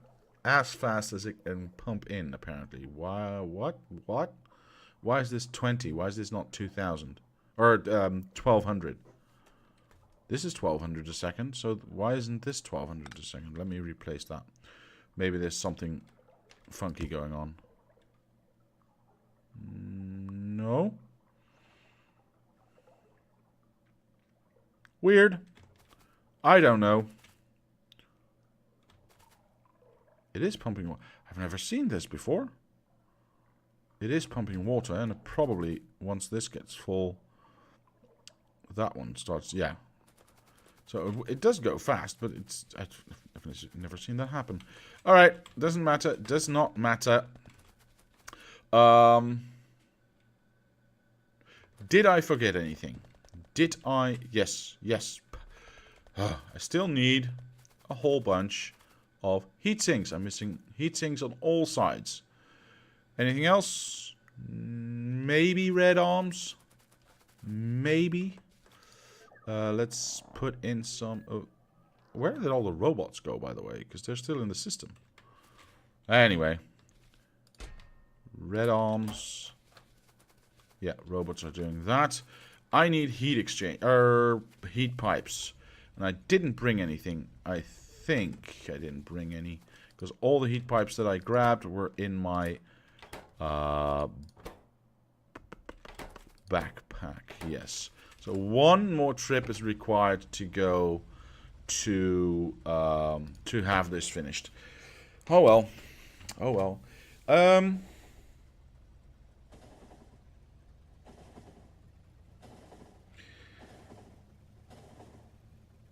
as fast as it can pump in, apparently. Why? What? Why is this 20? Why is this not 2,000? Or 1,200? This is 1,200 a second, so why isn't this 1,200 a second? Let me replace that. Maybe there's something funky going on. No. Weird. I don't know. It is pumping water. I've never seen this before. It is pumping water, and it probably, once this gets full, that one starts, yeah. So it does go fast, but I've never seen that happen. Alright, doesn't matter. Does not matter. Did I forget anything? Did I? Yes. I still need a whole bunch of heat sinks. I'm missing heat sinks on all sides. Anything else? Maybe red arms. Maybe. Let's put in some... where did all the robots go, by the way? Because they're still in the system. Anyway. Red arms. Yeah, robots are doing that. I need heat exchange... heat pipes. And I didn't bring anything. I think I didn't bring any. Because all the heat pipes that I grabbed were in my... backpack. Yes. So one more trip is required to go to have this finished. Oh well. Oh well.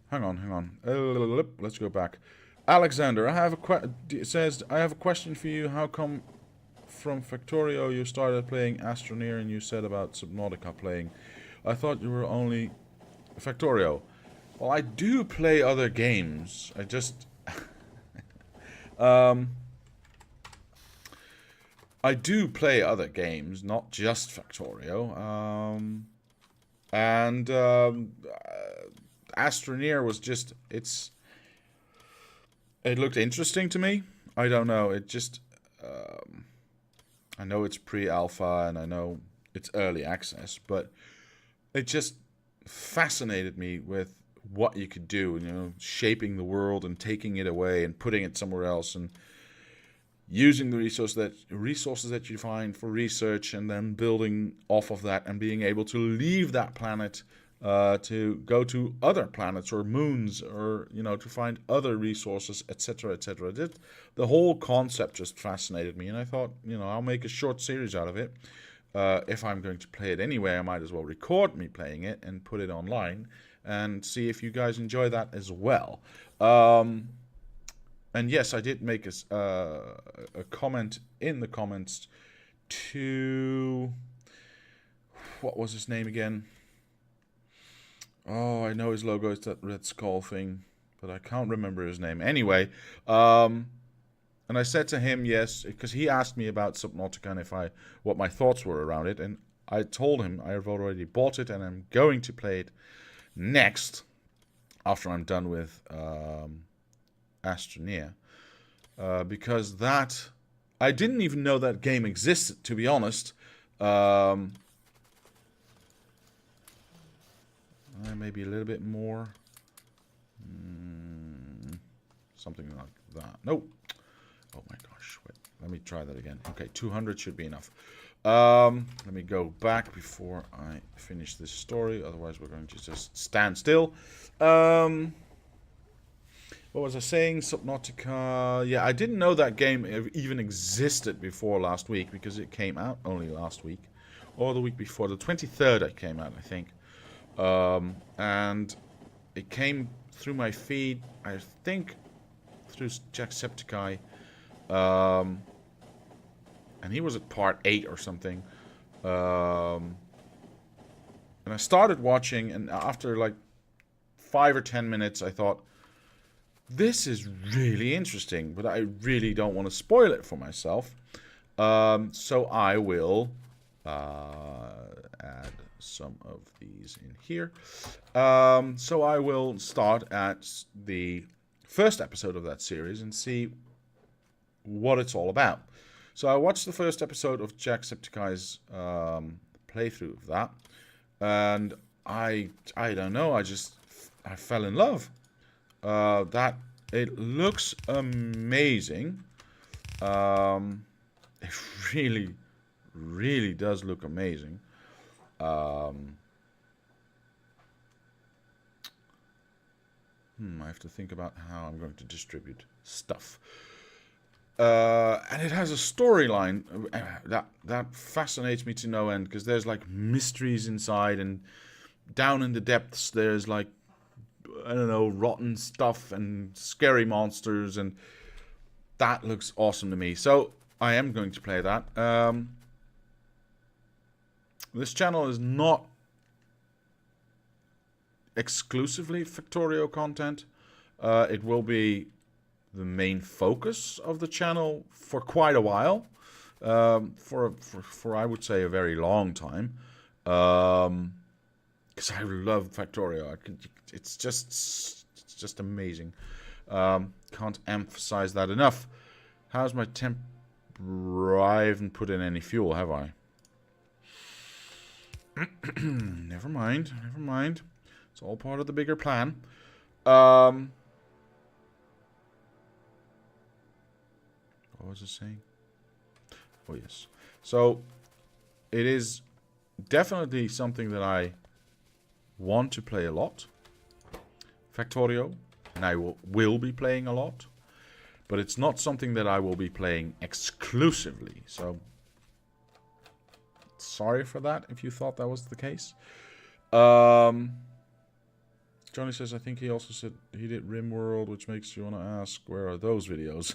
Hang on. Let's go back. Alexander, I have a question for you. How come from Factorio you started playing Astroneer and you said about Subnautica playing? I thought you were only Factorio. Well, I do play other games. I just I do play other games, not just Factorio. Astroneer was just it looked interesting to me. I don't know. It just I know it's pre-alpha and I know it's early access, but it just fascinated me with what you could do, you know, shaping the world and taking it away and putting it somewhere else and using the resources that you find for research and then building off of that and being able to leave that planet to go to other planets or moons or, you know, to find other resources, etc., etc. The whole concept just fascinated me, and I thought, you know, I'll make a short series out of it. If I'm going to play it anyway, I might as well record me playing it and put it online and see if you guys enjoy that as well. And yes, I did make a comment in the comments to... what was his name again? Oh, I know his logo is that red skull thing, but I can't remember his name. Anyway, and I said to him, yes, because he asked me about Subnautica and what my thoughts were around it, and I told him I have already bought it and I'm going to play it next, after I'm done with Astroneer, because that... I didn't even know that game existed, to be honest. Maybe a little bit more. Something like that. Nope. Oh my gosh. Wait. Let me try that again. Okay, 200 should be enough. Let me go back before I finish this story. Otherwise, we're going to just stand still. What was I saying? Subnautica. Yeah, I didn't know that game even existed before last week because it came out only last week. Or the week before. The 23rd it came out, I think. And it came through my feed, I think, through Jacksepticeye, and he was at part 8 or something, and I started watching, and after like 5 or 10 minutes, I thought, this is really interesting, but I really don't want to spoil it for myself, so I will add some of these in here. So I will start at the first episode of that series and see what it's all about. So I watched the first episode of Jacksepticeye's playthrough of that, and I don't know, I fell in love. That it looks amazing. It really does look amazing. I have to think about how I'm going to distribute stuff. And it has a storyline that fascinates me to no end, because there's like mysteries inside, and down in the depths there's like, I don't know, rotten stuff and scary monsters, and that looks awesome to me. So I am going to play that. This channel is not exclusively Factorio content. It will be the main focus of the channel for quite a while, for I would say a very long time. because I love Factorio. It's just amazing. Can't emphasize that enough. How's my temp? I haven't put in any fuel, have I? Never mind. Never mind. It's all part of the bigger plan. What was it saying? Oh, yes. So, it is definitely something that I want to play a lot. Factorio. And I will be playing a lot. But it's not something that I will be playing exclusively. So, sorry for that if you thought that was the case. Johnny says, I think he also said he did RimWorld, which makes you want to ask, where are those videos?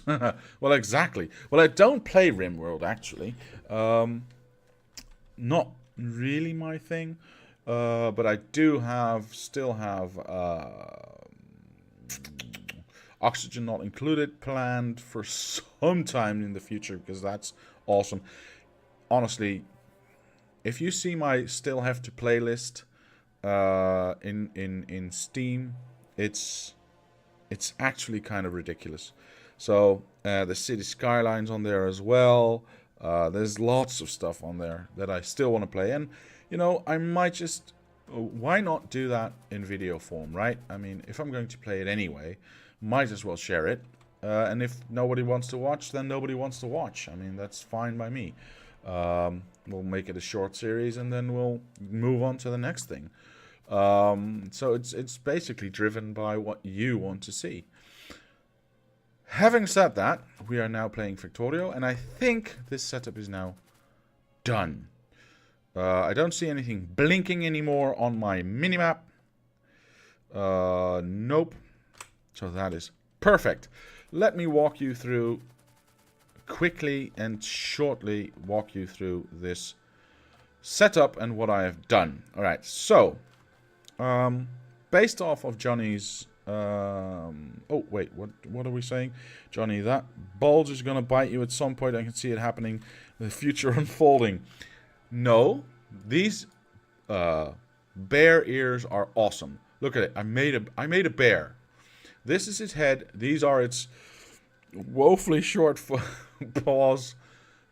Well, exactly. Well, I don't play RimWorld, actually. Not really my thing. But I still have Oxygen Not Included planned for some time in the future, because that's awesome. Honestly, if you see my Still Have to playlist in Steam, it's actually kind of ridiculous. So the City Skylines on there as well. There's lots of stuff on there that I still want to play, and you know, I might just, why not do that in video form, right? I mean, if I'm going to play it anyway, might as well share it. And if nobody wants to watch, then nobody wants to watch. I mean, that's fine by me. We'll make it a short series, and then we'll move on to the next thing. So it's basically driven by what you want to see. Having said that, we are now playing Factorio, and I think this setup is now done. I don't see anything blinking anymore on my minimap. Nope. So that is perfect. Let me walk you through, quickly and shortly walk you through this setup and what I have done. Alright, so, based off of Johnny's, oh wait, what are we saying? Johnny, that bulge is going to bite you at some point. I can see it happening, the future unfolding. No, these bear ears are awesome. Look at it. I made a bear. This is its head. These are its woefully short paws,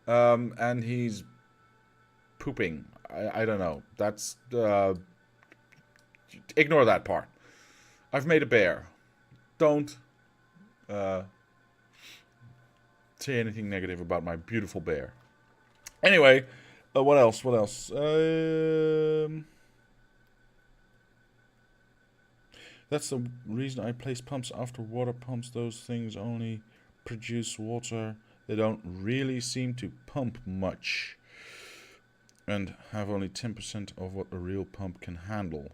and he's pooping. I don't know. That's ignore that part. I've made a bear. Don't say anything negative about my beautiful bear. Anyway. What else? What else? That's the reason I place pumps after water pumps. Those things only produce water. They don't really seem to pump much. And have only 10% of what a real pump can handle.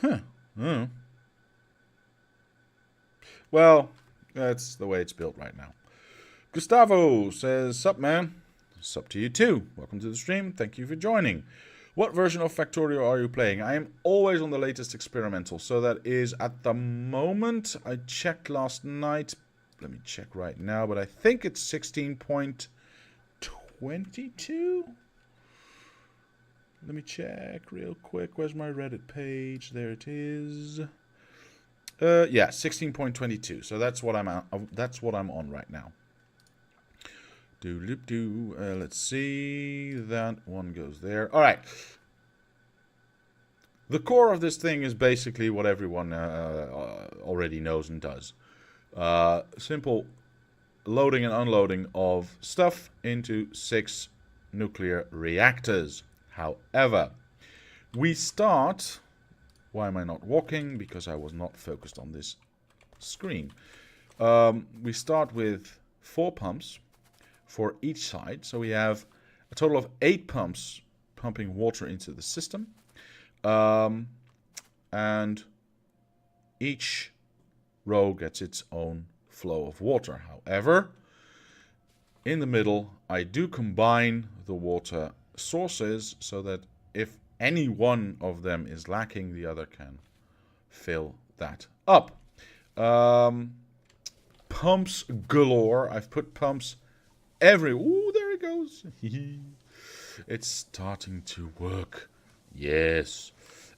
Huh. Oh. Well, that's the way it's built right now. Gustavo says, sup man? Sup to you too. Welcome to the stream. Thank you for joining. What version of Factorio are you playing? I am always on the latest experimental. So that is at the moment, I checked last night. Let me check right now, but I think it's 16.22. Let me check real quick. Where's my Reddit page? There it is. Yeah, 16.22. So that's what I'm on right now. Let's see. That one goes there. All right. The core of this thing is basically what everyone already knows and does. Simple loading and unloading of stuff into 6 nuclear reactors. However, we start... Why am I not walking? Because I was not focused on this screen. We start with 4 pumps for each side. So we have a total of 8 pumps pumping water into the system. And each row gets its own flow of water. However, in the middle, I do combine the water sources so that if any one of them is lacking, the other can fill that up. Pumps galore. I've put pumps everywhere. Ooh, there it goes. It's starting to work. Yes.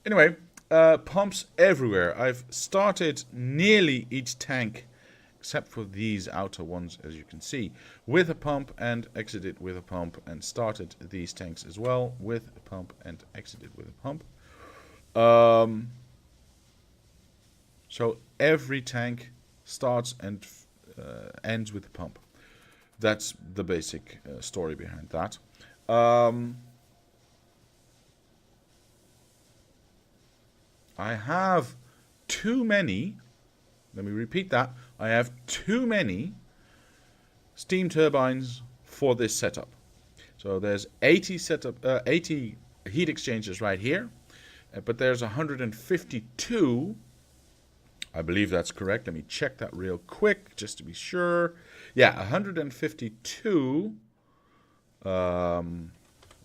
Anyway, pumps everywhere. I've started nearly each tank, except for these outer ones, as you can see, with a pump and exited with a pump, and started these tanks as well with a pump and exited with a pump. So every tank starts and ends with a pump. That's the basic story behind that. I have too many, let me repeat that, I have too many steam turbines for this setup. So there's 80 heat exchangers right here, but there's 152. I believe that's correct. Let me check that real quick just to be sure. Yeah, 152.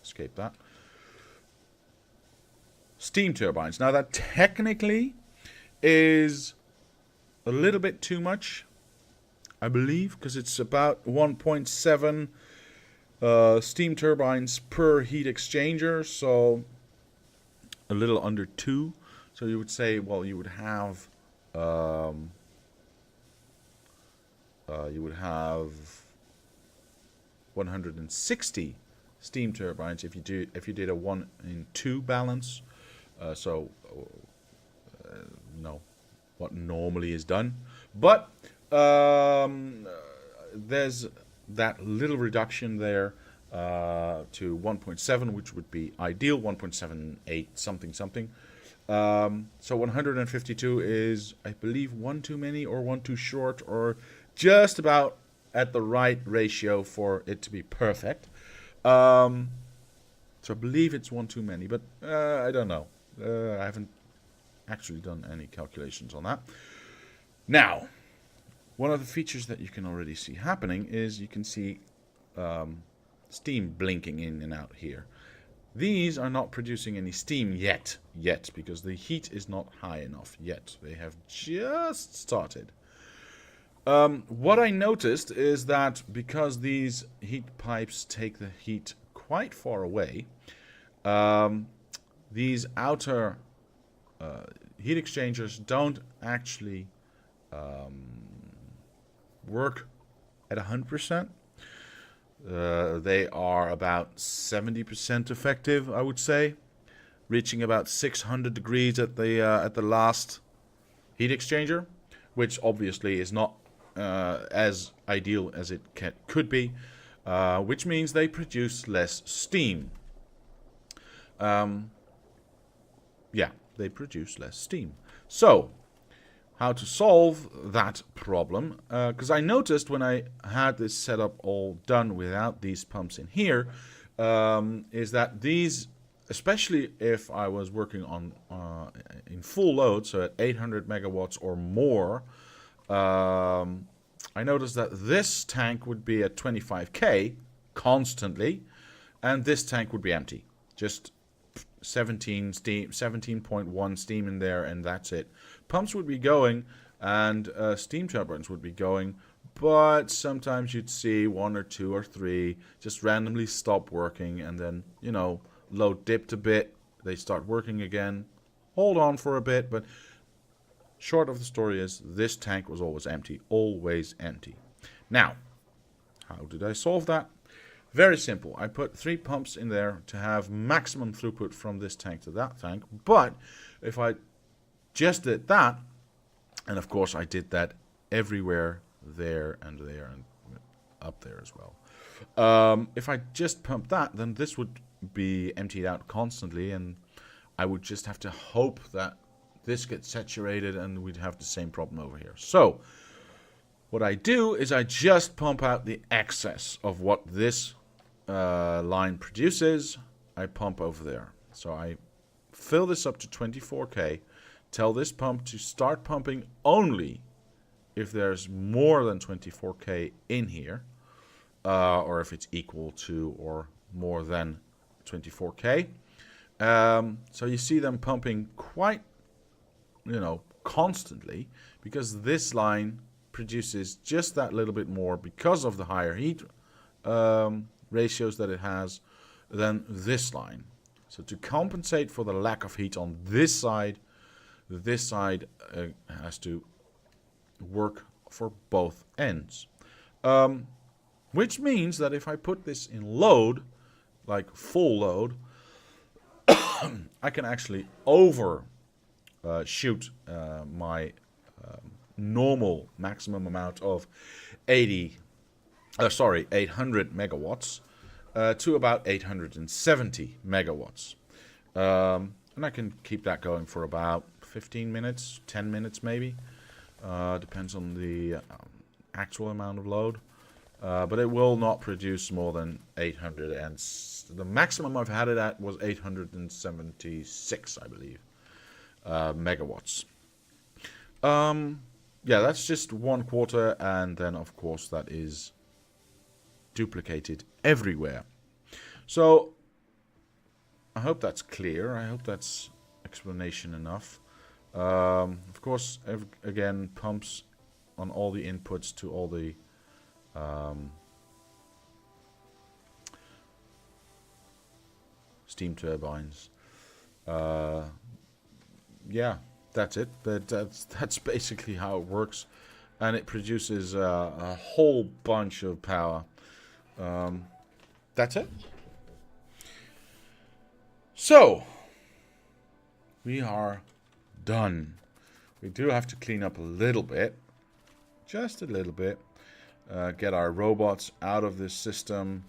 Escape that. Steam turbines. Now that technically is a little bit too much, I believe, because it's about 1.7 steam turbines per heat exchanger, so a little under 2. So you would say, well, you would have 160 steam turbines if you did a 1-in-2 balance. No, what normally is done, but there's that little reduction there to 1.7, which would be ideal. 1.78 something. So 152 is, I believe, one too many or one too short, or just about at the right ratio for it to be perfect. So I believe it's one too many, but I don't know. I haven't actually done any calculations on that. Now, one of the features that you can already see happening is you can see steam blinking in and out here. These are not producing any steam yet, because the heat is not high enough yet. They have just started. What I noticed is that because these heat pipes take the heat quite far away, these outer heat exchangers don't actually work at 100%. They are about 70% effective, I would say, reaching about 600 degrees at the last heat exchanger, which obviously is not as ideal as it could be, which means they produce less steam. Yeah, they produce less steam. So, how to solve that problem? Because I noticed when I had this setup all done without these pumps in here, is that these, especially if I was working on in full load, so at 800 megawatts or more, I noticed that this tank would be at 25k constantly, and this tank would be empty. Just 17.1 steam in there, and that's it. Pumps would be going, and steam turbines would be going, but sometimes you'd see 1 or 2 or 3 just randomly stop working, and then, you know, load dipped a bit, they start working again, hold on for a bit, but short of the story is this tank was always empty. Now, how did I solve that? Very simple. I put 3 pumps in there to have maximum throughput from this tank to that tank. But if I just did that, and of course I did that everywhere, there and up there as well. If I just pump that, then this would be emptied out constantly, and I would just have to hope that this gets saturated, and we'd have the same problem over here. So what I do is I just pump out the excess of what this line produces. I pump over there. So I fill this up to 24k, tell this pump to start pumping only if there's more than 24k in here, or if it's equal to or more than 24k. So you see them pumping quite, constantly, because this line produces just that little bit more because of the higher heat ratios that it has than this line. So to compensate for the lack of heat on this side has to work for both ends. Which means that if I put this in load, like full load, I can actually shoot my normal maximum amount of 800 megawatts to about 870 megawatts. And I can keep that going for about 15 minutes, 10 minutes maybe. Depends on the actual amount of load. But it will not produce more than 800, and the maximum I've had it at was 876, I believe, megawatts. Yeah, that's just 1/4, and then of course that is duplicated everywhere. So I hope that's clear. I hope that's explanation enough. Of course, again, pumps on all the inputs to all the steam turbines. Yeah, that's it. That's basically how it works, and it produces a whole bunch of power. That's it. So we are done. We do have to clean up a little bit, just a little bit. Get our robots out of this system,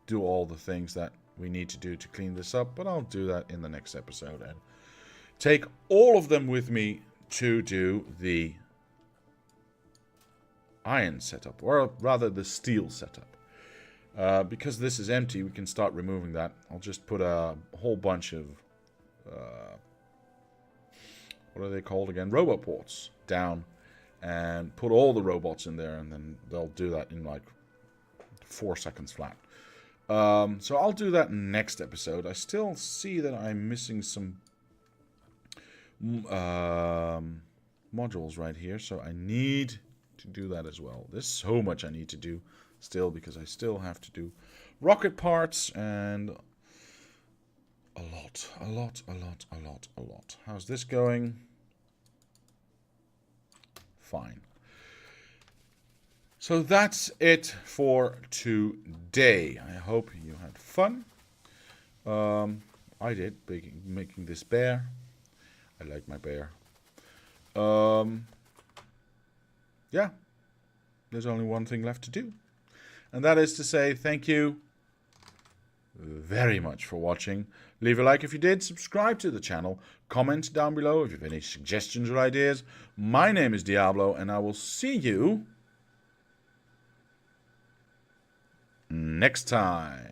do all the things that we need to do to clean this up, but I'll do that in the next episode and take all of them with me to do the iron setup, or rather the steel setup. Because this is empty, we can start removing that. I'll just put a whole bunch of what are they called again? Robot ports down, and put all the robots in there, and then they'll do that in like 4 seconds flat. So I'll do that next episode. I still see that I'm missing some modules right here, so I need to do that as well. There's so much I need to do still, because I still have to do rocket parts and a lot. How's this going? Fine. So that's it for today. I hope you had fun. I did, making this bear. I like my bear. Yeah, there's only one thing left to do, and that is to say thank you very much for watching. Leave a like if you did, subscribe to the channel, comment down below if you have any suggestions or ideas. My name is Diablo, and I will see you next time.